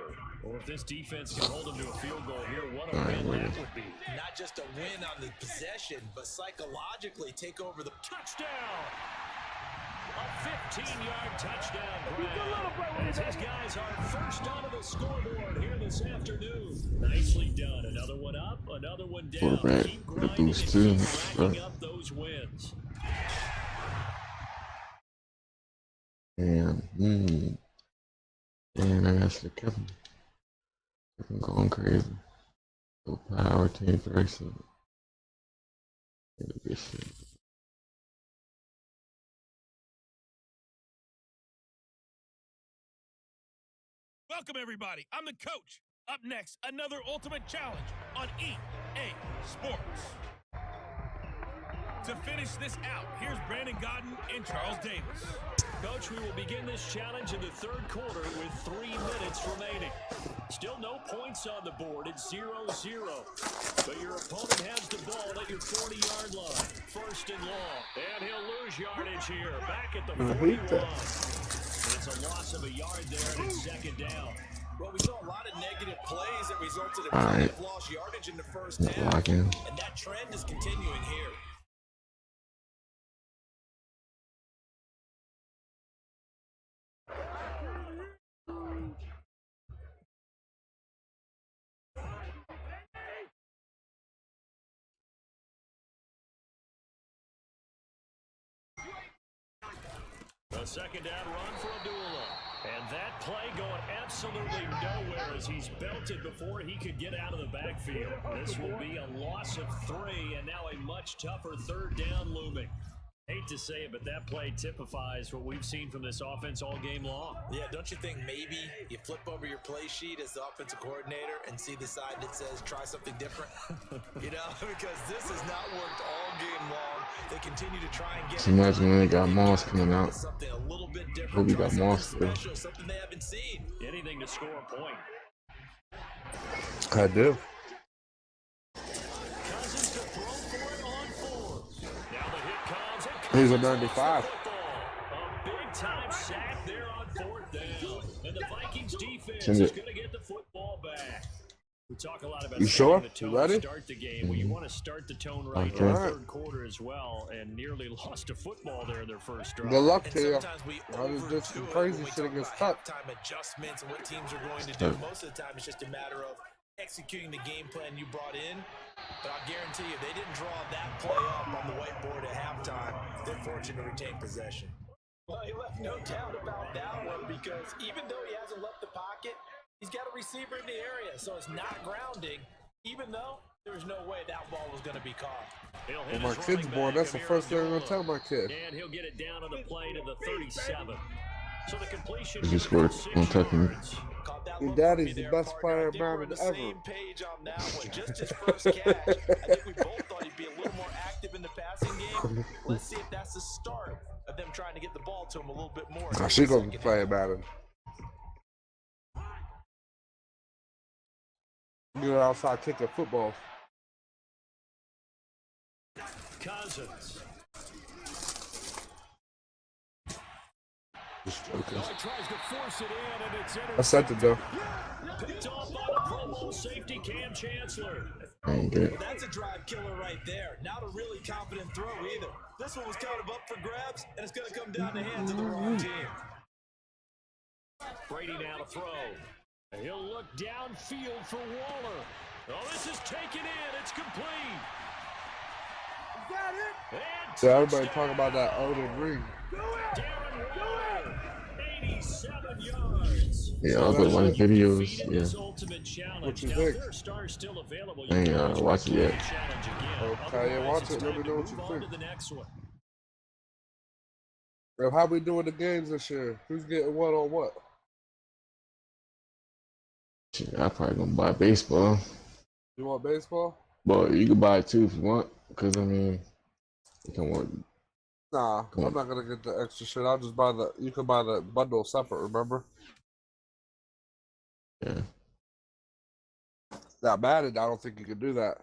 Or if this defense can hold them to a field goal here, what a win that would be. Not just a win on the possession, but psychologically take over the touchdown. A 15-yard touchdown grab. As these guys are first onto the scoreboard here this afternoon. Nicely done. Another one up, another one down. Keep grinding and keep racking up those wins. And I actually kept him going crazy. So power team racing. It'll be shit. Welcome, everybody. I'm the coach. Up next, another ultimate challenge on EA Sports. To finish this out, here's Brandon Godden and Charles Davis. Coach, we will begin this challenge in the 3rd quarter with 3 minutes remaining. Still no points on the board. It's 0-0. But your opponent has the ball at your 40-yard line. 1st and long. And he'll lose yardage here. Back at the 41. It's a loss of a yard there, and it's 2nd down. Well, we saw a lot of negative plays that resulted in plenty of lost yardage in the first half. And that trend is continuing here. A 2nd down run for Abdullah. And that play going absolutely nowhere as he's belted before he could get out of the backfield. This will be a loss of 3 and now a much tougher 3rd down looming. Hate to say it, but that play typifies what we've seen from this offense all game long. Yeah, don't you think maybe you flip over your play sheet as the offensive coordinator and see the side that says try something different? You know, because this has not worked all game long. They continue to try and get imagine when they got Moss coming out. Something a little bit different. Hope you got Moss there. Something they haven't seen. Anything to score a point. I do. Cousins to throw for it on 4th. Now the hit comes. He's a 95. A big time sack there on 4th down. And the Vikings defense is going to get the football back. We talk a lot about you sure? The tone You ready? Start the game. Well, you want to start the tone right Okay. in the 3rd quarter as well, and nearly lost a football there in their first drive. Good luck to you. I was just some crazy shit against Tuck. Time adjustments and what teams are going to do. Most of the time, it's just a matter of executing the game plan you brought in. But I guarantee you, they didn't draw that play up on the whiteboard at halftime. They're fortunate to retain possession. Well, he left no doubt about that one because even though he hasn't left the pocket, he's got a receiver in the area, so it's not grounding, even though There's no way that ball was going to be caught. When my kid's born, that's the first thing I'm gonna tell my kid. And he'll get it down on the play to the 37. So the completion It just worked on Tucking. Your daddy's the best player in Madden ever. Same page on that one. Just his first catch. I think we both thought he'd be a little more active in the passing game. Let's see if that's the start of them trying to get the ball to him a little bit more. Now she gonna be playing Madden. You're outside kicking football. Cousins. Just joking. Tries to force it in, and it's I sent it though. picked off by the Pro Bowl safety Cam Chancellor. Well, that's a drive killer right there. Not a really confident throw either. This one was kind of up for grabs, and it's going to come down the hands of the wrong team. Brady now to throw. He'll look downfield for Waller. Oh, this is taken in. It's complete. Got it. So everybody talking about that Odin ring. Darren Waller, 87 yards. Yeah, I'll go watch videos. Yeah. What you think? I ain't watch it yet. Okay, yeah, watch it. Let me know what you think. Well, how we doing the games this year? Who's getting what on what? Shit, I probably gonna buy baseball. You want baseball? But you can buy it too if you want. Cause I mean, you can want. Nah, I'm not gonna get the extra shit. I'll just buy the. You can buy the bundle separate. Remember? Yeah. That Madden, I don't think you can do that.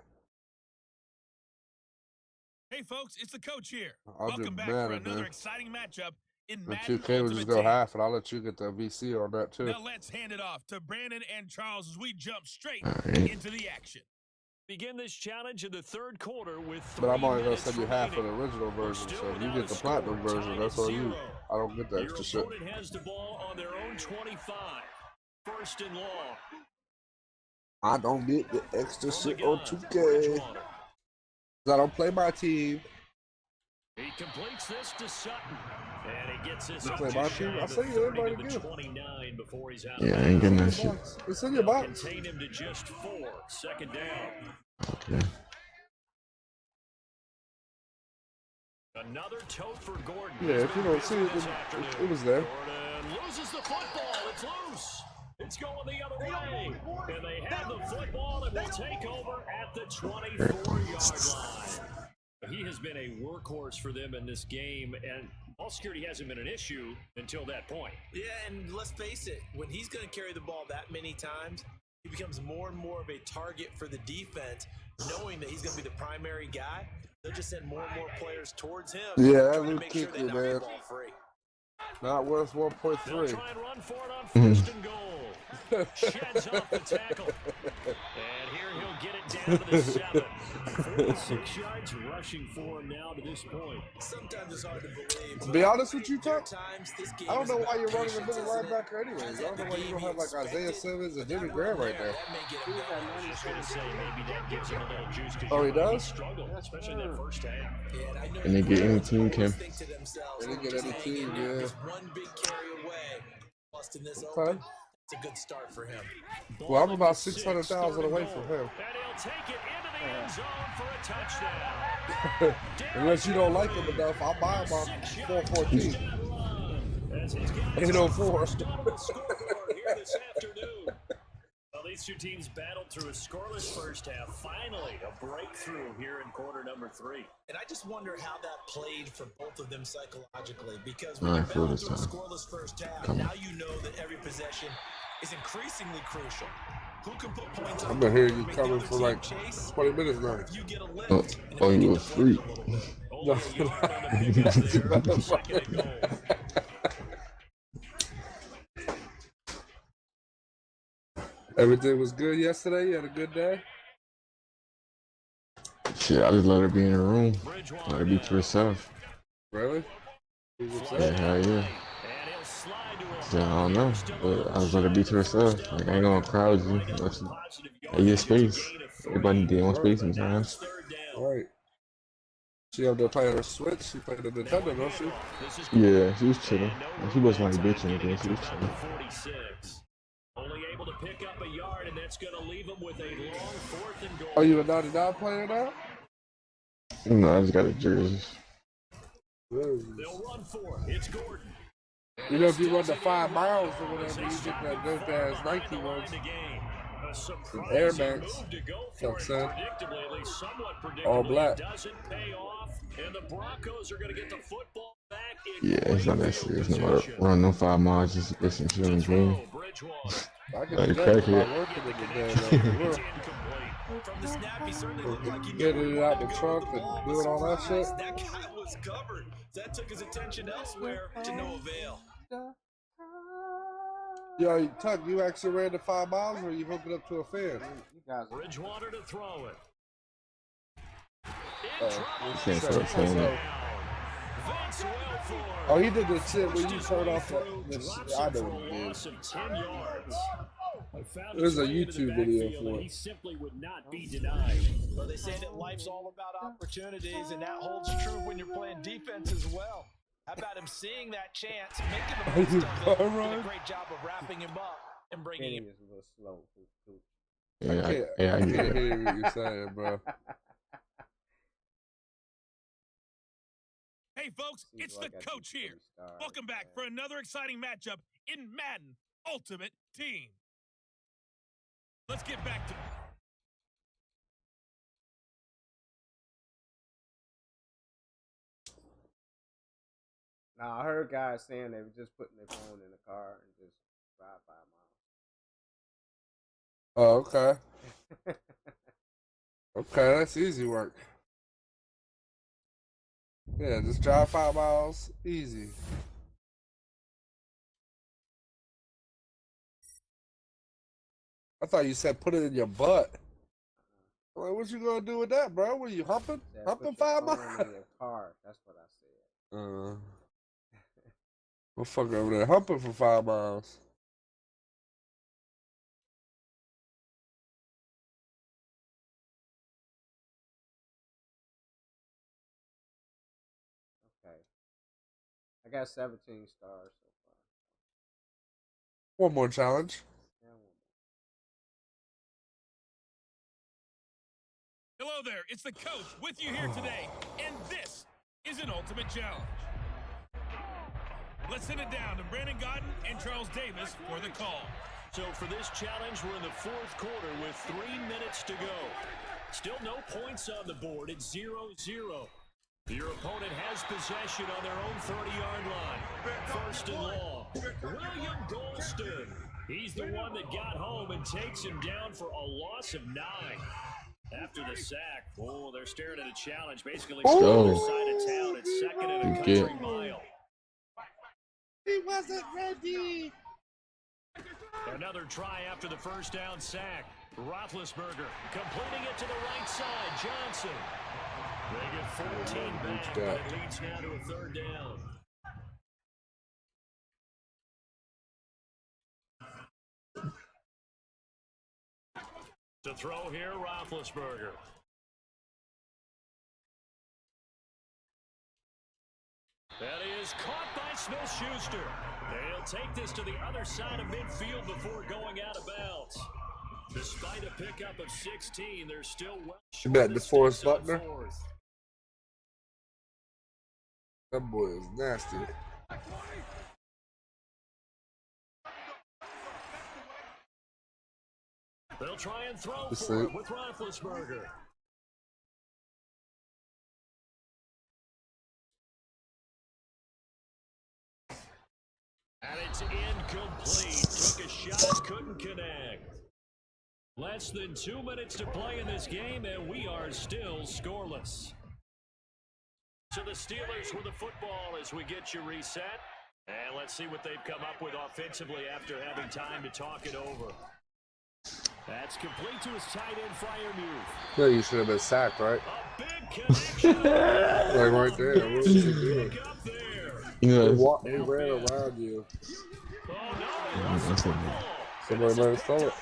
Hey folks, it's the coach here. I'll Welcome do back for Madden, another man. exciting matchup in And Madden 2K will just Ultimate go Team. half, and I'll let you get the VC on that too. Now let's hand it off to Brandon and Charles as we jump straight Alright. into the action. Begin this challenge in the third quarter with 3 But I'm only gonna minutes send you half of the remaining. original version, Still so if you without get a the score, platinum version, tied that's at on you. 0. I don't get the Your extra shit. opponent has the ball on their own 25. First and long. I don't get the extra From the shit on gun, 2K. Bridgewater. 'Cause I don't play my team. He completes this to Sutton. And he gets this You up play to my shy team? I of say the you 30 everybody to the good. 29 before he's out Yeah, of I ain't getting that bounds. shit. It's in your They'll box. contain him to just 4. Second down. Okay. Another tote for Gordon. Yeah, if you don't see it, This then afternoon. it was there. Gordon loses the football. It's loose. It's going the other way. And they have the football and will take over at the 24-yard line. He has been a workhorse for them in this game, and ball security hasn't been an issue until that point. Yeah, and let's face it, when he's going to carry the ball that many times, he becomes more and more of a target for the defense, knowing that he's going to be the primary guy. They'll just send more and more players towards him. Yeah, that trying to Luke make sure they Kuechly, knock the man. ball free. Not worth They'll 1.3. try and run for it on first and goal. Sheds off the tackle. And here he'll get it down to the 7. 46 yards rushing for him now to this point. Sometimes it's hard to believe. To be honest with you, Tuck, Times this game I don't is know why about you're running a patience, middle isn't it? linebacker anyways. I don't know why you don't have like Isaiah Simmons and Jimmy Graham right there. That may get him He's going. at I was going to say maybe that gives him a little juice. 'Cause Oh, he you know, does? struggled, especially in that first half. Yeah, and I know And they get any team, Kim. think to themselves, They didn't get just any hang team, in there, yeah. just one big carry away. Busting this Okay. open, it's a good start for him. Well, I'm about 600,000 away from him. And he'll take it into the end zone for a touchdown. Unless you don't like him enough, I'll buy him on 414. 804. Here this afternoon. Well, these two teams battled through a scoreless first half. Finally, a breakthrough here in quarter number 3. And I just wonder how that played for both of them psychologically, because All when right, you're feel battling this through a time. scoreless first half, Come on. now you know that every possession is increasingly crucial. Who can put points on I've the been board hearing you to make the coming other for team like chase? 20 minutes now. If you get a lift, Oh, and if oh, you you get was deflated a asleep. little bit. Only a yard on the pickup there. Second and goal. Everything was good yesterday. You had a good day. Shit, I just let her be in her room. Bridgewater Let her be now. to herself. Really? Yeah, hell yeah. And he'll slide to a Yeah, I don't know. But I just let her be to herself. Like, I ain't gonna crowd you. Let you get your space. Everybody need their own space sometimes. third down. Right. She up there playing her Switch. She played the Nintendo, don't she? This is Yeah, she was chilling. She wasn't like bitching or anything. She was chilling. 46. Only able able to pick up a yard, and that's going to leave them with a long 4th and goal. Are you a 99 player now? No, I just got a jersey. They'll run 4. It's Gordon. You know, if you run the 5 miles or whatever, you get that good ass Nike ones. Air Max. Fuck, son. All black. And the Broncos are going to get the football back. Yeah, it's not that serious. No matter run them 5 miles, just get some shit in the game. I can Like do a that. crackhead. I'm working in the day, From the snap, he certainly looked like he getting it out the trunk and doing all that shit. That guy was covered. That took his attention elsewhere to no avail. Yo, Tuck, you actually ran the 5 miles or you hooked it up to a fan? You guys are Bridgewater to throw it. Can't start saying that. Oh, he did the shit where you turned off the I know what he did. There's a YouTube video for it. He simply would not be denied. Well, they say that life's all about opportunities, and that holds true when you're playing defense as well. How about him seeing that chance, making the most of it, did a great job of wrapping him up and bringing him. is a little slow. Yeah, I I get can't it. hear what you're saying, bro. Hey, folks, it's the coach here. Welcome back for another exciting matchup in Madden Ultimate Team. Let's get back to... Now, I heard guys saying they were just putting their phone in the car and just drive 5 miles. Oh, okay. Okay, that's easy work. Yeah, just drive 5 miles, easy. I thought you said put it in your butt. Like, what you gonna do with that, bro? What are you humping? Humping 5 miles? In your car. That's what I said. What fuck over there humping for 5 miles? Okay. I got 17 stars so far. One more challenge. Yeah, one more. Hello there, it's the coach with you here today, and this is an Ultimate Challenge. Let's send it down to Brandon Godden and Charles Davis for the call. So for this challenge, we're in the 4th quarter with 3 minutes to go. Still no points on the board. It's 0-0. Your opponent has possession on their own 30-yard line. 1st and long. William Golston. He's the one that got home and takes him down for a loss of 9. After the sack, they're staring at a challenge. Basically, on the other side of town. It's 2nd and a country mile. He wasn't ready. Another try after the 1st down sack. Roethlisberger completing it to the right side. Johnson. They get 14 back, but it leads now to a 3rd down. To throw here, Roethlisberger. That is caught by Smith-Schuster. They'll take this to the other side of midfield before going out of bounds. Despite a pickup of 16, they're still well short. You bet DeForest Buckner? That boy is nasty. They'll try and throw for it with Roethlisberger. And it's incomplete. Took a shot, couldn't connect. Less than 2 minutes to play in this game, and we are still scoreless. So the Steelers with the football as we get you reset. And let's see what they've come up with offensively after having time to talk it over. That's complete to his tight end Freiermuth. Yeah, you should have been sacked, right? A big connection. Like right there. What was he doing? He ran around you. Oh, no, somebody might have stole it.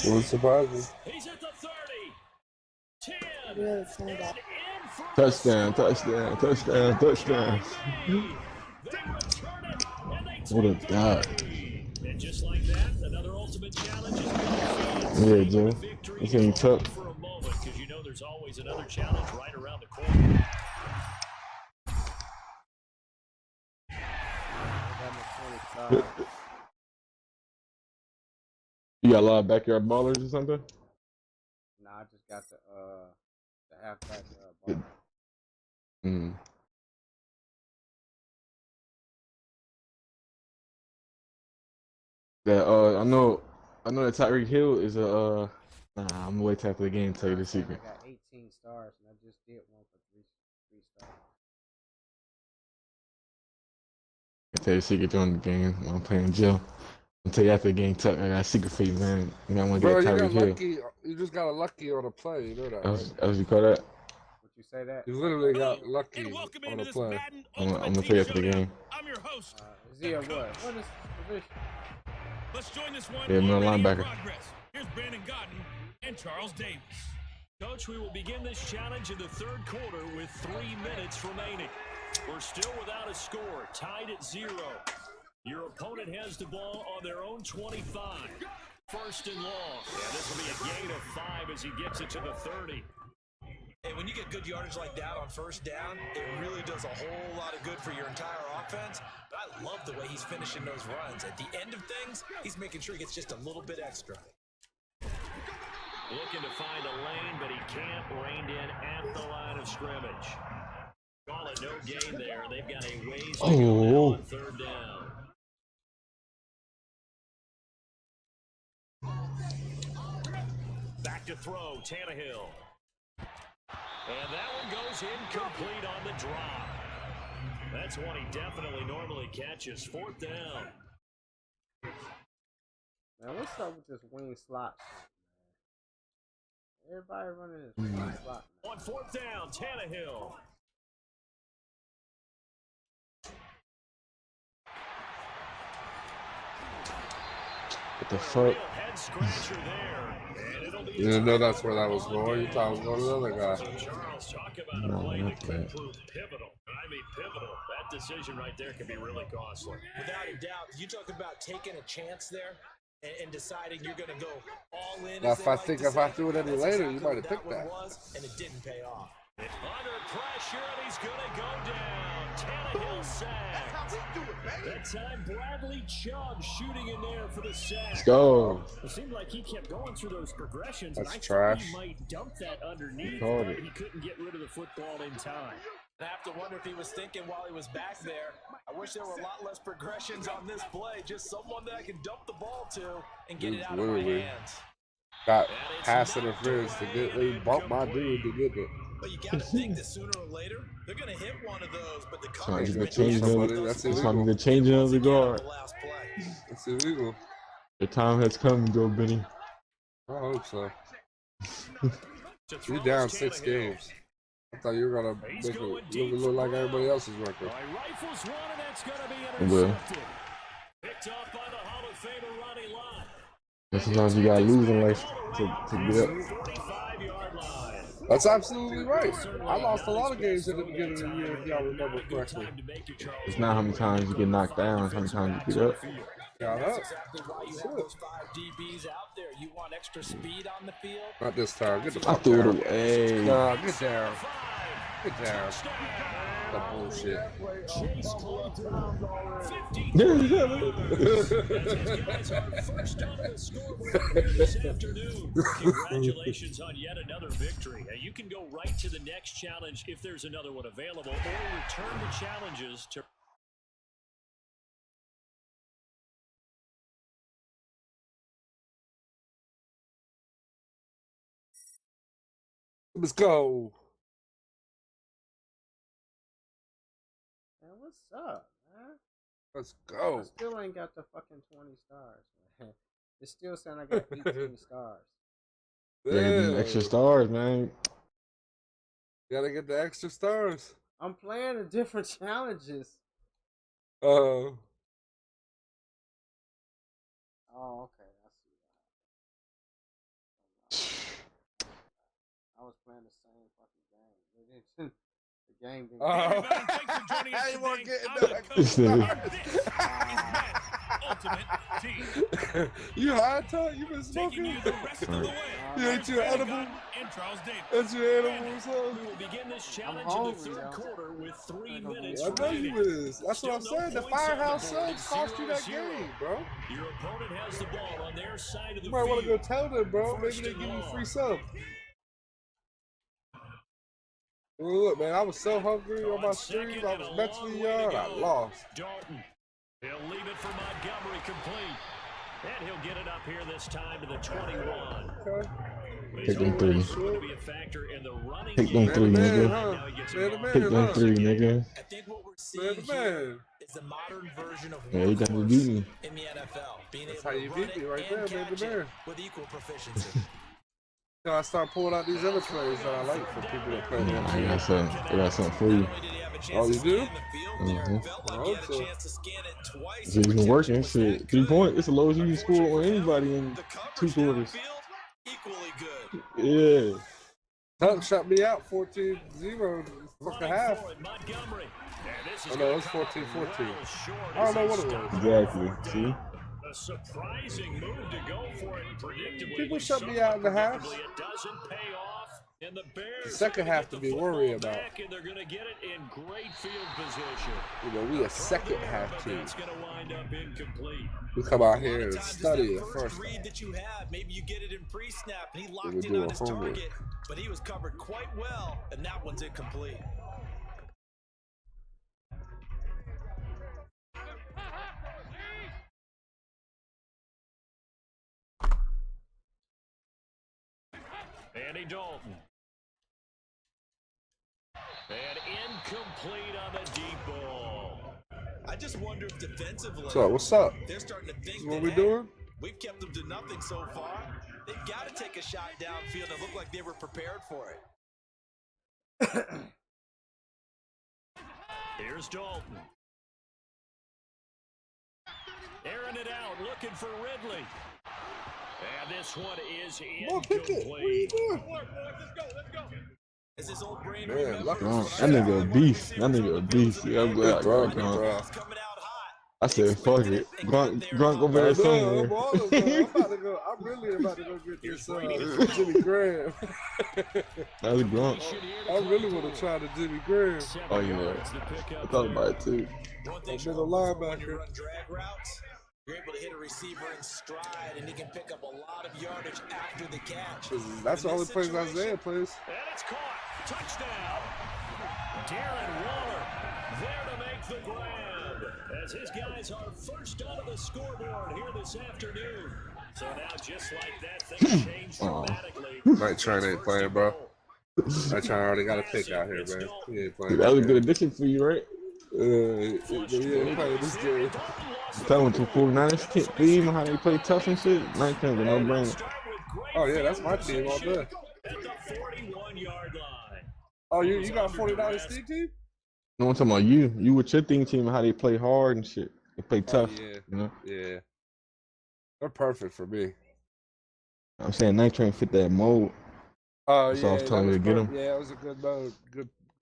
Wouldn't surprise me. He's at the 30. 10. Touchdown, touchdown, touchdown, touchdown. What a dot. And just like that, another ultimate challenge is Yeah, Jim. You saying tough? for a moment, because you know there's always another challenge right around the corner. You got a lot of backyard ballers or something? Nah, I just got the halfback ball. Mm. That I know that Tyreek Hill is a nah, I'm gonna wait till after the game to tell you the secret. I got 18 stars and I just did one for three stars. I tell you the secret during the game when I'm playing Jill. I'll tell you after the game, Tuck. I got a secret for you, man. You might want to Bro, get you Tyreek got Hill. lucky. You just got a lucky on a play. You know that, right? As you call that? Would you say that? You literally got lucky And welcome on into a this play. Madden I'm Ultimate gonna Team tell you after the Showdown. game. I'm your host. Is he a what? What is his position? Let's join this one Yeah, middle already in linebacker. progress. Here's Brandon Godden and Charles Davis. Coach, we will begin this challenge in the third quarter with 3 minutes remaining. We're still without a score, tied at 0. Your opponent has the ball on their own 25. First and long. Yeah, this will be a gain of 5 as he gets it to the 30. Hey, when you get good yardage like that on first down, it really does a whole lot of good for your entire offense. But I love the way he's finishing those runs. At the end of things, he's making sure he gets just a little bit extra. Looking to find a lane, but he can't. Reined in at the line of scrimmage. Call it no gain there. They've got a ways to go now on third down. Back to throw, Tannehill. And that one goes incomplete on the drop. That's one he definitely normally catches. Fourth down. Man, what's up with this wing slot shit, man? Everybody running this wing slot. Man. On fourth down, Tannehill. What the fuck? Head scratcher there. And it'll be You didn't know that's where that was going. You thought it was going to the other guy. Charles, talk about a No, play not that could that. prove pivotal. I mean, pivotal. That decision right there can be really costly. Without a doubt, you talk about taking a chance there and deciding you're going to go all in. Now, as if they I like think to if I say. threw it any That's later, exactly you might have what picked one that. was, and it didn't pay off. Under pressure, and he's going to go down. Tannehill sacked. That time, Bradley Chubb shooting in there for the sack. Let's go. It seemed like he kept going through those progressions. That's and I trash. thought he might dump that underneath, Called but it. he couldn't get rid of the football in time. I have to wonder if he was thinking while he was back there, I wish there were a lot less progressions on this play. Just someone that I can dump the ball to and get it out of my Literally. hands. Got pass interference to get they bumped my dude to get it. But you got to think that sooner or later, they're going to hit one of those. But the Trying coverage to may get changing not somebody, be that's those It's time to illegal. get changing of the guard. last play. It's illegal. The time has come, Joe Benny. I hope so. To throw You're down is 6 Tannehill. games. I thought you were going to make it look like everybody else's record. Rifles one, and that's going to be It will. intercepted. Picked off by the Hall of Famer Ronnie Lott. And sometimes you gotta lose in life to get up. 45-yard line. That's absolutely right. I lost a lot of games at the beginning of the year, if y'all remember correctly. It's not how many times you get knocked down, it's how many times you get up. Yeah, That's exactly why you have those 5 DBs out there. You want extra speed on the field. Not this time. Get the I fuck threw down. it away. Nah, get down. Get down. The bullshit. Chase Claypool, 50. Guys are first on the scoreboard this afternoon. Congratulations on yet another victory. Now, you can go right to the next challenge if there's another one available, or return the challenges to Let's go. Man, what's up, man? Let's I go. still ain't got the fucking 20 stars, man. It's still saying I got 18 stars. Yeah, them extra stars, man. Gotta get the extra stars. I'm playing the different challenges. Uh, Oh, okay. I see that. I was playing the same fucking game. The game didn't. Everybody, thanks for joining us You weren't today. getting I'm the that. coach, and this is Madden Ultimate Team. You high, Todd? You been Taking smoking? you the rest of the way. You ate your edible? And Charles Davis. That's your edible or something? We will begin this challenge in hungry, the third though. quarter with 3 minutes I know you remaining. is. That's what I'm Still no saying. The points on Firehouse the board. Subs cost you that 0-0. game, bro. Your opponent has the ball on their side of the You might want to go field. tell them, bro. Maybe First they and give you long. free sub. Well, look, man, I was so hungry on my streams. I was messing y'all, and I lost. Dalton. He'll leave it for Montgomery complete. And he'll get it up here this time to the 21. Okay. Take them three. Going to be a factor in the running Take them game. three, Man, nigga. huh? Now he gets Man, it the off. man, Take them huh? three, nigga. I think what we're Man, seeing the here man. is the modern version of Yeah, you got to beat me. in the NFL. Being That's able how to you run beat it me right and there, man, the catch it man. with equal proficiency. So I start pulling out these other plays that I like for people that play I them. got something for you. Oh, you do? Mm-hmm. I hope so. It's been working. Shit, 3 points. It's the lowest you can score on anybody in 2 quarters. Equally good. Yeah. Tuck shut me out 14-0 fucking half. Oh no, it was 14-14. I don't know what it was. Exactly. See? A surprising move to go for it predictably. People shut me out in the half. It doesn't pay off. And the Bears The second half to be worried about. back, and they're going to get it in great field position. You know, we a second half team. It's going to wind up incomplete. We come out here and study it First first. read that you have, maybe you get it in pre-snap, and he We locked in do on our his homework. target, but he was covered quite well, and that one's incomplete. Andy Dalton. And incomplete on the deep ball. I just wonder if defensively, So what's up? they're starting to think This is what that, we hey, doing? we've kept them to nothing so far. They've got to take a shot downfield and look like they were prepared for it. Here's Dalton. Airing it out, looking for Ridley. And this one is Come on, pick it. What are you incomplete. doing? As his old brain Man, remembers, lucky That nigga a beast. That nigga a beast. Yeah, I'm glad I got coming Gronk. out hot. I said, fuck it. Gronk over there I know, somewhere. I'm all of them. I'm about to go. I'm really about to go get this Jimmy Graham. That was Gronk. I really want to try the Jimmy Graham. Oh, yeah. I thought about it, too. One thing I've been a when you linebacker. run drag routes, you're able to hit a receiver in stride, and he can pick up a lot of yardage after the catch. That's the In only this place situation, Isaiah plays. And it's caught. Touchdown. Darren Waller there to make the grab. As his guys are first onto the scoreboard here this afternoon. So now just like that, things change dramatically. Night Train ain't playing, bro. Night Train already got a pick out here, man. He ain't playing. That was a good addition for you, right? He ain't playing this game. Telling to 49ers can't leave them how they play tough and shit. 19 with no brainer. Oh, yeah, that's my team all day. At the 41-yard line. Oh, you got 49 Steve team? No, I'm talking about you. You with your team, how they play hard and shit. They play tough. Yeah. You know? Yeah. They're perfect for me. I'm saying Night Train fit that mold. Oh, That's yeah. all I was telling you to get him. Yeah, it was a good move.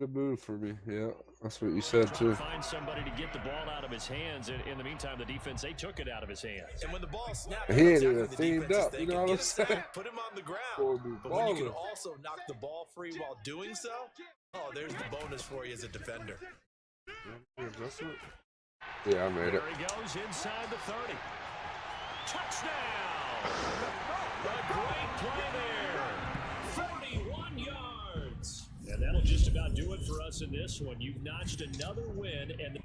Good move for me. Yeah, that's what you said, too. Find somebody to get the ball out of his hands. In the meantime, the defense, they took it out of his hands. And when the ball snapped, He ain't exactly even the themed defense is up, you thinking, know what I'm get a sack, saying? Put him on the Boy, ground. be But when you can balling. also knock the ball free while doing so, oh, there's the bonus for you as a defender. Yeah, I made it. There he goes inside the 30. Touchdown! A great play there. 41 yards. And that'll just about do it for us in this one. You've notched another win. And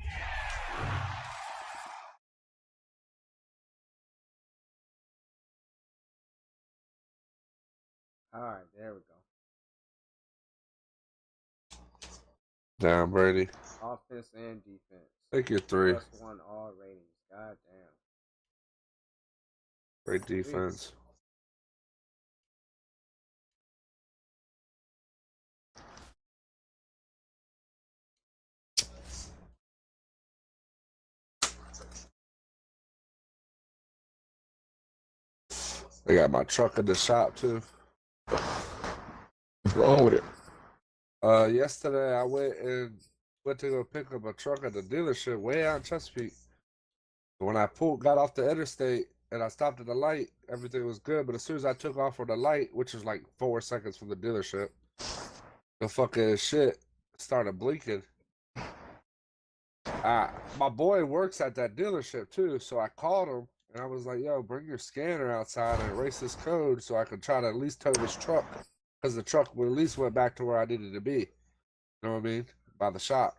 All right, there we go. Damn, Brady. Offense and defense. Take your 3. +1 all ratings. God damn. Great defense. They got my truck in the shop, too. What's wrong with it? Yesterday I went to go pick up a truck at the dealership way out in Chesapeake. When I got off the interstate and I stopped at the light, everything was good. But as soon as I took off from the light, which was like 4 seconds from the dealership, the fucking shit started blinking. My boy works at that dealership too, so I called him and I was like, "Yo, bring your scanner outside and erase this code so I could try to at least tow this truck, because the truck at least went back to where I needed to be." You know what I mean? By the shop.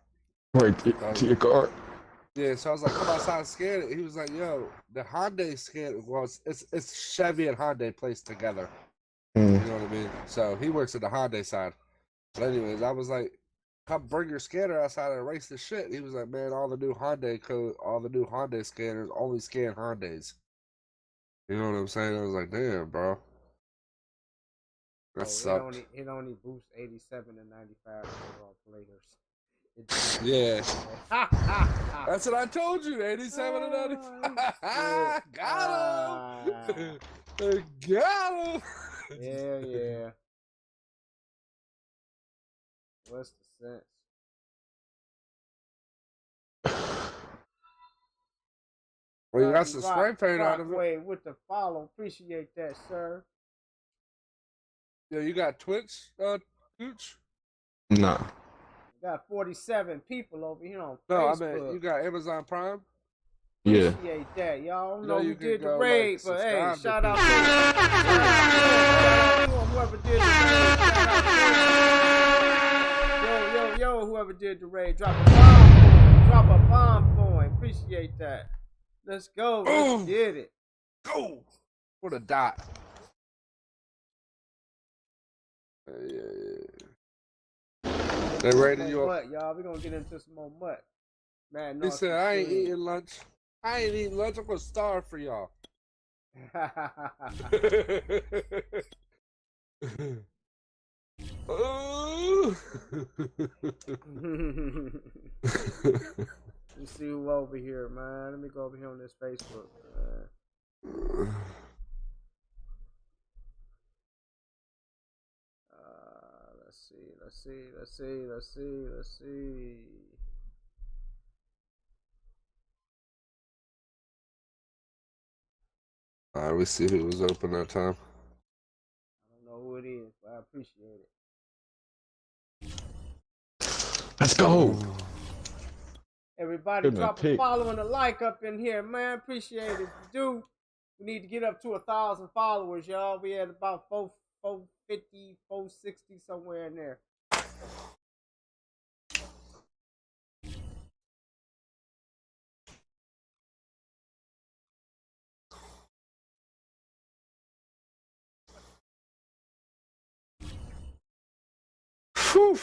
Right to your car. Yeah, so I was like, "Come outside and scan it." He was like, "Yo, the Hyundai scan it's Chevy and Hyundai placed together." You know what I mean? So he works at the Hyundai side. But anyways, I was like, "Come bring your scanner outside and erase the shit." He was like, "Man, all the new Hyundai scanners only scan Hyundais." You know what I'm saying? I was like, "Damn, bro." That sucked. It only boosts 87 and 95 overall players. Yeah. That's what I told you. 87 and 95. Got him. Got him. Yeah. What's the sense? Well, you got some spray paint out of it. With the follow. Appreciate that, sir. Yeah, you got Twitch, Gooch? Nah. We got 47 people over here on No, Facebook. I mean, you got Amazon Prime? Yeah. Appreciate that. Y'all know you who can did the go, raid, like, but hey, subscribe to shout out people. to whoever did the raid. Yo, whoever did the raid, drop a bomb for him. Appreciate that. Let's go. Let's get it. Go. What a dot. Yeah. They raided you up. Y'all, we're gonna get into some more mutt. Man, He said, "I ain't eating lunch. I ain't eating lunch. I'm gonna starve for y'all." Let's see who over here, man. Let me go over here on this Facebook, man. Let's see. All right, we see who was open that time. I don't know who it is, but I appreciate it. Let's go. Everybody drop a follow and a like up in here, man. Appreciate it. If you do, we need to get up to 1,000 followers, y'all. We at about 450, 460, somewhere in there. Whew.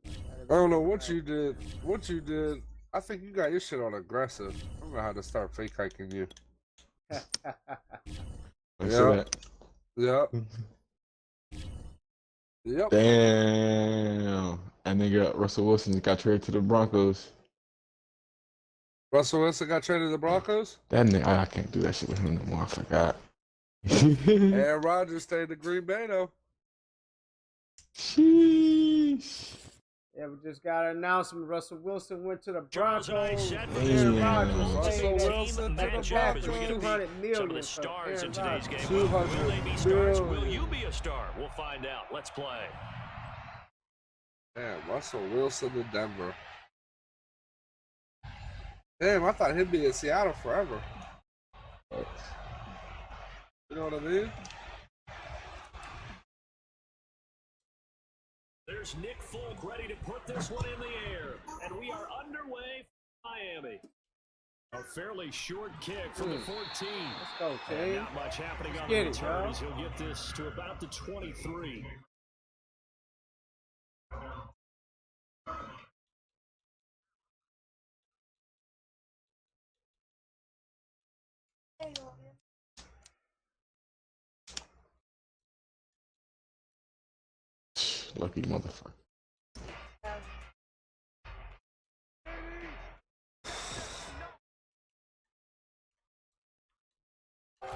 I don't know what you did. I think you got your shit on aggressive. I'm gonna have to start fake hiking you. Yep. Damn. And nigga Russell Wilson got traded to the Broncos. Russell Wilson got traded to the Broncos? That nigga, I can't do that shit with him no more. I forgot. Aaron Rodgers stayed in Green Bay though. Sheesh. Yeah, we just got an announcement. Russell Wilson went to the Broncos. Aaron Rodgers stayed Wilson to the matchup as we Broncos. get to $200 some million of the stars in today's game. 200 Will they be stars? Will you be a star? We'll find out. Let's play. Damn, Russell Wilson to Denver. Damn, I thought he'd be in Seattle forever. You know what I mean? There's Nick Folk ready to put this one in the air, and we are underway for Miami. A fairly short kick from the 14. Let's go, And not much happening on the return as he'll get this to about the 23. Lucky motherfucker.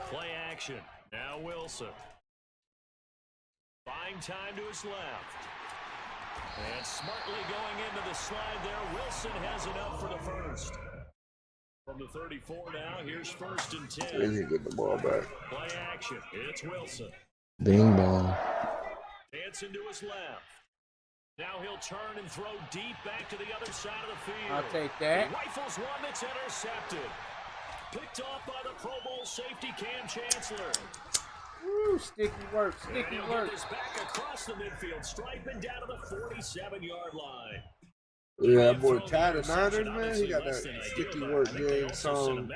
Play action. Now Wilson. Buying time to his left. And smartly going into the slide there. Wilson has it up for the first. From the 34 now, here's 1st and 10. Then he get the ball back. Play action. It's Wilson. Ding dong. Dancing to his left. Now he'll turn and throw deep back to the other side of the field. I'll take that. He rifles one that's intercepted. Picked off by the Pro Bowl safety Cam Chancellor. Woo, sticky work, sticky And he'll work. get this back across the midfield, striping down to the 47-yard line. Yeah, that boy Ty the Niners, man, he got that sticky work game song.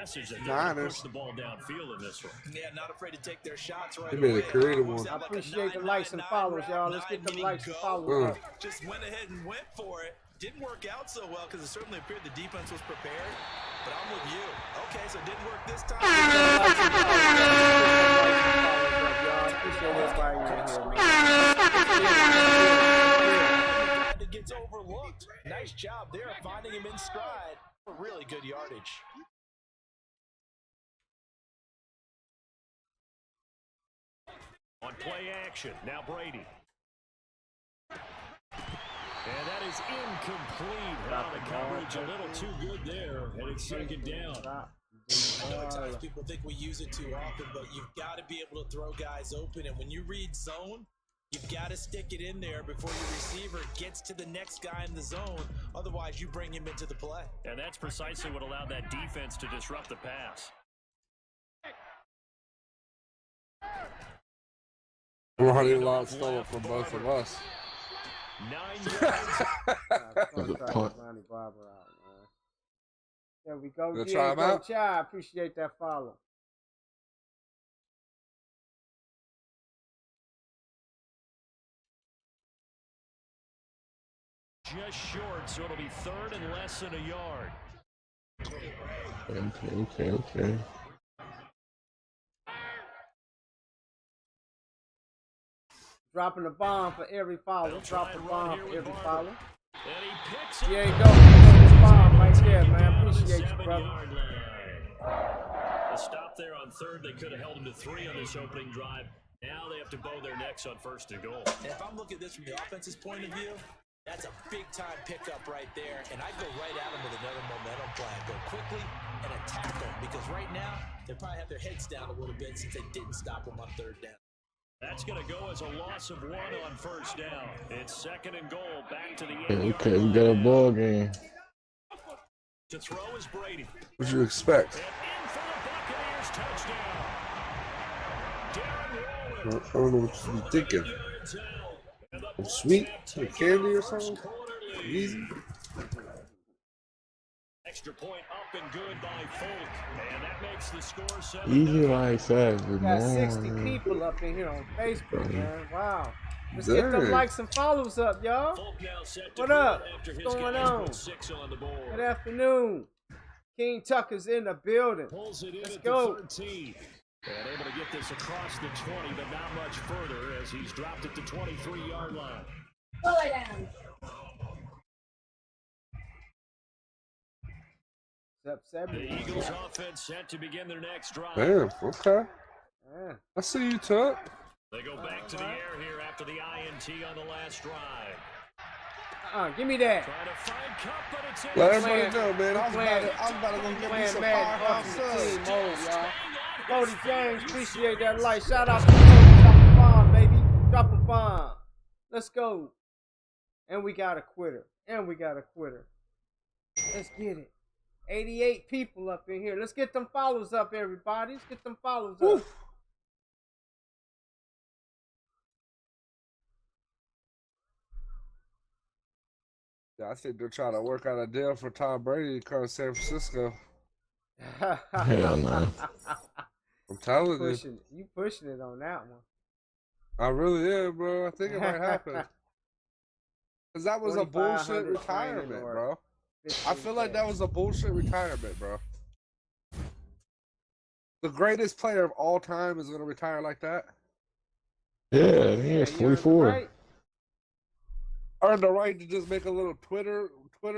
Niners. The ball downfield in this one. Yeah, not afraid to take their shots right He made a away. creative one. I appreciate the likes and follows, y'all. Let's get them likes and follows up. Just went ahead and went for it. Didn't work out so well because it certainly appeared the defense was prepared. But I'm with you. Okay, so it didn't work this time. It gets overlooked. Nice job there, finding him in stride for really good yardage. On play action, now Brady. And that is incomplete. Wow, the coverage a little too good there, and it's 2nd down. I know at times people think we use it too often, but you've got to be able to throw guys open. And when you read zone, you've got to stick it in there before your receiver gets to the next guy in the zone. Otherwise, you bring him into the play. And that's precisely what allowed that defense to disrupt the pass. Ronnie Lott stole it from both of us. 9 yards. Was a punt. There we go. Gonna try him out? I appreciate that follow. Just short, so it'll be 3rd and less than a yard. Okay. Dropping the bomb for every follow. Drop the bomb for every follow. And he picks it. There you go. The bomb right there, man. Appreciate you, brother. A stop there on 3rd. They could have held him to 3 on this opening drive. Now they have to bow their necks on 1st and goal. And if I'm looking at this from the offense's point of view, that's a big-time pickup right there. And I'd go right at them with another momentum plan. Go quickly and attack them. Because right now, they probably have their heads down a little bit since they didn't stop them on 3rd down. That's going to go as a loss of 1 on 1st down. It's 2nd and goal. Back to the 8-yard Okay, we got a ball game. To throw is Brady. What'd you expect? And in for the Buccaneers touchdown. Darren Waller. I don't know what you be thinking. Some sweet, some candy or something? Easy. Extra point up and good by Folk. And that makes the score 7. Easy like that. We got 60 people up in here on Facebook, man. Wow. Let's get them Dang. likes and follows up, y'all. Folk now set to What up? after What's his going guys on? put 6 on the board. Good afternoon. King Tucker's in the building. Pulls it in Let's at go. the 13. And able to get this across the 20, but not much further as he's dropped it to 23-yard line. Pull it down. The Eagles offense set to begin their next drive. Damn, okay. Yeah. I see you, Tuck. They go back to the air here after the INT on the last drive. Give me that. Trying to find Cup, but it's in. Let everybody know, man. I was about to go get me Playing some Madden firehouse Ultimate Team subs. mode, y'all. Cody James, appreciate that like. Shout out to Cody. Drop a bomb, baby. Drop a bomb. Let's go. And we got a quitter. Let's get it. 88 people up in here. Let's get them follows up, everybody. Let's get them follows up. Yeah, I think they're trying to work out a deal for Tom Brady to come to San Francisco. Hell no. I'm telling you. You pushing it on that one. I really am, bro. I think it might happen. Because that was a bullshit retirement, bro. I feel like that was a bullshit retirement, bro. The greatest player of all time is going to retire like that? Yeah, he is 44. Earned the right to just make a little Twitter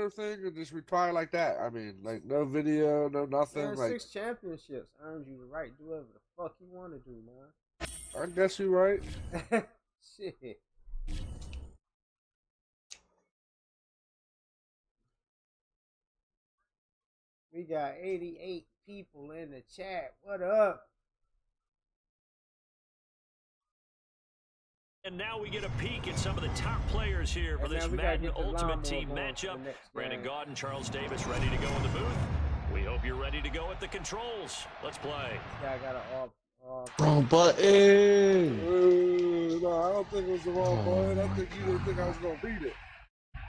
thing and just retire like that. I mean, like, no video, no nothing. Man, like 6 championships earned you the right to do whatever the fuck you want to do, man. I guess you're right. Shit. We got 88 people in the chat. What up? And now we get a peek at some of the top players here for this Madden Ultimate Team matchup. Brandon Gaudin, Charles Davis ready to go in the booth. We hope you're ready to go at the controls. Let's play. Yeah, I got an off. Wrong button. No, I don't think it was the wrong button. I think you didn't think I was going to beat it.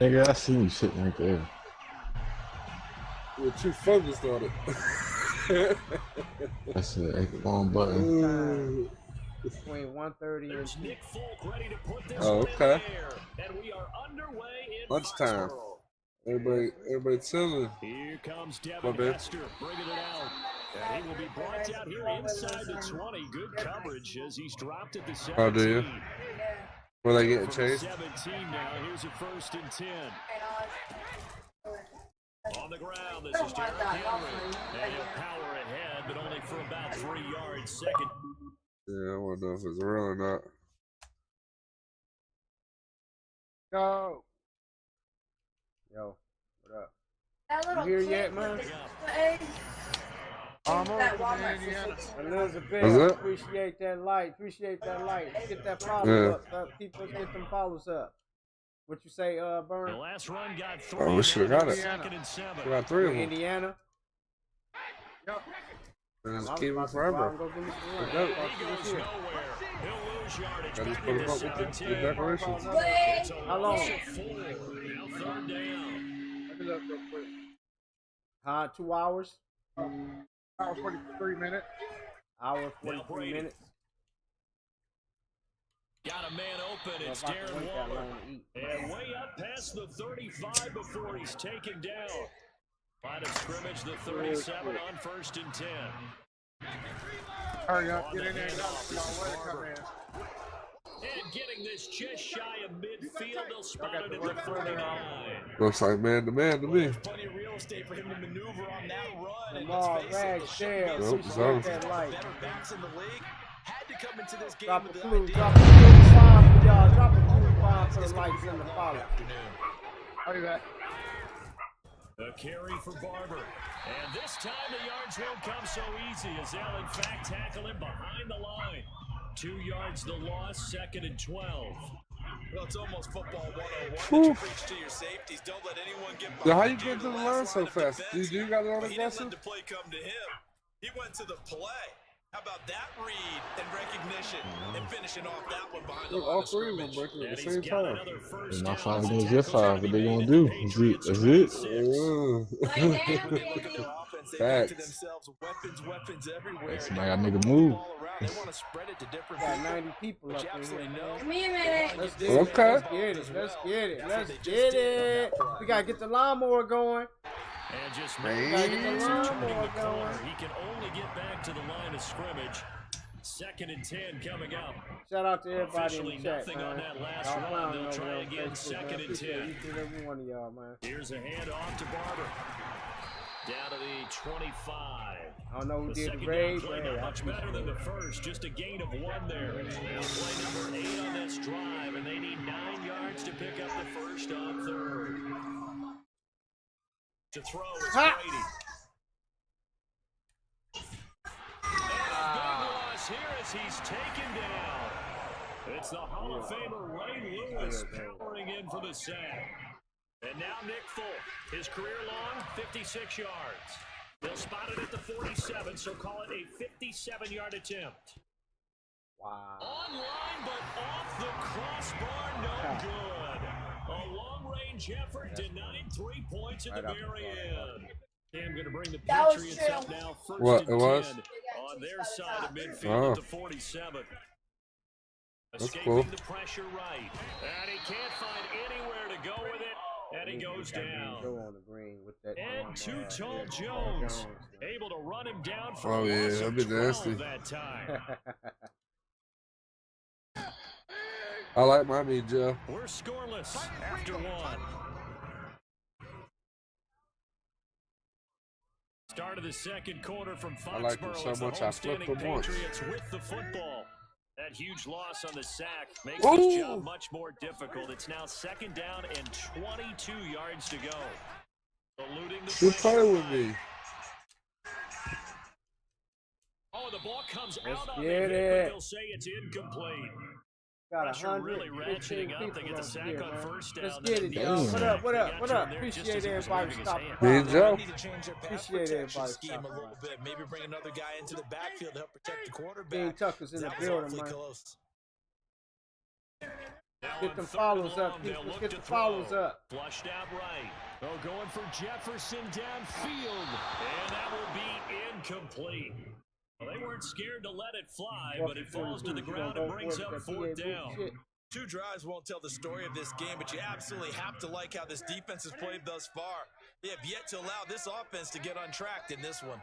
Nigga, I seen you sitting right there. You were too focused on it. That's the wrong button. Between 1:30 and 2. Nick Folk ready to put this Oh, okay. And we are underway in Lunchtime. Everybody chilling. Here comes Devin Hester bringing it out. And he will be brought down here inside the 20. Good coverage as he's dropped at the 17. Oh, do you? Will they get chased? 17 now. Here's a 1st and 10. On the ground, this is Derrick Henry. And he'll power ahead, but only for about 3 yards. Second. Yeah, I want to know if it's real or not. Yo, what up? You here yet, man? Elizabeth, appreciate that light. Appreciate that light. Get that follow up. People get them follows up. What you say, Burn? The last run got 3. Oh, we should have got it. We got 3 of them. Indiana. Yep. Just keep him forever. He goes nowhere. He'll lose yardage. Gotta just put him up with the decorations. How long? Now 3rd down. 2 hours? Hour 43 minutes. Hour 43 minutes. Got a man open. It's Darren Waller. And way up past the 35 before he's taken down. Line of scrimmage, the 37 on 1st and 10. Hurry up, get in there. And getting this just shy of midfield, they'll spot it at the 39. Looks like man to man to me. Plenty of real estate for him to maneuver on that run. And Lamar let's face it, Ragdale, appreciate that light. better backs in the league. Had to come into this game Drop a with the clue, idea. drop a clue bomb for y'all. Drop a clue bomb for the lights in the follow. I'll do that. A carry for Barber. And this time the yards won't come so easy as they'll in fact tackle him behind the line. 2 yards the loss, 2nd and 12. Well, it's almost football 101 that you preach to your safeties. Don't let anyone get behind So how you you get to the in line last so line of fast? defense. You got it on But he didn't aggressive? let the play come to him. He went to the play. How about that read and recognition and finishing off that one behind the Look, line all of 3 of them scrimmage. breaking at the And same he's got time. another first It's not down. 5 against your 5. What they gonna do? That's it. That's it. When they look at their offense, they think to Facts. themselves, weapons everywhere. Hey, And somebody got they nigga move the move. ball around. They want to spread it to different Got people. 90 people But up you in here, absolutely man. know. Come here a minute. Let's get Okay. it. Let's get it. Let's get it. Let's get it. We gotta get the lawnmower going. And just Man. Gotta get the turning lawnmower the corner. going. He can only get back to the line of scrimmage. 2nd and 10 coming up. Shout out to everybody Officially in the chat, nothing man. on that last Y'all run. clowning They'll over try there on again, Facebook, 2nd man. and Appreciate 10. each and every one of y'all, man. Here's a handoff to Barber. Down to the 25. I don't know who The did the second raid, down but play hey, not I much better than appreciate the first. Just a gain of 1 there. Now play number 8 on this drive, and they need 9 yards to pick up the first on 3rd. To throw is Brady. And a big loss here as he's taken down. It's the Hall of Famer Ray Lewis powering in for the sack. And now Nick Folk, his career long, 56 yards. They'll spot it at the 47, so call it a 57-yard attempt. Wow. Online, but off the crossbar, no good. A long-range effort denied 3 points at the very end. Cam going to bring the That was Patriots up true. now, 1st What, and it was? 10 on their side of midfield at the 47. That's Escaping cool. the pressure right. And he can't find anywhere to go with it. And he goes down. Go on the green with that. And too tall Jones. Able to run him down for Oh, a yeah, loss that'd of be 12 nasty. that time. I like my meat, Joe. We're scoreless after 1. Start of the second quarter from I like them Foxborough. so as the much I flipped homestanding them once. Patriots with the football. That huge loss on the sack makes Ooh. this job much more difficult. It's now 2nd down and 22 yards to go. Eluding the Quit pressure playing with line. me. the ball comes Let's out on the get hit, it. but they'll say it's incomplete. Got Pressure really 115 ratcheting up. people They get the over sack here, on man. first down. Let's then get in it, the y'all. sack. What up? What They up? got What you up? in there just Appreciate as he was everybody moving his stopping hand. by. Big man. Joe. Need to change their pass Appreciate protection everybody scheme a stopping little by. bit. Maybe bring another guy into the backfield to help protect the quarterback. King Tucker's in the That was building, awfully man. close. Now Get on them third follows and up, long, people. they'll look Get to the follows throw. up. Flushed out right. Oh, going for Jefferson downfield. And that will be incomplete. Well, they weren't scared to let it fly, but it falls to the ground and brings up fourth down. 2 drives won't tell the story of this game, but you absolutely have to like how this defense has played thus far. They have yet to allow this offense to get untracked in this one.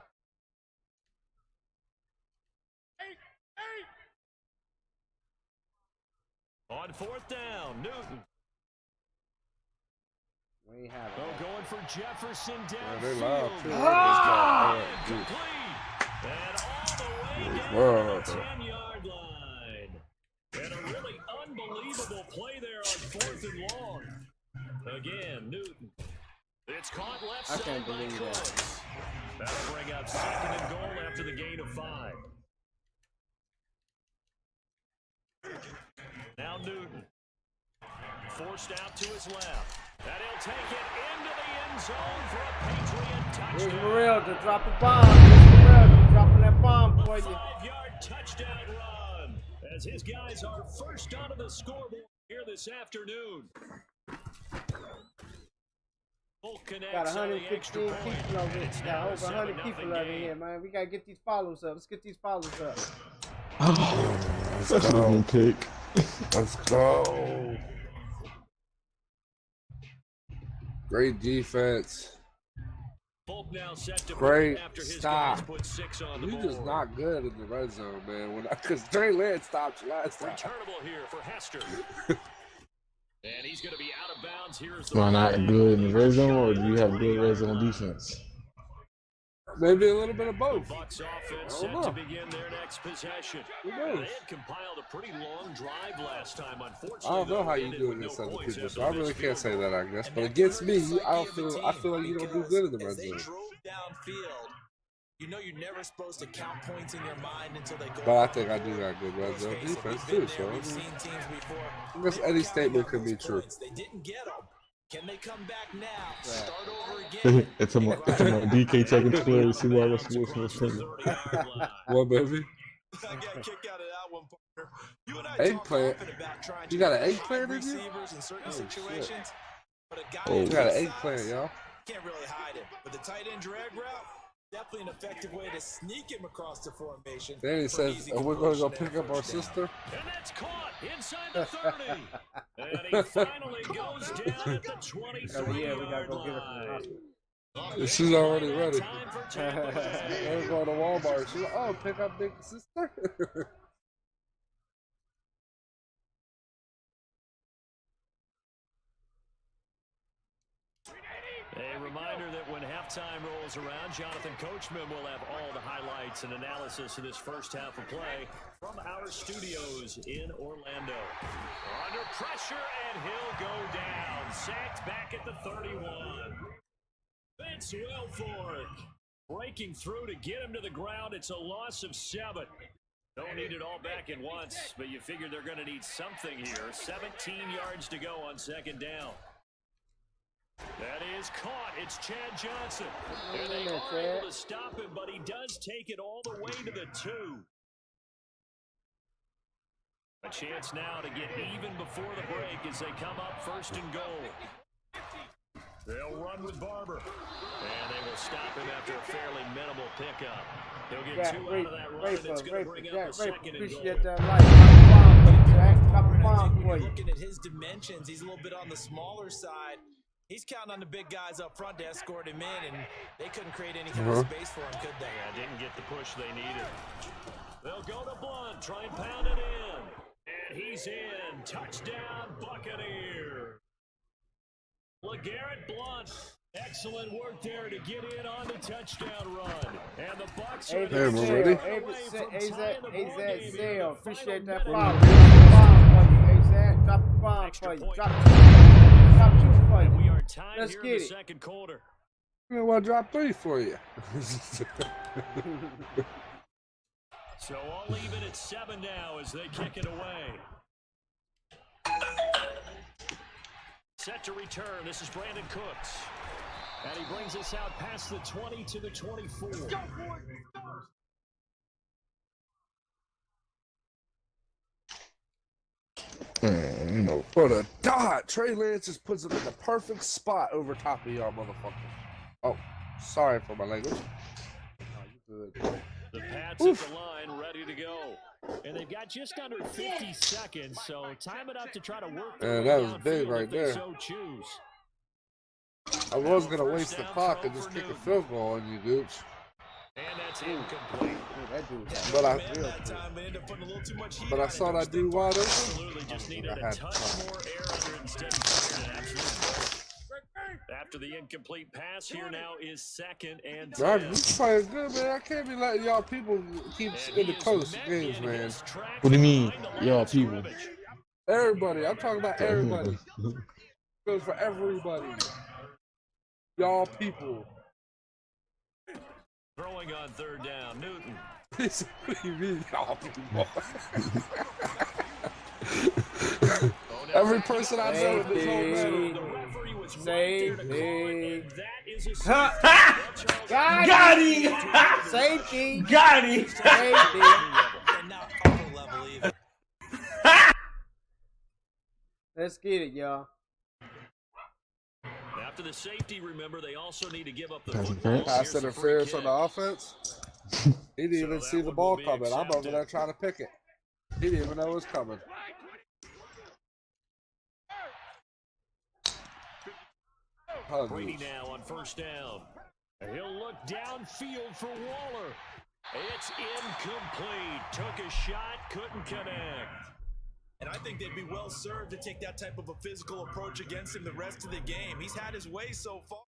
On fourth down, Newton. We ain't have Oh, it. going for Jefferson Yeah, they loud, downfield. too. Incomplete. And all the way down Whoa. to the 10-yard line. And a really unbelievable play there on fourth and long. Again, Newton. It's caught left I side can't by believe that. Cooks. That'll bring up second and goal after the gain of 5. Now Newton. Forced out to his left. And he'll take it into the end zone for a Patriot Here's touchdown. Morel to drop a bomb. Here's Morel to dropping that bomb for A you. 5-yard touchdown run as his guys are first onto the scoreboard here this afternoon. Full connects Got on the 115 extra point, people over and it's here. now Got a over 100 7-0 people over game. here, man. We gotta get these follows up. Let's get these follows up. That's a good pick. Let's go. Great defense. Folk now set to Great move after his stop. guys put 6 on the You board. just not good in the red zone, man. Because Trey Lance stopped you last time. Returnable here for Hester. And he's going to be out of bounds. Here's the Am I not good in the red zone, or do you have good red zone defense? Maybe a little bit of both. Bucs offense I set don't to know. begin their next possession. Who They knows? had compiled a pretty long drive last time. Unfortunately, I don't know how they you ended do with against no other points people, after so I the really missed can't field say goal. that, I guess. And But that against me, hurts the I psyche of the feel like you don't do team, good in the red because zone. as they drove downfield, you know you're never supposed to count points in your mind until they go. But I think I do got good red Let's zone face it, defense we've been too, there, so we've seen teams before. I guess They were any counting statement on could be those true. points. They didn't get them. Can they come back now? Right. Start over again. It's a DK taking Twitter to see why Russell Wilson was trending. What, baby? I got a kick out of that one, partner. You and I Eggplant. talk often about trying You to got an hide eggplant in you? receivers in certain Oh, shit. situations, but a guy Oh. of You got an his eggplant, size y'all. can't really hide it. But the tight end drag route, definitely an effective way to sneak him across the formation. Then he for says, easy we're going to go completion pick and up our first down. sister. And that's caught inside the 30. And he finally goes down at the 23-yard We gotta go get her from the line. hospital. She's already ready. Time for Tampa Bay. They're going to Walmart. She's like, oh, pick up big sister. A reminder that when halftime rolls around, Jonathan Coachman will have all the highlights and analysis of this first half of play from our studios in Orlando. Under pressure, and he'll go down. Sacked back at the 31. Vince Wilfork breaking through to get him to the ground. It's a loss of 7. Don't need it all back at once, but you figure they're going to need something here. 17 yards to go on second down. That is caught. It's Chad Johnson. And they are able to stop him, but he does take it all the way to the 2. A chance now to get even before the break as they come up first and goal. They'll run with Barber. And they will stop him after a fairly minimal pickup. He'll get Jack, 2 out Raper, of that run, and Raper, it's going to bring Raper, up Jack, a Raper, second and goal. appreciate that light. Drop a bomb for you, Jack. Drop a bomb When for you're you. looking at his dimensions, he's a little bit on the smaller side. He's counting on the big guys up front to escort him in, and they couldn't create any kind of space for him, could they? Yeah, didn't get the push they needed. They'll go to Blunt, try and pound it in. And he's in. Touchdown, Buccaneers. LeGarrette Blunt. Excellent work there to get in on the touchdown run. And the Bucs are Hey, we're ready. AZ Zale, appreciate that follow. follow. Drop a bomb for you, AZ. Drop a bomb for you. Drop 2 for And we you. are tied Let's here get in the it. second quarter. I want to drop 3 for you. So all even at 7 now as they kick it away. Set to return. This is Brandon Cooks. And he brings us out past the 20 to the 24. Let's go, boy. No. For the dot, Trey Lance just puts him in the perfect spot over top of y'all motherfuckers. Oh, sorry for my language. Oh, you good. The Pats at the line, ready to go. And they've got just under 50 seconds, so time enough to try to work their way that was downfield big right if they there. so choose. I was going to waste the clock and just kick a field goal on you, Gooch. And that's incomplete. But I saw that dude wide open. Absolutely just needed a touch more air under it instead of firing it. Absolutely. After the incomplete pass, here now is 2nd and 10. God, this playing good, man. I can't be letting y'all people keep in the close games, man. What do you mean, y'all people? Everybody. I'm talking about everybody. Goes for everybody. Y'all people. Throwing on 3rd down, Newton. What do you mean, y'all people? Every person I know in this whole battle. Safety. Got him! Safety. Got him! Safety. Let's get it, y'all. After the safety, remember, they also need to give up the football. Pass interference on the offense. He didn't even see the ball coming. I'm over there trying to pick it. He didn't even know it was coming. Brady now on 1st down. He'll look downfield for Waller. It's incomplete. Took a shot, couldn't connect. And I think they'd be well served to take that type of a physical approach against him the rest of the game. He's had his way so far,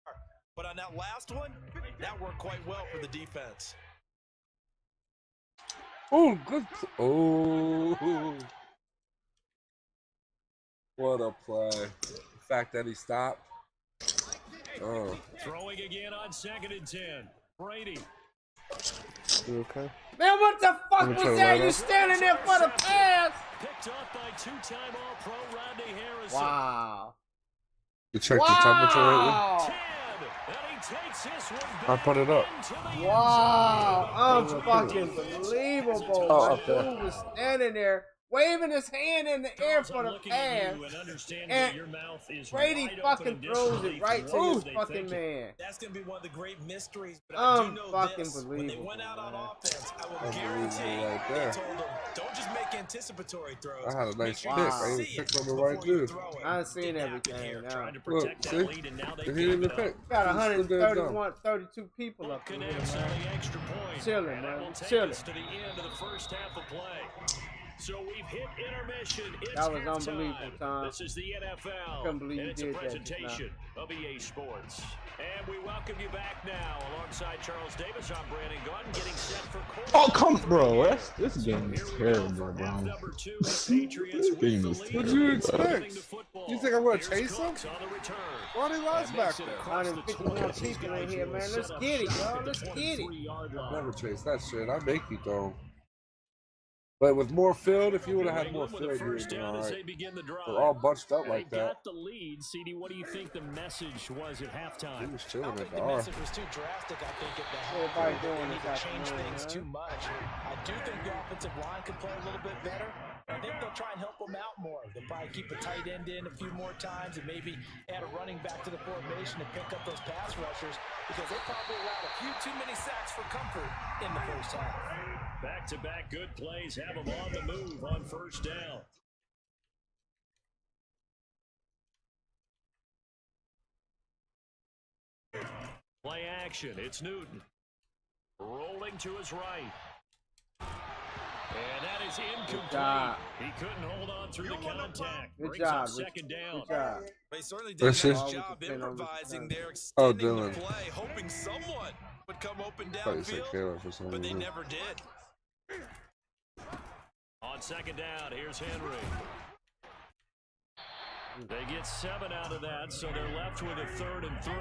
but on that last one, that worked quite well for the defense. Oh, good. Oh. What a play. The fact that he stopped. Oh. Throwing again on 2nd and 10. Brady. You okay? Man, what the fuck was that? You standing there for the pass? Picked up by 2-time All-Pro Rodney Harrison. Wow. You checked the temperature right 10, and he takes this one I put it up. Wow. Unfucking believable. Oh, My dude was standing there waving his hand in the air for the pass, and Brady fucking throws it right to his fucking man. That's going to be one of the great mysteries, but I do know this. When they went out on offense, I will guarantee they told them, don't just make anticipatory throws. I had a nice pick. I even picked on the right dude. I've seen everything now. Look, see? He didn't even pick. Got 131, 32 people up in here, man. Chilling, man. Chilling. To the end of the first half of play. So we've hit intermission. It's that was halftime. unbelievable, Tom. This is the NFL. Couldn't believe and you it's did a presentation of EA Sports. And we welcome you back now alongside Charles Davis. I'm Brandon Gordon getting set for Oh, come, bro. This game is terrible, bro. This game is What'd you expect? You think I'm going to chase him? Why they lost back there? 151 people in here, man. Let's get it, y'all. Let's get it. I'll never chase that shit. I make you throw. But with more field, if you would have had more field, you would have been all right. We're all bunched up like that. Got the lead. CD, what do you think the message was at halftime? He was chilling at the The R. message was too drastic, I think, at the half. Everybody doing They this need to change afternoon, things man. too much. I do think the offensive line could play a little bit better. I think they'll try and help them out more. They'll probably keep a tight end in a few more times and maybe add a running back to the formation to pick up those pass rushers because they probably allowed a few too many sacks for comfort in the first half. Back-to-back good plays have them on the move on 1st down. Play action. It's Newton. Rolling to his right. And that is incomplete. He couldn't hold on through the contact. Good Brings job. up 2nd down. Good job. They certainly did a Where's nice this? job improvising there, Oh, extending Dylan. the play, hoping someone would come open I thought you said downfield, Caleb for some but they reason. never did. On 2nd down, here's Henry. They get 7 out of that, so they're left with a 3rd and 3.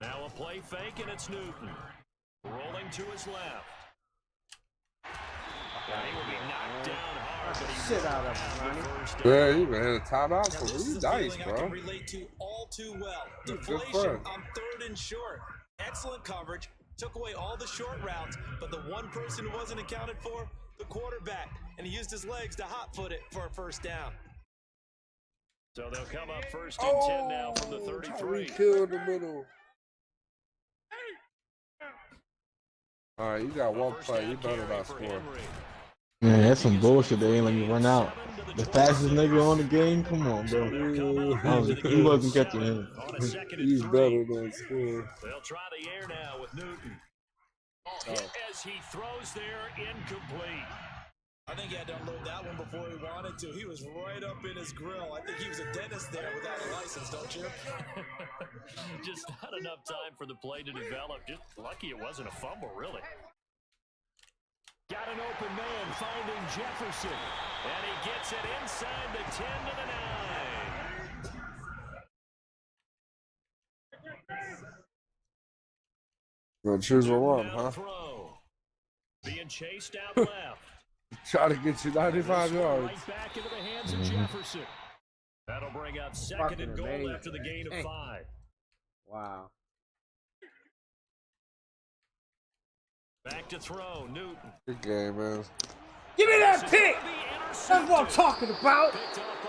Now a play fake, and it's Newton. Rolling to his left. And he will be knocked down hard, but he Shit out of him, Ronnie. Yeah, you been in a timeout for This you. is a Nice, feeling I bro. can relate to all too well. Good Deflation friend. on 3rd and short. Excellent coverage. Took away all the short routes, but the one person who wasn't accounted for, the quarterback, and he used his legs to hot-foot it for a first down. So they'll come up 1st and 10 now from the 33. Kill in the middle. All right, you got one play. You better not score. Man, that's some bullshit. They ain't let me run out. The fastest nigga on the game? Come on, bro. He wasn't catching him. He's better than score. They'll try the air now with Newton. Hit as he throws there, incomplete. I think he had to unload that one before he wanted to. He was right up in his grill. I think he was a dentist there without a license, don't you? Just not enough time for the play to develop. Just lucky it wasn't a fumble, really. Got an open man finding Jefferson. And he gets it inside the 10 to the 9. Gonna choose a one, huh? Throw. Being chased out left. Try to get you 95 yards. Right back into the hands of Jefferson. That'll bring up 2nd and goal after the gain of 5. Wow. Back to throw, Newton. Good game, man. Give me that pick! That's what I'm talking about.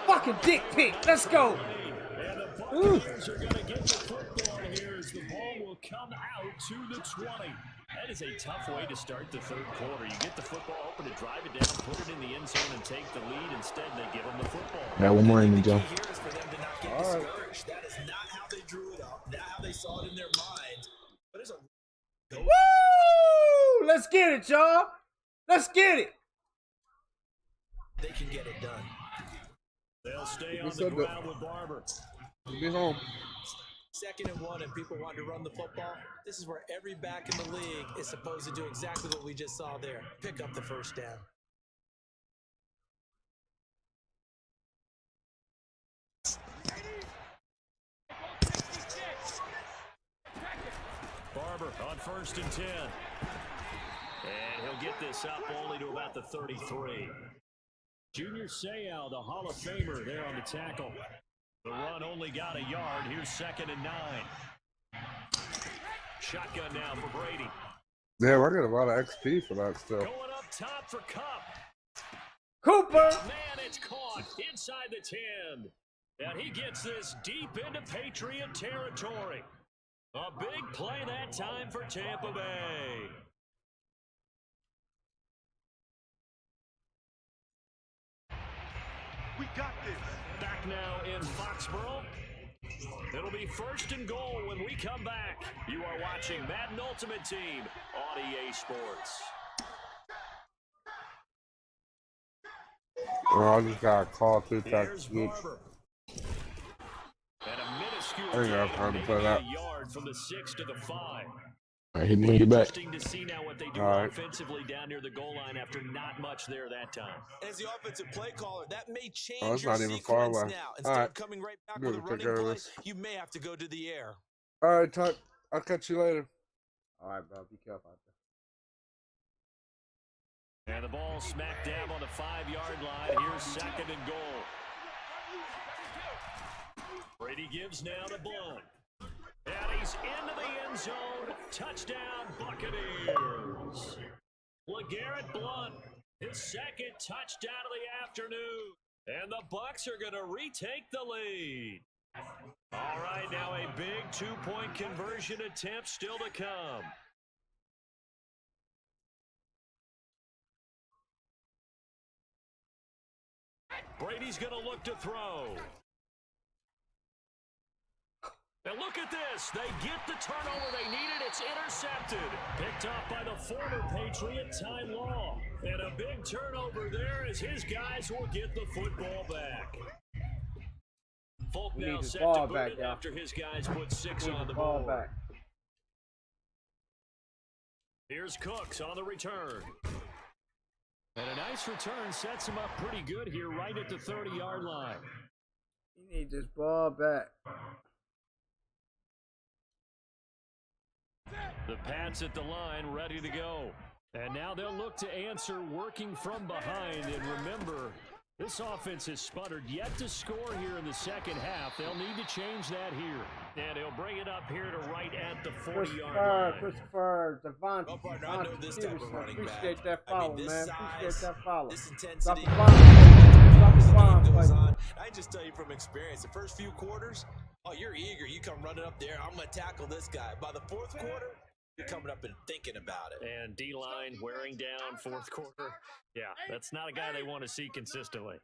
Fucking dick pick. Let's go. And the Buccaneers are going to get the football here as the ball will come out to the 20. That is a tough way to start the 3rd quarter. You get the football open to drive it down, put it in the end zone, and take the lead. Instead, they give them the football. Got one more in me, Joe. Here is for them to not get discouraged. That is not how they drew it up, not how they saw it in their mind. But there's a Woo! Let's get it, y'all. Let's get it. they can get it done. They'll stay on the ground with Barber. Be home. 2nd and 1, and people want to run the football. This is where every back in the league is supposed to do exactly what we just saw there. Pick up the first down. Barber on 1st and 10. And he'll get this up only to about the 33. Junior Seau, the Hall of Famer, there on the tackle. The run only got a yard. Here's 2nd and 9. Shotgun now for Brady. Damn, I got a lot of XP for that still. Going up top for Cup. Cooper. Man, it's caught inside the 10. And he gets this deep into Patriot territory. A big play that time for Tampa Bay. We got this. Back now in Foxborough. It'll be 1st and goal when we come back. You are watching Madden Ultimate Team on EA Sports. Well, I just got called through that. There's Barber. And a minuscule I think I've heard him play that. a yard from the 6 to the 5. All right, he bring it back. Interesting to see now what they do offensively down near the goal line after not much there that time. As the offensive play caller, that may change Oh, it's your not even far sequence away. now. All Instead right. of coming right back Good with a to take running care of play, this. you may have to go to the air. All right, Tuck. I'll catch you later. All right, bro. Be careful out there. And the ball smacked dab on the 5-yard line. Here's 2nd and goal. Brady gives now to Blunt. And he's into the end zone. Touchdown, Buccaneers. LeGarrette Blunt, his 2nd touchdown of the afternoon. And the Bucs are going to retake the lead. All right, now a big 2-point conversion attempt still to come. Brady's going to look to throw. And look at this. They get the turnover they needed. It's intercepted. Picked up by the former Patriot, Ty Law. And a big turnover there as his guys will get the football back. Folk now set to boot it after his guys put 6 on the board. Back. Here's Cooks on the return. And a nice return sets him up pretty good here right at the 30-yard line. You need this ball back. The Pats at the line, ready to go. And now they'll look to answer working from behind. And remember, this offense has sputtered yet to score here in the second half. They'll need to change that here. And he'll bring it up here to right at the 40-yard line. Christopher, Devon, I know this type of running back. appreciate that follow, man. Appreciate that follow. This intensity. Drop a bomb, Goes on. I just tell you from experience, the first few quarters, oh, you're eager. You come running up there. I'm going to tackle this guy. By the fourth quarter, you're coming up and thinking about it. And D-line wearing down fourth quarter. Yeah, that's not a guy they want to see consistently.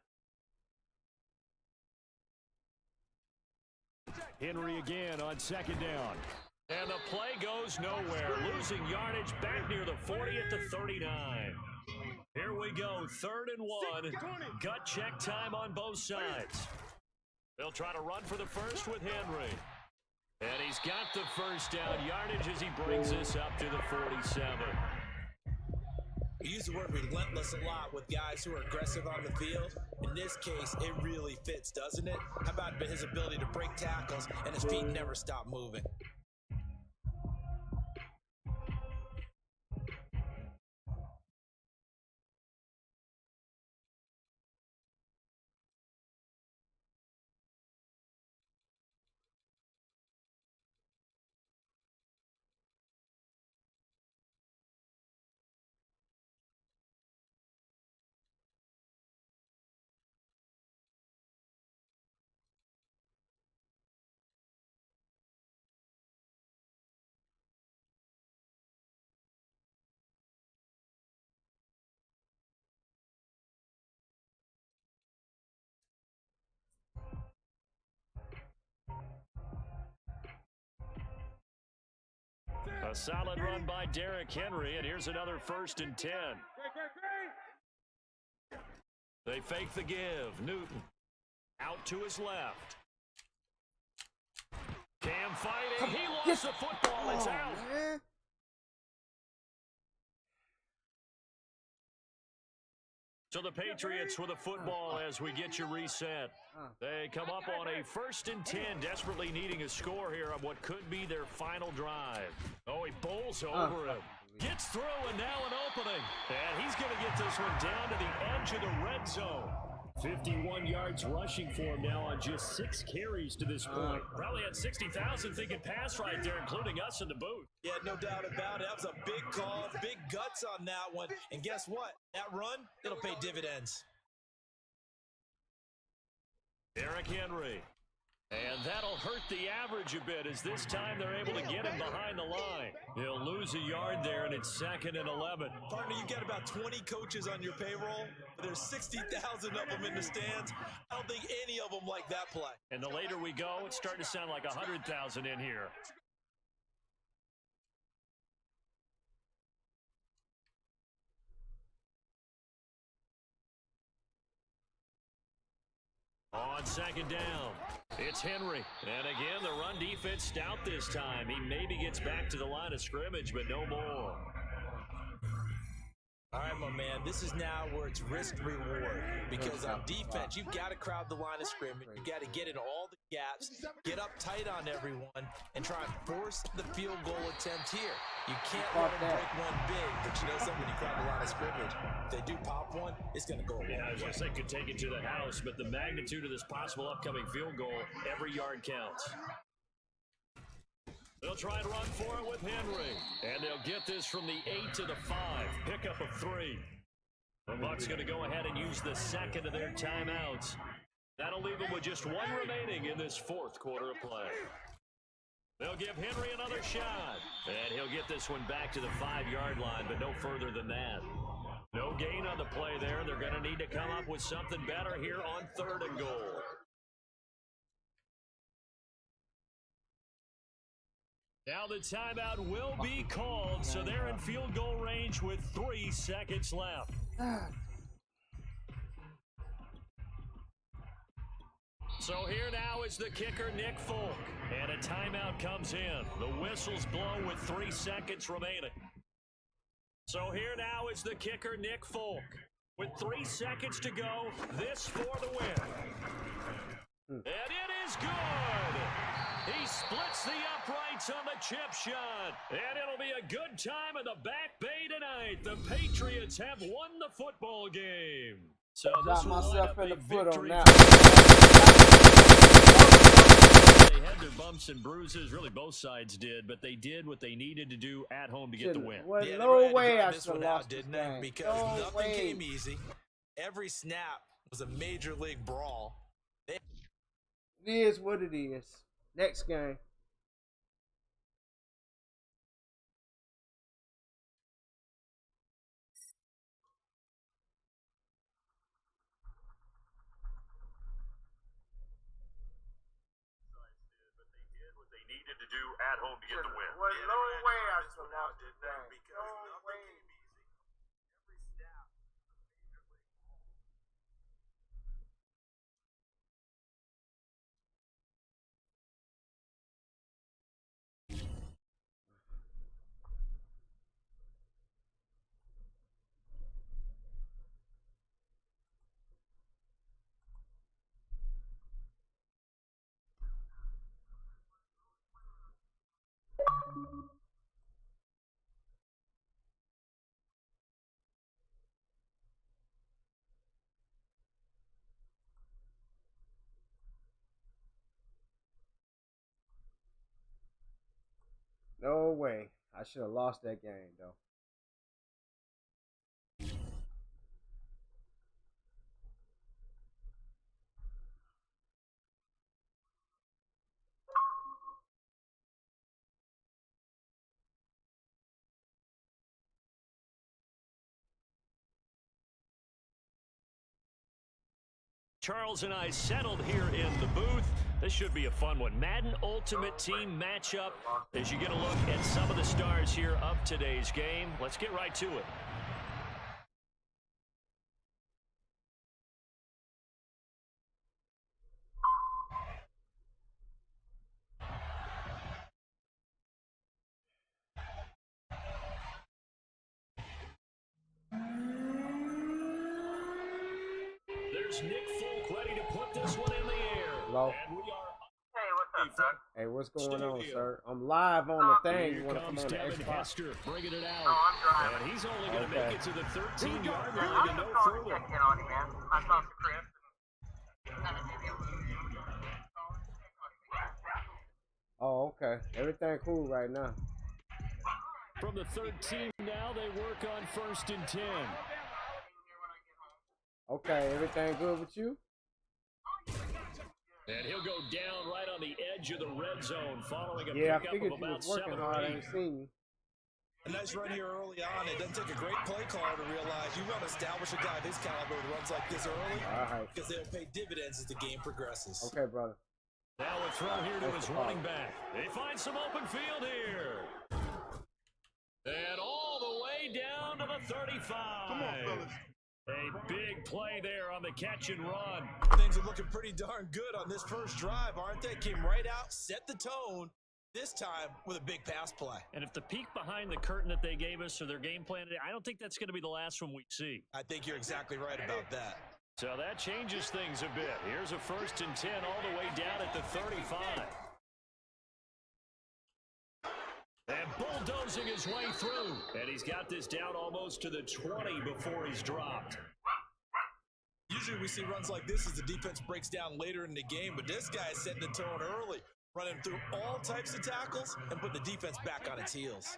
Henry again on second down. And the play goes nowhere. Losing yardage back near the 40 at the 39. Here we go, 3rd and 1. Gut check time on both sides. They'll try to run for the first with Henry. And he's got the first down yardage as he brings this up to the 47. We use the word relentless a lot with guys who are aggressive on the field. In this case, it really fits, doesn't it? How about his ability to break tackles and his feet never stop moving? A solid run by Derrick Henry, and here's another 1st and 10. They fake the give. Newton out to his left. Cam fighting. He lost the football. It's out. Man. So the Patriots with a football as we get you reset. They come up on a 1st and 10, desperately needing a score here on what could be their final drive. Oh, he bowls over him. Gets through, and now an opening. And he's going to get this one down to the edge of the red zone. 51 yards rushing for him now on just 6 carries to this point. Probably had 60,000 thinking pass right there, including us in the booth. Yeah, no doubt about it. That was a big call, big guts on that one. And guess what? That run, it'll pay dividends. Derrick Henry. And that'll hurt the average a bit as this time they're able to get him behind the line. He'll lose a yard there, and it's 2nd and 11. Partner, you got about 20 coaches on your payroll. There's 60,000 of them in the stands. I don't think any of them like that play. And the later we go, it's starting to sound like 100,000 in here. On second down, it's Henry. And again, the run defense stout this time. He maybe gets back to the line of scrimmage, but no more. All right, my man, this is now where it's risk-reward. Because on defense, you've got to crowd the line of scrimmage. You've got to get in all the gaps, get up tight on everyone, and try and force the field goal attempt here. You can't let them break one big, but you know something, when you crowd the line of scrimmage, if they do pop one, it's going to go away. Yeah, I was going to say could take it to the house, but the magnitude of this possible upcoming field goal, every yard counts. They'll try and run for it with Henry. And they'll get this from the 8 to the 5. Pickup of 3. The Bucs going to go ahead and use the second of their timeouts. That'll leave them with just 1 remaining in this 4th quarter of play. They'll give Henry another shot. And he'll get this one back to the 5-yard line, but no further than that. No gain on the play there. They're going to need to come up with something better here on 3rd and goal. Now the timeout will be called, so they're in field goal range with 3 seconds left. So here now is the kicker, Nick Folk. And a timeout comes in. The whistles blow with 3 seconds remaining. So here now is the kicker, Nick Folk. With 3 seconds to go, this for the win. And it is good. He splits the upright waits on the chip shot. And it'll be a good time in the Back Bay tonight. The Patriots have won the football game. So Got myself in the foot on that one. They had their bumps and bruises. Really, both sides did, but they did what they needed to do at home to get the win. Well, Yeah, no they way really I this should have one out, lost this didn't game. they? Because No nothing way. came easy. Every snap was a major league brawl. It is what it is. Next game. Needed to do at home to get the win. Well, no way I should have lost this game. No way. No way. I should have lost that game, though. Charles and I settled here in the booth. This should be a fun one. Madden Ultimate Team matchup as you get a look at some of the stars here of today's game. Let's get right to it. There's Nick Folk ready to put this one in the air. Hello? And we are Hey, what's up, Doug? Hey, what's going on, sir? I'm live on the thing. You Here want to come comes on the Devin Xbox? Hester bringing it out. Oh, I'm driving. And he's only going to Okay. make it to the 13-yard line I'm and no just calling to further. check in on you, man. I talked to Chris. Oh, okay. Everything cool right now. From the 13 now, they work on 1st and 10. Okay, everything good with you? And he'll go down right on the edge of the red zone following a Yeah, I pickup figured of you about was working 7 hard. or I 8. ain't seen you. A nice run here early on. It doesn't take a great play caller to realize you want to establish a guy this caliber who runs like this early All right. because they'll pay dividends as the game progresses. Okay, brother. Now a throw here to his running back. They find some open field here. And all the way down to the 35. Come on, fellas. A big play there on the catch and run. Things are looking pretty darn good on this first drive, aren't they? Came right out, set the tone, this time with a big pass play. And if the peek behind the curtain that they gave us or their game plan, I don't think that's going to be the last one we see. I think you're exactly right about that. So that changes things a bit. Here's a 1st and 10 all the way down at the 35. And bulldozing his way through. And he's got this down almost to the 20 before he's dropped. Usually we see runs like this as the defense breaks down later in the game, but this guy is setting the tone early, running through all types of tackles and put the defense back on its heels.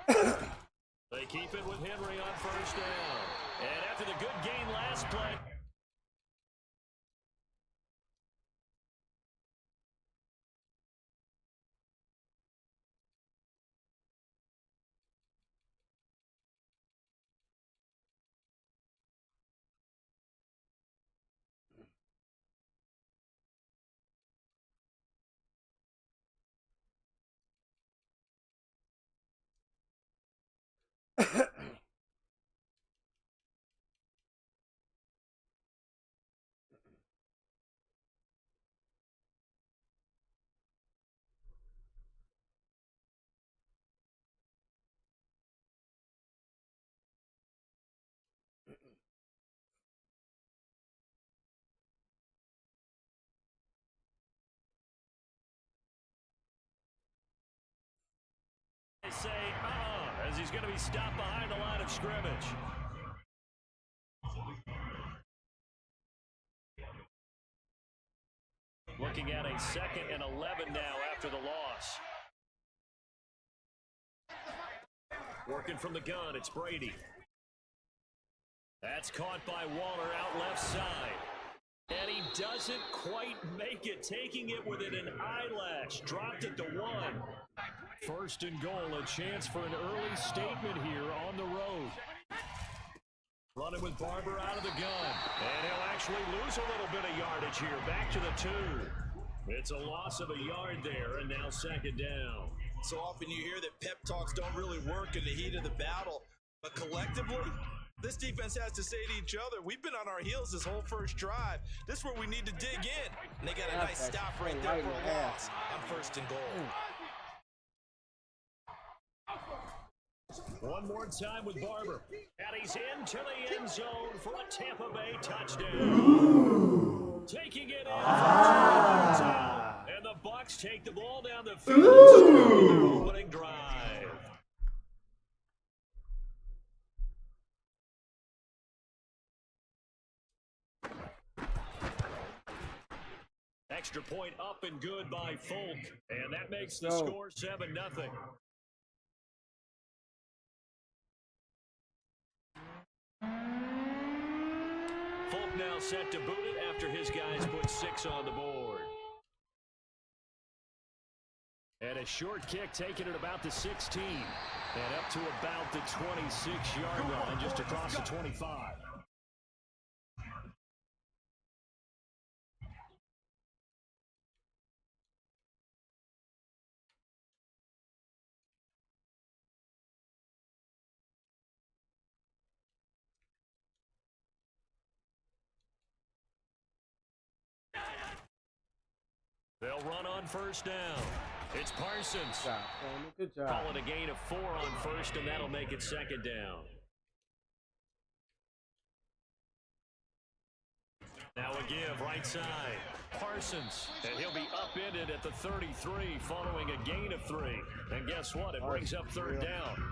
They keep it with Henry on 1st down. And after the good gain last play, They say, as he's going to be stopped behind the line of scrimmage. Looking at a 2nd and 11 now after the loss. Working from the gun, it's Brady. That's caught by Waller out left side. And he doesn't quite make it, taking it within an eyelash. Dropped it to 1. 1st and goal, a chance for an early statement here on the road. Running with Barber out of the gun. And he'll actually lose a little bit of yardage here. Back to the 2. It's a loss of a yard there, and now 2nd down. So often you hear that pep talks don't really work in the heat of the battle. But collectively, this defense has to say to each other, we've been on our heels this whole first drive. This is where we need to dig in. And they got a nice stop right there for a loss on 1st and goal. One more time with Barber. And he's into the end zone for a Tampa Bay touchdown. Taking it in for 2 and the Bucs take the ball down the field in their opening drive. Extra point up and good by Folk, and that makes the score 7-0. Folk now set to boot it after his guys put 6 on the board. And a short kick taken at about the 16. And up to about the 26-yard line, just across the 25. They'll run on 1st down. It's Parsons. Good job. Call it a gain of 4 on 1st, and that'll make it 2nd down. Now a give right side. Parsons, and he'll be upended at the 33 following a gain of 3. And guess what? It brings up 3rd down.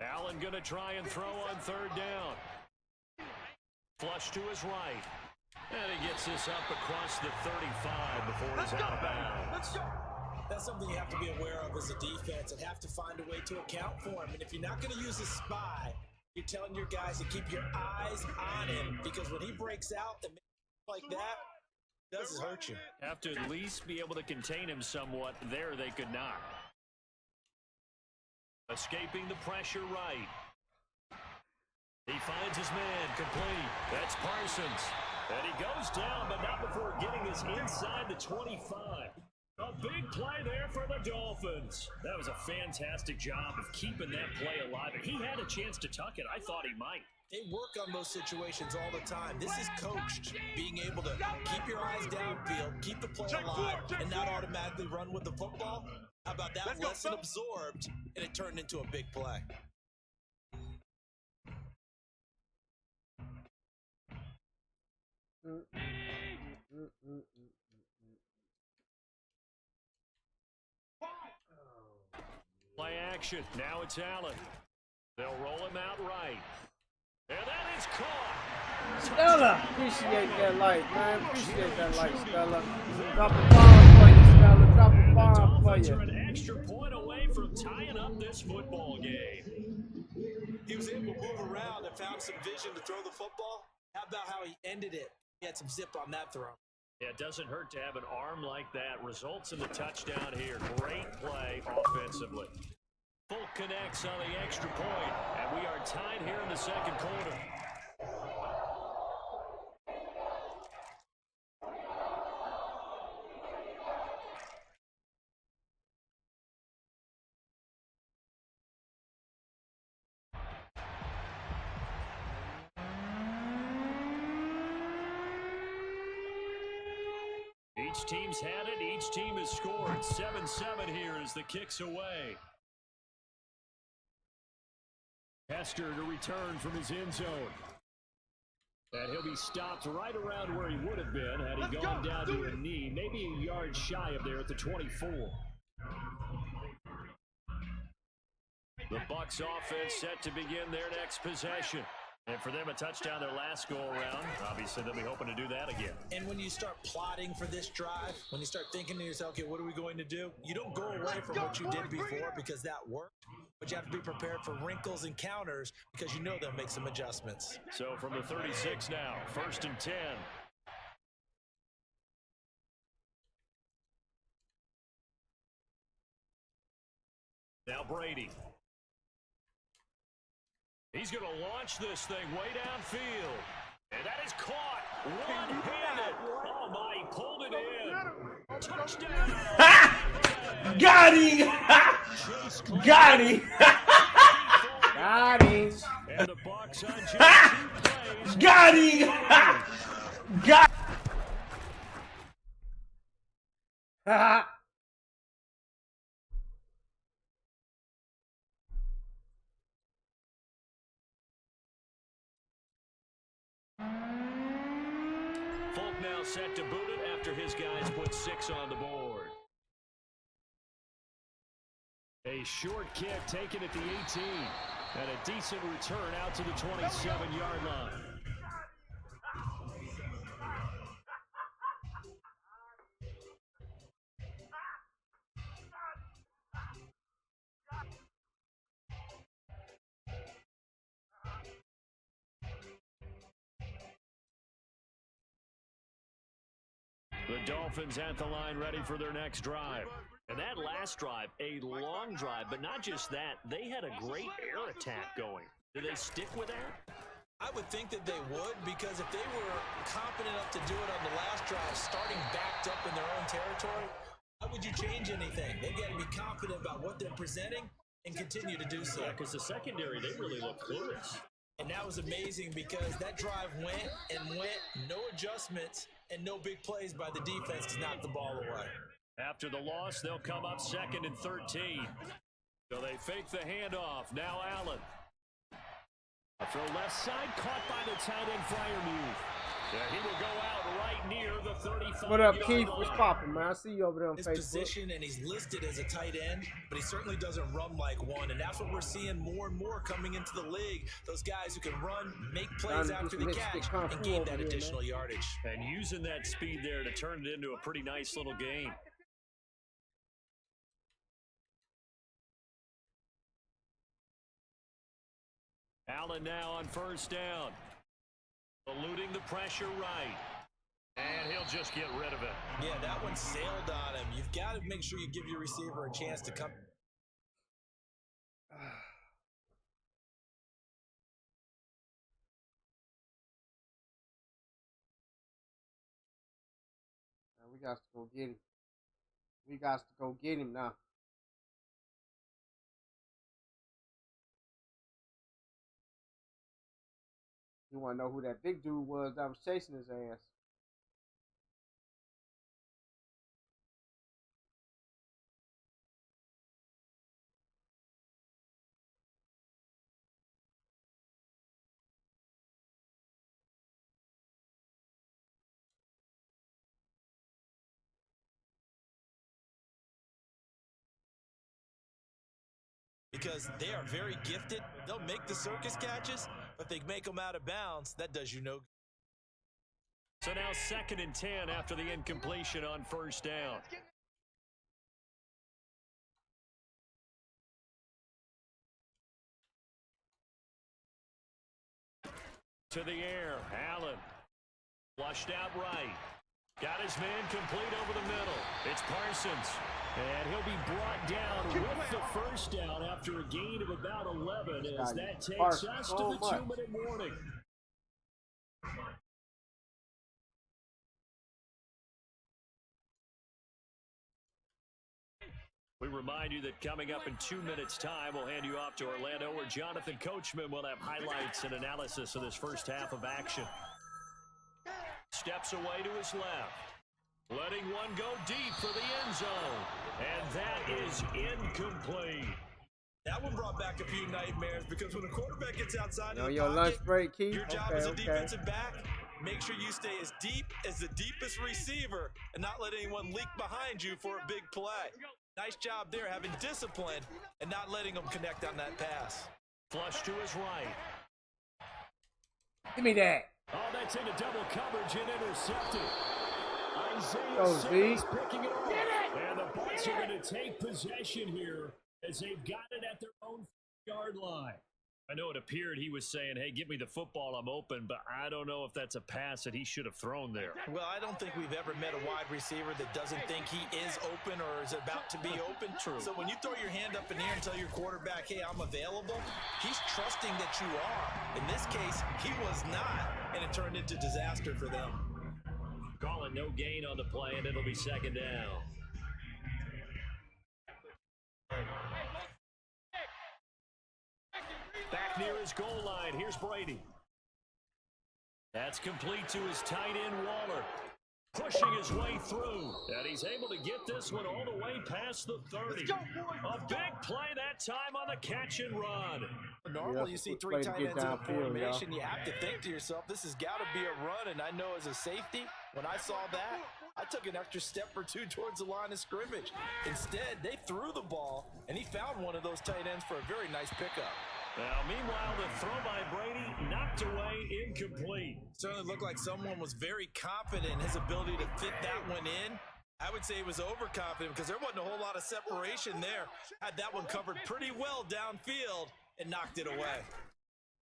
Allen going to try and throw on 3rd down. Flush to his right. And he gets this up across the 35 before he's out of bounds. That's something you have to be aware of as a defense and have to find a way to account for him. And if you're not going to use a spy, you're telling your guys to keep your eyes on him, because when he breaks out and makes like that, it does hurt you. Have to at least be able to contain him somewhat. There they could not. Escaping the pressure right. He finds his man complete. That's Parsons. And he goes down, but not before getting us inside the 25. A big play there for the Dolphins. That was a fantastic job of keeping that play alive. And he had a chance to tuck it. I thought he might. They work on those situations all the time. This is coached. Being able to keep your eyes downfield, keep the play alive, and not automatically run with the football. How about that lesson absorbed, and it turned into a big play? Play action. Now it's Allen. They'll roll him out right. And that is caught. Stella, appreciate that light, man. Appreciate that light, Stella. Drop a bomb for you, Stella. Drop a bomb for you. Are an extra point away from tying up this football game. He was able to move around and found some vision to throw the football. How about how he ended it? He had some zip on that throw. Yeah, it doesn't hurt to have an arm like that. Results in the touchdown here. Great play offensively. Folk connects on the extra point, and we are tied here in the 2nd quarter. Each team's had it. Each team has scored. 7-7 here as the kick's away. Hester to return from his end zone. And he'll be stopped right around where he would have been had he gone down to a knee, maybe a yard shy of there at the 24. The Bucs offense set to begin their next possession. And for them, a touchdown their last go-around. Obviously, they'll be hoping to do that again. And when you start plotting for this drive, when you start thinking to yourself, okay, what are we going to do? You don't go away from what you did before because that worked. But you have to be prepared for wrinkles and counters because you know they'll make some adjustments. So from the 36 now, 1st and 10. Now Brady. He's going to launch this thing way downfield. And that is caught. One-handed. Oh, my. He pulled it in. Touchdown. Ha! Got him. Got him. Got him. And the Bucs on just 2 plays. Got him. Got Ha. Folk now set to boot it after his guys put 6 on the board. A short kick taken at the 18. And a decent return out to the 27-yard line. The Dolphins at the line ready for their next drive. And that last drive, a long drive, but not just that, they had a great air attack going. Do they stick with that? I would think that they would, because if they were confident enough to do it on the last drive, starting backed up in their own territory, why would you change anything? They've got to be confident about what they're presenting and continue to do so. Yeah, because the secondary, they really look clueless. And that was amazing because that drive went and went, no adjustments, and no big plays by the defense to knock the ball away. After the loss, they'll come up 2nd and 13. So they fake the handoff. Now Allen. A throw left side, caught by the tight end Freiermuth. Yeah, he will go out right near the 35. What up, Keith? What's popping, man? I see you over there on His Facebook. position, and he's listed as a tight end, but he certainly doesn't run like one, and that's what we're seeing more and more coming into the league. Those guys who can run, make plays after the catch, and gain that additional yardage. And using that speed there to turn it into a pretty nice little game. Allen now on 1st down. Eluding the pressure right. And he'll just get rid of it. Yeah, that one sailed on him. You've got to make sure you give your receiver a chance to come. We got to go get him. We got to go get him now. You want to know who that big dude was that was chasing his ass? Because they are very gifted. They'll make the circus catches, but they make them out of bounds. That does you no good. So now 2nd and 10 after the incompletion on 1st down. To the air, Allen. Flushed out right. Got his man complete over the middle. It's Parsons. And he'll be brought down with the 1st down after a gain of about 11 as that takes us to the 2-minute warning. We remind you that coming up in 2 minutes' time, we'll hand you off to Orlando, where Jonathan Coachman will have highlights and analysis of this first half of action. Steps away to his left. Letting one go deep for the end zone. And that is incomplete. That one brought back a few nightmares because when a quarterback gets outside of the your pocket, lunch break, Keith? your job as a defensive back, make sure you stay as deep as the deepest receiver and not let anyone leak behind you for a big play. Nice job there, having discipline and not letting them connect on that pass. Flush to his right. Give me that. Oh, that's into double coverage and intercepted. Isaiah Go, Simmons Z. picking it off. And the Bucs are going to take possession here as they've got it at their own yard line. I know it appeared he was saying, hey, give me the football, I'm open, but I don't know if that's a pass that he should have thrown there. Well, I don't think we've ever met a wide receiver that doesn't think he is open or is about to be open. True. So when you throw your hand up in the air and tell your quarterback, hey, I'm available, he's trusting that you are. In this case, he was not, and it turned into disaster for them. Calling no gain on the play, and it'll be second down. Back near his goal line. Here's Brady. That's complete to his tight end, Waller. Pushing his way through. And he's able to get this one all the way past the 30. A big play that time on the catch and run. Normally, you see three tight ends in a formation. You have to think to yourself, this has got to be a run. And I know as a safety, when I saw that, I took an extra step or two towards the line of scrimmage. Instead, they threw the ball, and he found one of those tight ends for a very nice pickup. Now, meanwhile, the throw by Brady knocked away, incomplete. Certainly looked like someone was very confident in his ability to fit that one in. I would say he was overconfident because there wasn't a whole lot of separation there. Had that one covered pretty well downfield and knocked it away.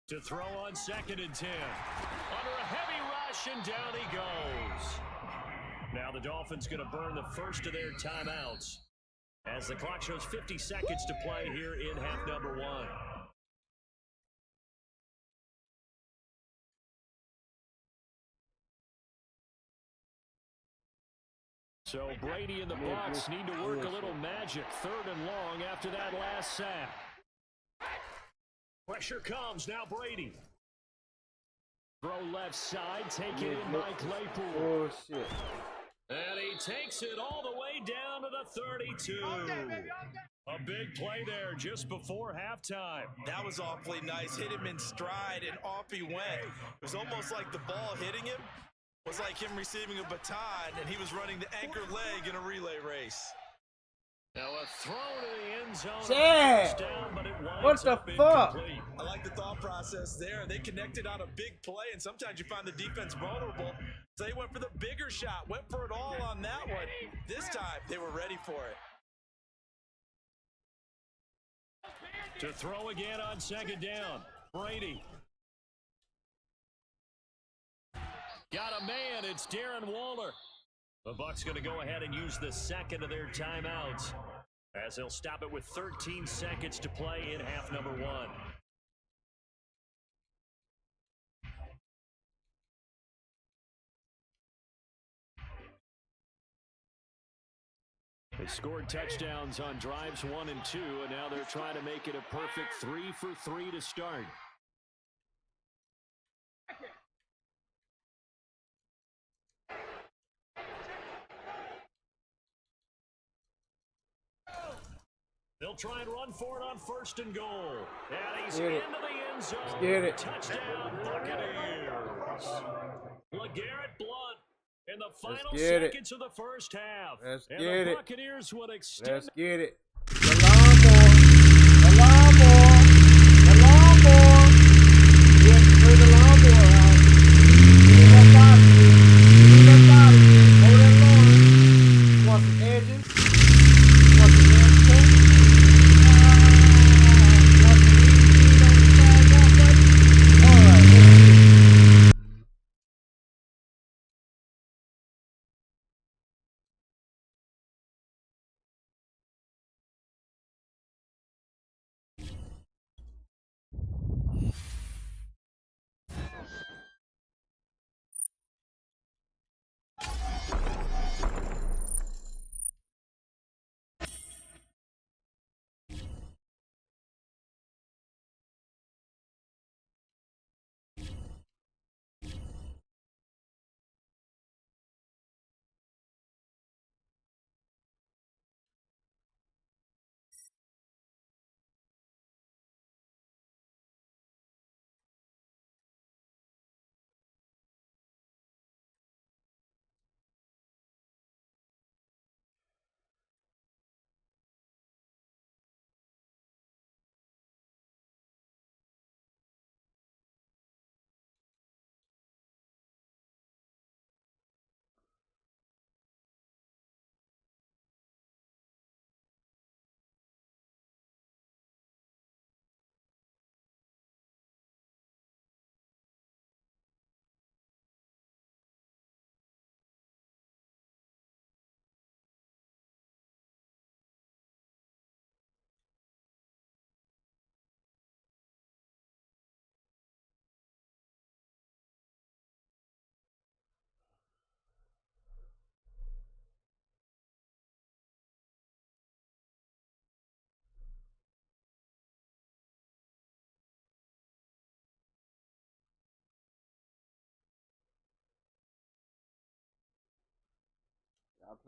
To throw on 2nd and 10. Under a heavy rush, and down he goes. Now the Dolphins going to burn the first of their timeouts as the clock shows 50 seconds to play here in half number 1. So Brady and the Bucs need to work a little magic. 3rd and long after that last sack. Pressure comes. Now Brady. Throw left side. Taken in by Claypool. Oh, shit. And he takes it all the way down to the 32. A big play there just before halftime. That was awfully nice. Hit him in stride, and off he went. It was almost like the ball hitting him was like him receiving a baton, and he was running the anchor leg in a relay race. Now a throw to the end zone. Chad! But it What the fuck? Incomplete. I like the thought process there. They connected on a big play, and sometimes you find the defense vulnerable. So they went for the bigger shot, went for it all on that one. This time, they were ready for it. To throw again on 2nd down. Brady. Got a man. It's Darren Waller. The Bucs going to go ahead and use the second of their timeouts as they'll stop it with 13 seconds to play in half number 1. They scored touchdowns on drives 1 and 2, and now they're trying to make it a perfect 3 for 3 to start. They'll try and run for it on 1st and goal. And he's into the end zone. Let's get it. Touchdown, Buccaneers. LeGarrette Blount in the final seconds of the first half. Let's and get the it. Buccaneers would extend. Let's get it. The lawnmower. The lawnmower. The lawnmower. We have to bring the lawnmower out. Get it up out of here. Get it up out of here. Mow that lawn. Want some edges? Want some landscape? Want some weed on the sidewalk, buddy? All right, let's get it.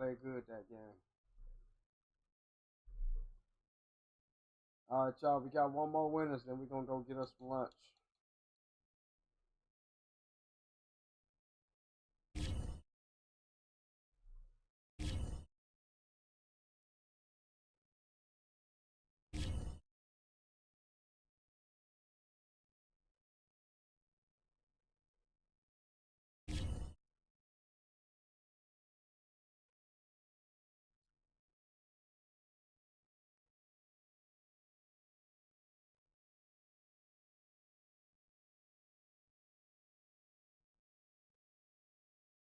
played good that game. All right, y'all. We got one more winners, then we're gonna go get us some lunch.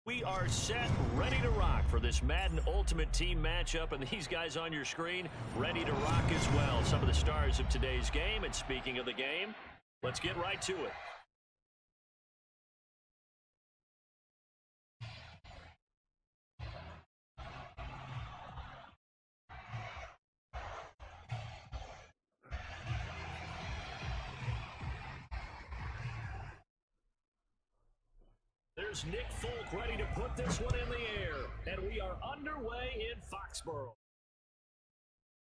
We are set, ready to rock for this Madden Ultimate Team matchup, and these guys on your screen ready to rock as well. Some of the stars of today's game, and speaking of the game, let's get right to it. There's Nick Folk ready to put this one in the air, and we are underway in Foxborough.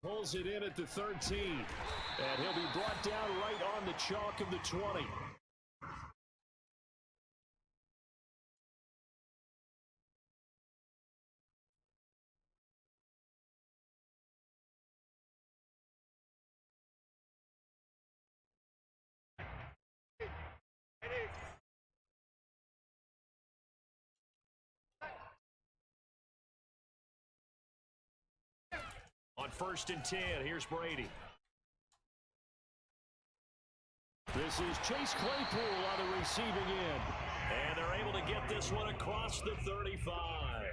Pulls it in at the 13, and he'll be brought down right on the chalk of the 20. On 1st and 10, here's Brady. This is Chase Claypool on the receiving end. And they're able to get this one across the 35.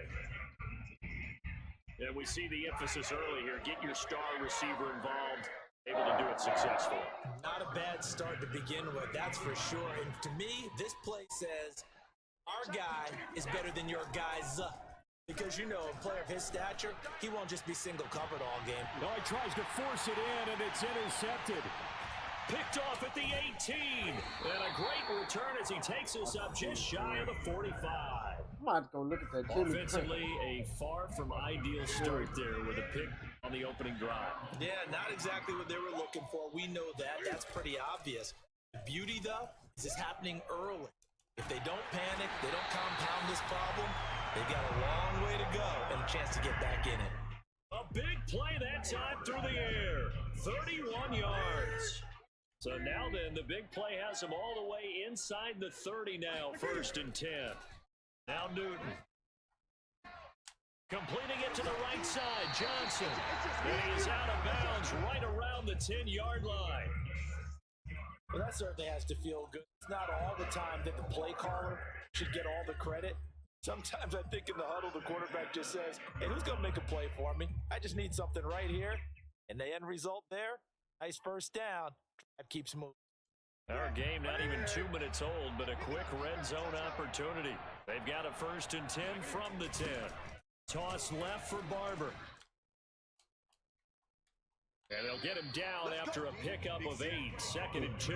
And we see the emphasis early here. Get your star receiver involved. Able to do it successfully. Not a bad start to begin with, that's for sure. And to me, this play says our guy is better than your guy's. Because, you know, a player of his stature, he won't just be single covered all game. No, he tries to force it in, and it's intercepted. Picked off at the 18. And a great return as he takes us up just shy of the 45. I might go look at that Jimmy. Offensively, a far from ideal start there with a pick on the opening drive. Yeah, not exactly what they were looking for. We know that. That's pretty obvious. The beauty, though, is it's happening early. If they don't panic, they don't compound this problem, they've got a long way to go and a chance to get back in it. A big play that time through the air. 31 yards. So now then, the big play has him all the way inside the 30 now, 1st and 10. Now Newton. Completing it to the right side, Johnson. And he is out of bounds right around the 10-yard line. Well, that certainly has to feel good. It's not all the time that the play caller should get all the credit. Sometimes I think in the huddle, the quarterback just says, hey, who's going to make a play for me? I just need something right here. And the end result there, nice first down. That keeps moving. Our game not even 2 minutes old, but a quick red zone opportunity. They've got a 1st and 10 from the 10. Toss left for Barber. And they'll get him down after a pickup of 8, 2nd and 2.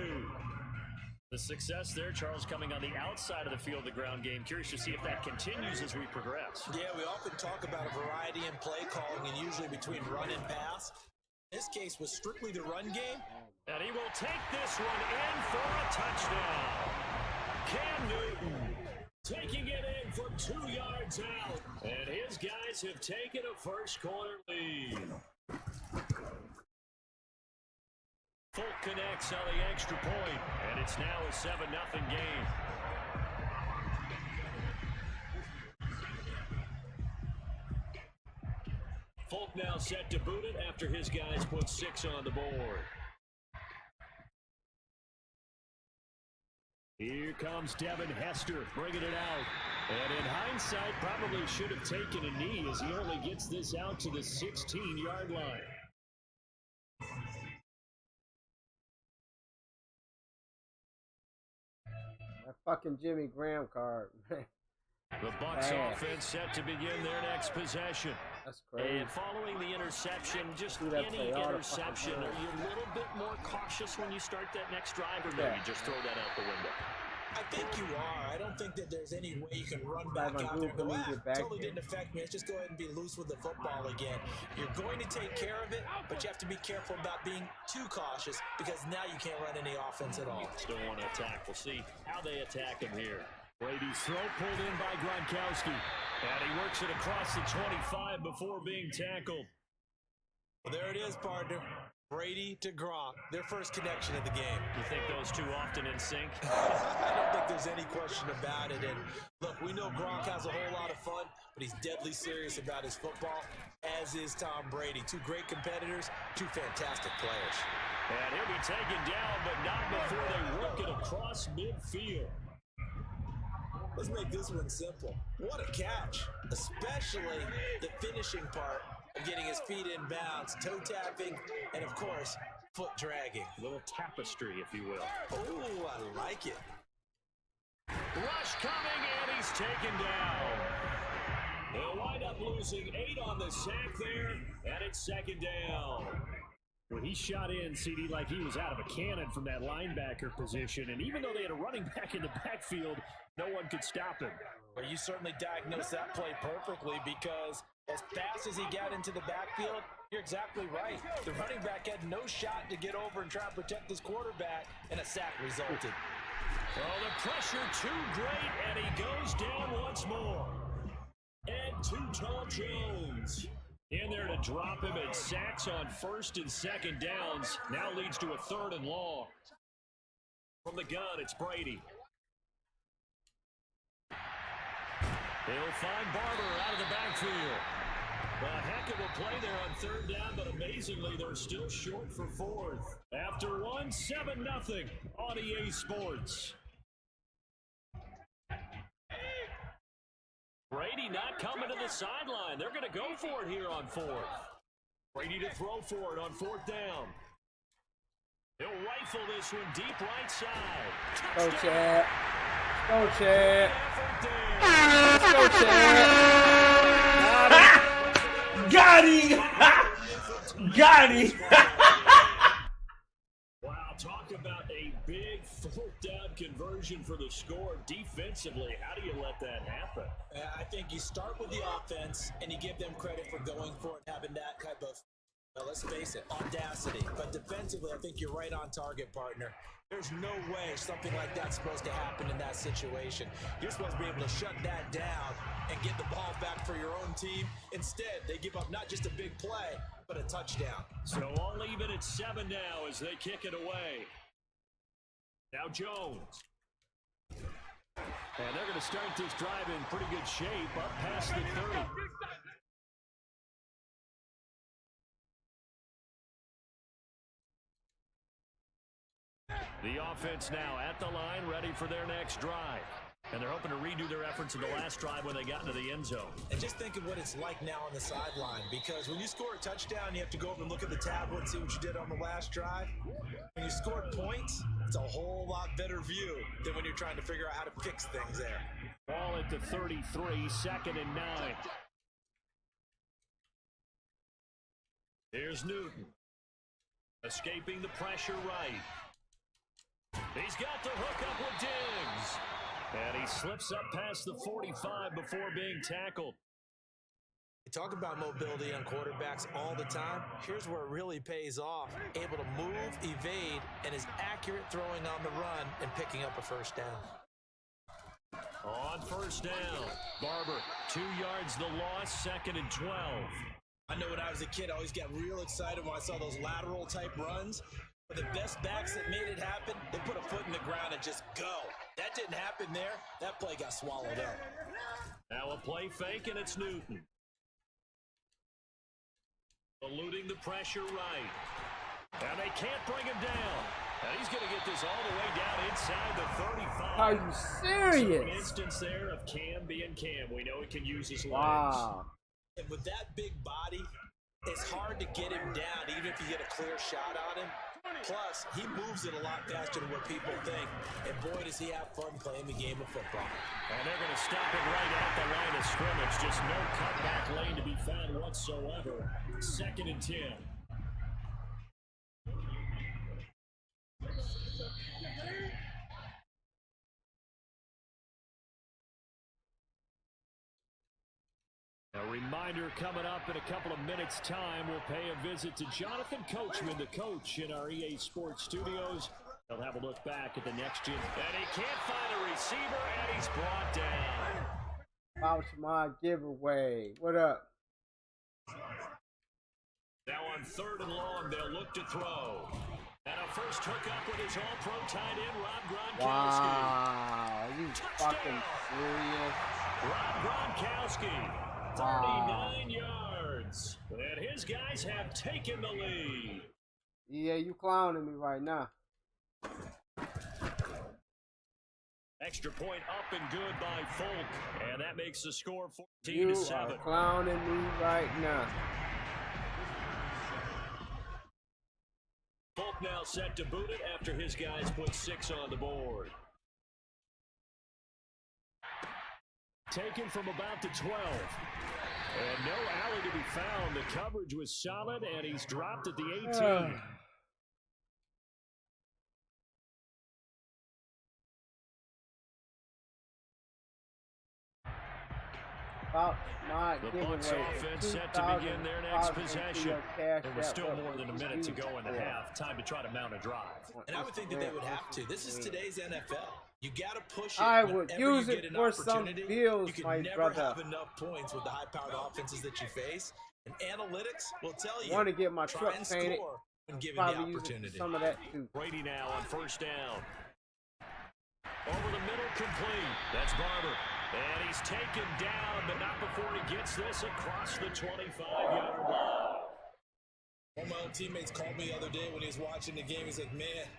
The success there, Charles, coming on the outside of the field, the ground game. Curious to see if that continues as we progress. Yeah, we often talk about a variety in play calling and usually between run and pass. This case was strictly the run game. And he will take this one in for a touchdown. Cam Newton taking it in from 2 yards out. And his guys have taken a first quarter lead. Folk connects on the extra point, and it's now a 7-0 game. Folk now set to boot it after his guys put 6 on the board. Here comes Devin Hester bringing it out. And in hindsight, probably should have taken a knee as he only gets this out to the 16-yard line. That fucking Jimmy Graham card. The Bucs offense set to begin their next possession. That's crazy. And following the interception, just any interception, are you a little bit more cautious when you start that next drive, or no, you just throw that out the window? I think you are. I don't think that there's any way you can run Like back my out there and go, group get back totally there. didn't affect me. Let's just go ahead and be loose with the football again. You're going to take care of it, but you have to be careful about being too cautious because now you can't run any offense at all. Still want to attack. We'll see how they attack him here. Brady's throw pulled in by Gronkowski. And he works it across the 25 before being tackled. Well, there it is, partner. Brady to Gronk, their first connection of the game. You think those two often in sync? I don't think there's any question about it. And look, we know Gronk has a whole lot of fun, but he's deadly serious about his football, as is Tom Brady. Two great competitors, two fantastic players. And he'll be taken down, but not before they work it across midfield. Let's make this one simple. What a catch, especially the finishing part of getting his feet in bounds, toe tapping, and of course, foot dragging. A little tapestry, if you will. Oh, I like it. Rush coming, and he's taken down. They'll wind up losing 8 on the sack there, and it's second down. When he shot in, CD, like he was out of a cannon from that linebacker position, and even though they had a running back in the backfield, no one could stop him. Well, you certainly diagnosed that play perfectly because as fast as he got into the backfield, you're exactly right. The running back had no shot to get over and try and protect his quarterback, and a sack resulted. Well, the pressure too great, and he goes down once more. And Too Tall Jones in there to drop him, and sacks on first and second downs. Now leads to a 3rd and long. From the gun, it's Brady. They'll find Barber out of the backfield. A heck of a play there on 3rd down, but amazingly, they're still short for 4th. After one, 7-0 on EA Sports. Brady not coming to the sideline. They're going to go for it here on 4th. Brady to throw for it on 4th down. He'll rifle this one deep right side. Go, Chad. Go, Chad. Let's go, Chad. Got him! Got him! Wow, talk about a big 4th down conversion for the score. Defensively, how do you let that happen? I think you start with the offense and you give them credit for going for it, having that type of, well, let's face it, audacity. But defensively, I think you're right on target, partner. There's no way something like that's supposed to happen in that situation. You're supposed to be able to shut that down and get the ball back for your own team. Instead, they give up not just a big play, but a touchdown. So all even at 7 now as they kick it away. Now Jones. And they're going to start this drive in pretty good shape up past the 30. The offense now at the line, ready for their next drive. And they're hoping to redo their efforts in the last drive when they got into the end zone. And just think of what it's like now on the sideline, because when you score a touchdown, you have to go over and look at the tablet and see what you did on the last drive. When you score points, it's a whole lot better view than when you're trying to figure out how to fix things there. Ball at the 33, 2nd and 9. Here's Newton. Escaping the pressure right. He's got the hook up with Diggs. And he slips up past the 45 before being tackled. We talk about mobility on quarterbacks all the time. Here's where it really pays off. Able to move, evade, and is accurate throwing on the run and picking up a 1st down. On 1st down, Barber, 2 yards the loss, 2nd and 12. I know when I was a kid, I always got real excited when I saw those lateral type runs. But the best backs that made it happen, they put a foot in the ground and just go. That didn't happen there. That play got swallowed up. Now a play fake, and it's Newton. Eluding the pressure right. And they can't bring him down. And he's going to get this all the way down inside the 35. Are you serious? So an instance there of Cam being Cam. We know he can use his legs. Wow. And with that big body, it's hard to get him down, even if you get a clear shot on him. Plus, he moves it a lot faster than what people think. And boy, does he have fun playing the game of football. And they're going to stop it right at the line of scrimmage. Just no cutback lane to be found whatsoever. 2nd and 10. A reminder coming up in a couple of minutes' time, we'll pay a visit to Jonathan Coachman, the coach in our EA Sports studios. He'll have a look back at the next gen. And he can't find a receiver, and he's brought down. Bounce my giveaway. What up? Now on 3rd and long, they'll look to throw. And a first hookup with his all-pro tight end, Rob Gronkowski. Wow, you fucking serious? Rob Gronkowski, 39 yards. And his guys have taken the lead. Yeah, you clowning me right now. Extra point up and good by Folk. And that makes the score 14-7. You are clowning me right now. Folk now set to boot it after his guys put 6 on the board. Taken from about the 12. And no alley to be found. The coverage was solid, and he's dropped at the 18. About my The giveaway. Bucs offense set to begin their next possession. There was still more than a minute to go in the half. Time to try to mount a drive. And I would think that they would have to. This is today's NFL. You got to push it. I would use it for some bills, my You can never brother. have enough points with the high-powered offenses that you face. And analytics will tell you. Want to get my truck and painted? score when given Probably the use it opportunity. for some of that too. Brady now on 1st down. Over the middle, complete. That's Barber. And he's taken down, but not before he gets this across the 25-yard line. One of my own teammates called me the other day when he was watching the game. He's like, man,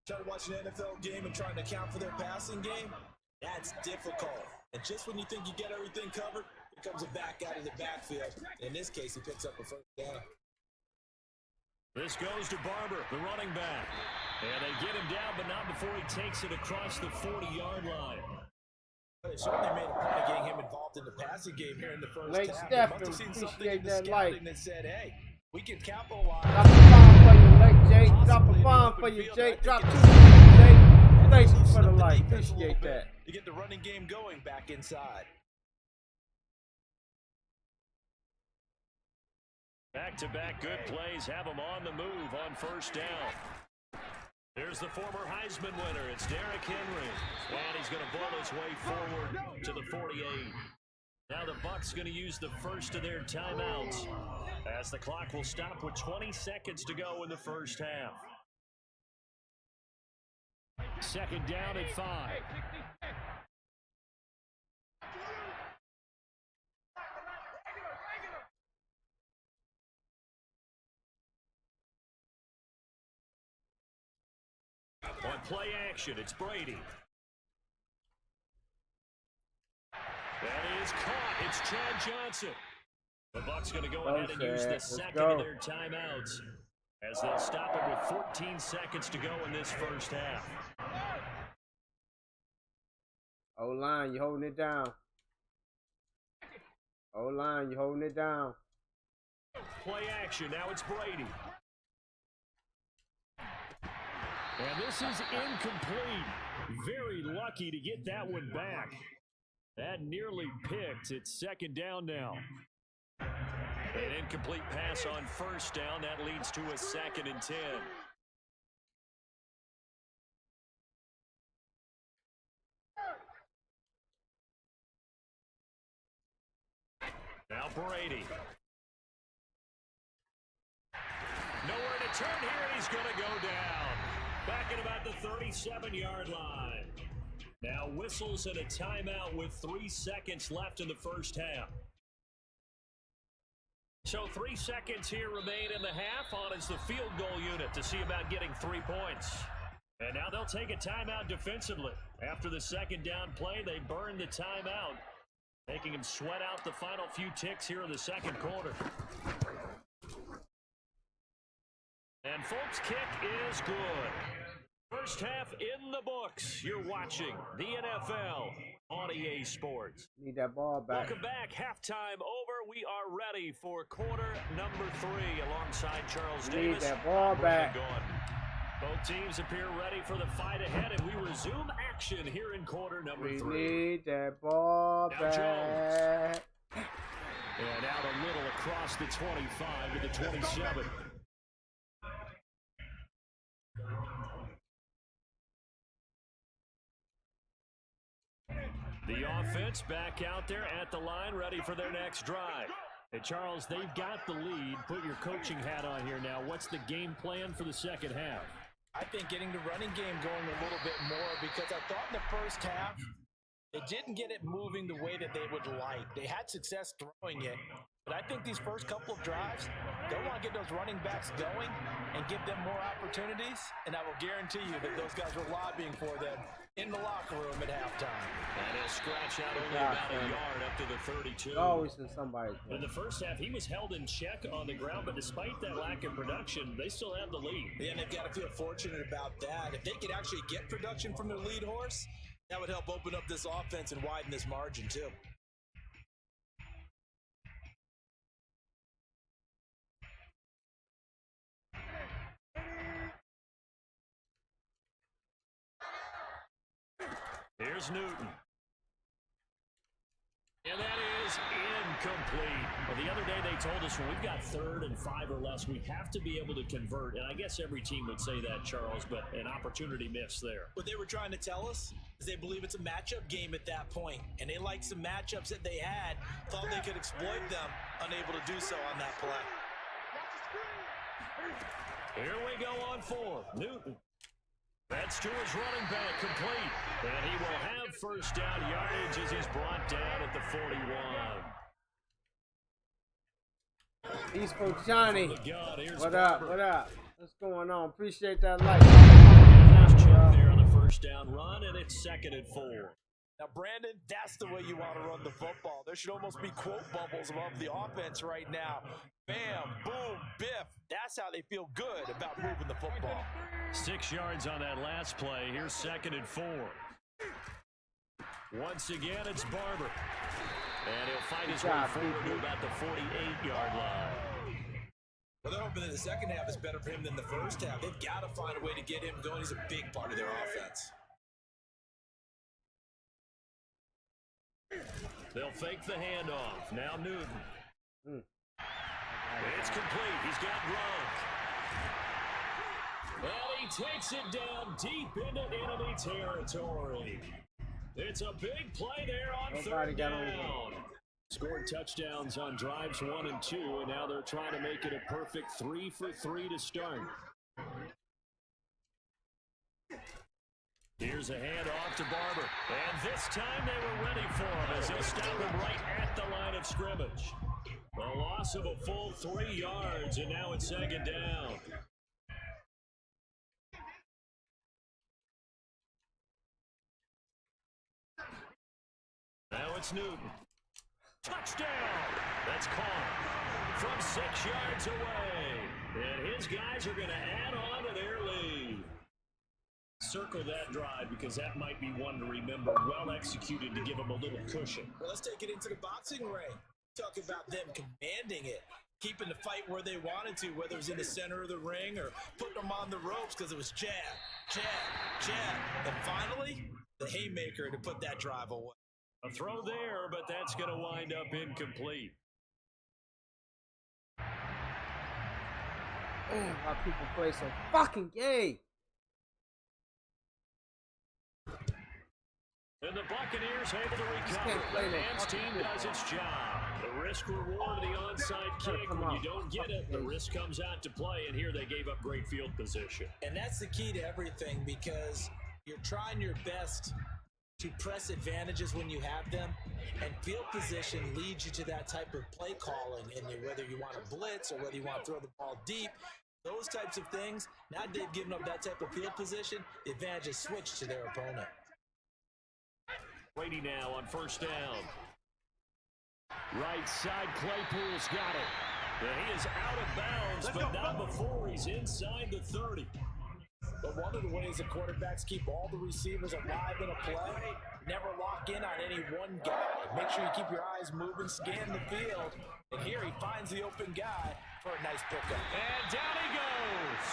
trying to watch an NFL game and trying to account for their passing game, that's difficult. And just when you think you get everything covered, here comes a back out of the backfield. In this case, he picks up a 1st down. This goes to Barber, the running back. And they get him down, but not before he takes it across the 40-yard line. They certainly made a point of getting him involved in the passing game here in the first Late half. Steph, They must have seen something appreciate in the that scouting light. that said, hey, we can capitalize. Drop a bomb for you, Lake Jake. Drop a bomb for you, Jake. Drop 2 for you, Jake. Thank you for the light. Appreciate that. To get the running game going back inside. Back-to-back good plays have him on the move on 1st down. There's the former Heisman winner. It's Derrick Henry. And he's going to ball his way forward to the 48. Now the Bucs going to use the first of their timeouts, as the clock will stop with 20 seconds to go in the first half. 2nd down at 5. On play action, it's Brady. That is caught. It's Chad Johnson. The Bucs going to go ahead and use the 2nd of their timeouts, as they'll stop it with 14 seconds to go in this first half. O-line, you holding it down. O-line, you holding it down. Play action. Now it's Brady. And this is incomplete. Very lucky to get that one back. That nearly picked. It's 2nd down now. An incomplete pass on 1st down. That leads to a 2nd and 10. Now Brady. Nowhere to turn here. He's going to go down. Back at about the 37-yard line. Now whistles and a timeout with 3 seconds left in the first half. So 3 seconds here remain in the half. On is the field goal unit to see about getting 3 points. And now they'll take a timeout defensively. After the 2nd down play, they burn the timeout, making him sweat out the final few ticks here in the 2nd quarter. And Folk's kick is good. First half in the books. You're watching the NFL on EA Sports. Need that ball back. Welcome back. Halftime over. We are ready for quarter number 3 alongside Charles Davis. Need that ball back. Both teams appear ready for the fight ahead, and we resume action here in quarter number 3. We need that ball now back. Jones. And out a little across the 25 to the 27. The offense back out there at the line, ready for their next drive. Hey, Charles, they've got the lead. Put your coaching hat on here now. What's the game plan for the second half? I think getting the running game going a little bit more, because I thought in the first half, they didn't get it moving the way that they would like. They had success throwing it, but I think these first couple of drives, they want to get those running backs going and give them more opportunities, and I will guarantee you that those guys were lobbying for them in the locker room at halftime. And he'll scratch out only about a yard up to the 32. Always in somebody's way. In the first half, he was held in check on the ground, but despite that lack of production, they still have the lead. Yeah, and they've got to feel fortunate about that. If they could actually get production from their lead horse, that would help open up this offense and widen this margin too. Here's Newton. And that is incomplete. Well, the other day they told us when we've got 3rd and 5 or less, we have to be able to convert. And I guess every team would say that, Charles, but an opportunity missed there. What they were trying to tell us is they believe it's a matchup game at that point, and they liked some matchups that they had, thought they could exploit them, unable to do so on that play. Here we go on 4. Newton. That's to his running back, complete. And he will have first down yardage as he's brought down at the 41. He's from Johnny. What up? Barber. What up? What's going on? Appreciate that like. Nice check there on the first down run, and it's 2nd and 4. Now, Brandon, that's the way you want to run the football. There should almost be quote bubbles above the offense right now. Bam, boom, biff. That's how they feel good about moving the football. 6 yards on that last play. Here's 2nd and 4. Once again, it's Barber. And he'll fight his way forward to about the 48-yard line. Well, they're hoping that the second half is better for him than the first half. They've got to find a way to get him going. He's a big part of their offense. They'll fake the handoff. Now Newton. It's complete. He's got Gronk. And he takes it down deep into enemy territory. It's a big play there on 3rd down. Scored touchdowns on drives 1 and 2, and now they're trying to make it a perfect 3 for 3 to start. Here's a handoff to Barber. And this time they were ready for him as they stop him right at the line of scrimmage. A loss of a full 3 yards, and now it's 2nd down. Now it's Newton. Touchdown! That's caught from 6 yards away. And his guys are going to add on to their lead. Circle that drive because that might be one to remember. Well executed to give them a little cushion. Well, let's take it into the boxing ring. Talk about them commanding it, keeping the fight where they wanted to, whether it was in the center of the ring or putting them on the ropes because it was jab, jab, jab. And finally, the haymaker to put that drive away. A throw there, but that's going to wind up incomplete. Man, why people play so fucking gay? And the Buccaneers able to recover. The Rams team does its job. The risk reward of the onside kick. When you don't get it, the risk comes out to play, and here they gave up great field position. And that's the key to everything because you're trying your best to press advantages when you have them, and field position leads you to that type of play calling, and whether you want to blitz or whether you want to throw the ball deep, those types of things. Now they've given up that type of field position, the advantage is switched to their opponent. Brady now on first down. Right side, Claypool's got it. And he is out of bounds, but not before he's inside the 30. But one of the ways that quarterbacks keep all the receivers alive in a play, never lock in on any one guy. Make sure you keep your eyes moving, scan the field. And here he finds the open guy for a nice pickup. And down he goes.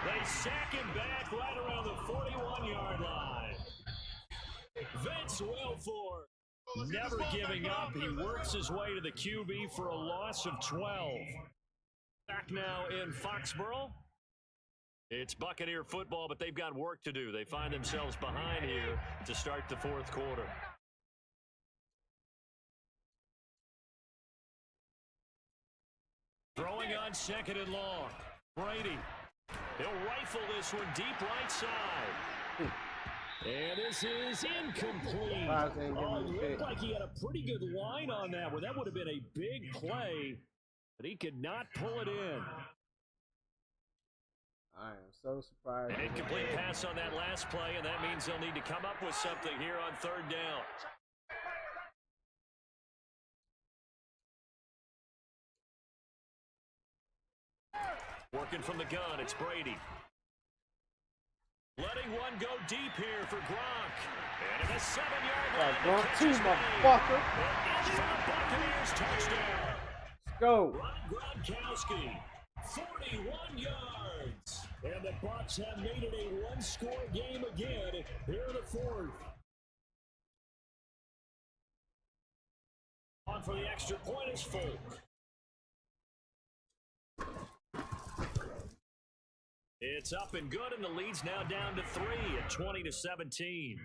They sack him back right around the 41-yard line. Vince Wilfork Never giving up. He works his way to the QB for a loss of 12. Back now in Foxborough. It's Buccaneer football, but they've got work to do. They find themselves behind here to start the fourth quarter. Throwing on second and long. Brady. He'll rifle this one deep right side. And this is incomplete. Oh, it looked like he had a pretty good line on that one. That would have been a big play, but he could not pull it in. I am so surprised. An incomplete pass on that last play, and that means they'll need to come up with something here on third down. Working from the gun, it's Brady. Letting one go deep here for Gronk. And at a 7-yard line. Gronk too, motherfucker. And in for the Buccaneers touchdown. Let's go. Gronkowski, 41 yards. And the Bucs have made it a one-score game again here in the fourth. On for the extra point is Folk. It's up and good, and the lead's now down to 3 at 20-17.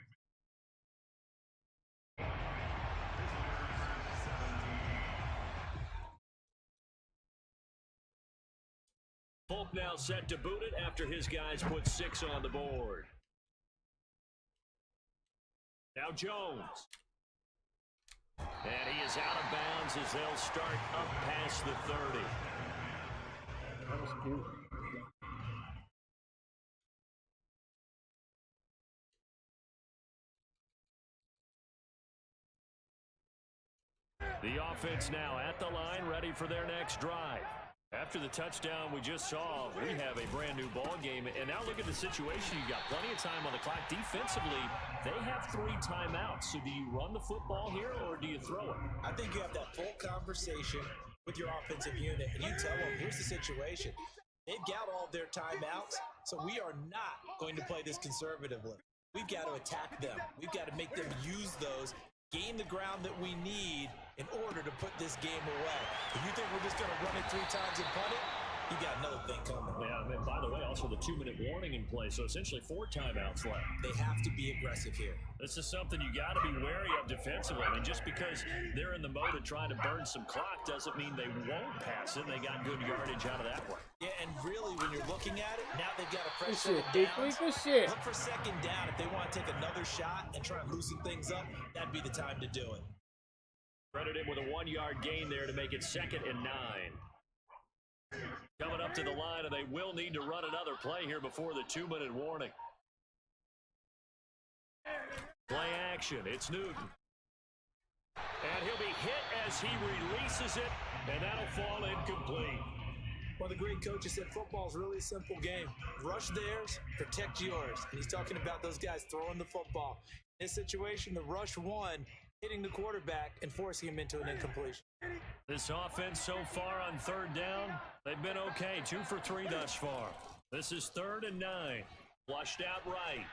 Folk now set to boot it after his guys put 6 on the board. Now Jones. And he is out of bounds as they'll start up past the 30. That was cute. The offense now at the line, ready for their next drive. After the touchdown we just saw, we have a brand new ball game. And now look at the situation. You got plenty of time on the clock. Defensively, they have 3 timeouts. So do you run the football here or do you throw it? I think you have that full conversation with your offensive unit, and you tell them, here's the situation. They've got all of their timeouts, so we are not going to play this conservatively. We've got to attack them. We've got to make them use those, gain the ground that we need in order to put this game away. If you think we're just going to run it 3 times and punt it, you got another thing coming. Yeah, and by the way, also the 2-minute warning in play, so essentially 4 timeouts left. They have to be aggressive here. This is something you got to be wary of defensively. I mean, just because they're in the mode of trying to burn some clock doesn't mean they won't pass it. They got good yardage out of that one. Yeah, and really, when you're looking at it, now they've got a fresh Good set shit, of downs. good shit. Look for second down. If they want to take another shot and try and loosen things up, that'd be the time to do it. Credited with a 1-yard gain there to make it 2nd and 9. Coming up to the line, and they will need to run another play here before the 2-minute warning. Play action, it's Newton. And he'll be hit as he releases it, and that'll fall incomplete. One of the great coaches said football's really a simple game. Rush theirs, protect yours. And he's talking about those guys throwing the football. In this situation, the rush won, hitting the quarterback and forcing him into an incompletion. This offense so far on 3rd down, they've been okay. 2 for 3 thus far. This is 3rd and 9. Flushed out right.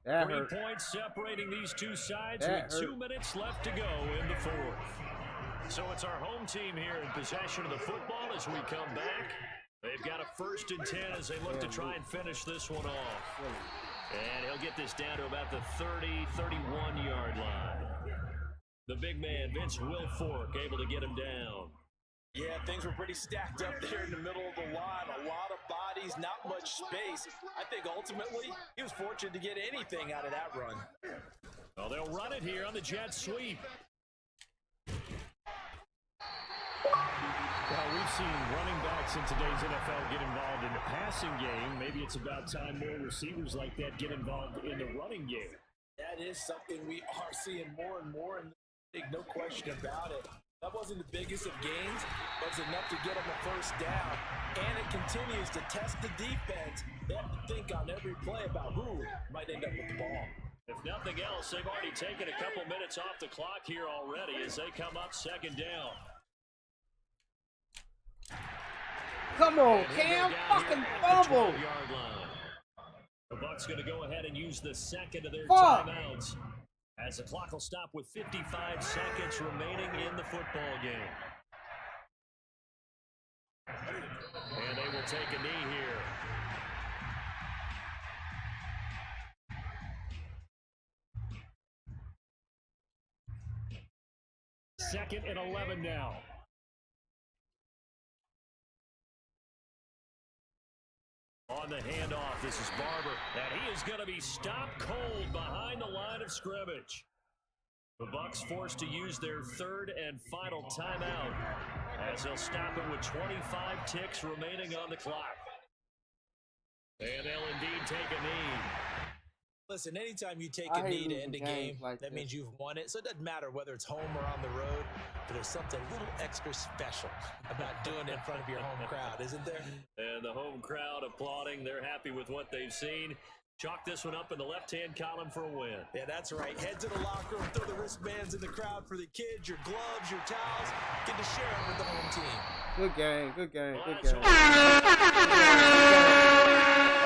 That 3 hurt. points separating these two sides That with 2 hurt. minutes left to go in the 4th. So it's our home team here in possession of the football as we come back. They've got a 1st and 10 as they look to try and finish this one off. And he'll get this down to about the 30, 31-yard line. The big man, Vince Wilfork, able to get him down. Yeah, things were pretty stacked up there in the middle of the line. A lot of bodies, not much space. I think ultimately he was fortunate to get anything out of that run. Well, they'll run it here on the jet sweep. Well, we've seen running backs in today's NFL get involved in the passing game. Maybe it's about time more receivers like that get involved in the running game. That is something we are seeing more and more in the league, no question about it. That wasn't the biggest of gains, but it's enough to get them a 1st down. And it continues to test the defense. They have to think on every play about who might end up with the ball. If nothing else, they've already taken a couple minutes off the clock here already as they come up 2nd down. Come on, Cam, fucking fumble. The Bucks going to go ahead and use the second of their Fuck. timeouts as the clock will stop with 55 seconds remaining in the football game. And they will take a knee here. Second and 11 now. On the handoff, this is Barber, and he is going to be stopped cold behind the line of scrimmage. The Bucks forced to use their third and final timeout as they'll stop it with 25 ticks remaining on the clock. And they'll indeed take a knee. Listen, anytime you take a knee to end a game, that means you've won it. So it doesn't matter whether it's home or on the road, but there's something a little extra special about doing it in front of your home crowd, isn't there? And the home crowd applauding. They're happy with what they've seen. Chalk this one up in the left-hand column for a win. Yeah, that's right. Head to the locker room, throw the wristbands in the crowd for the kids, your gloves, your towels. Get to share it with the home team. Good game, good game, good game.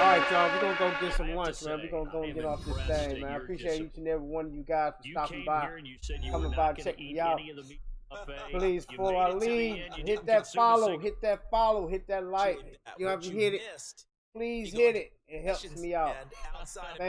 All right, y'all, we're going to go get some lunch, man. We're going to go and get off this thing, man. I appreciate each and every one of you guys for stopping by, coming by, checking me out. Please, before I leave, hit that follow, hit that like. You haven't hit it. Please hit it. It helps me out.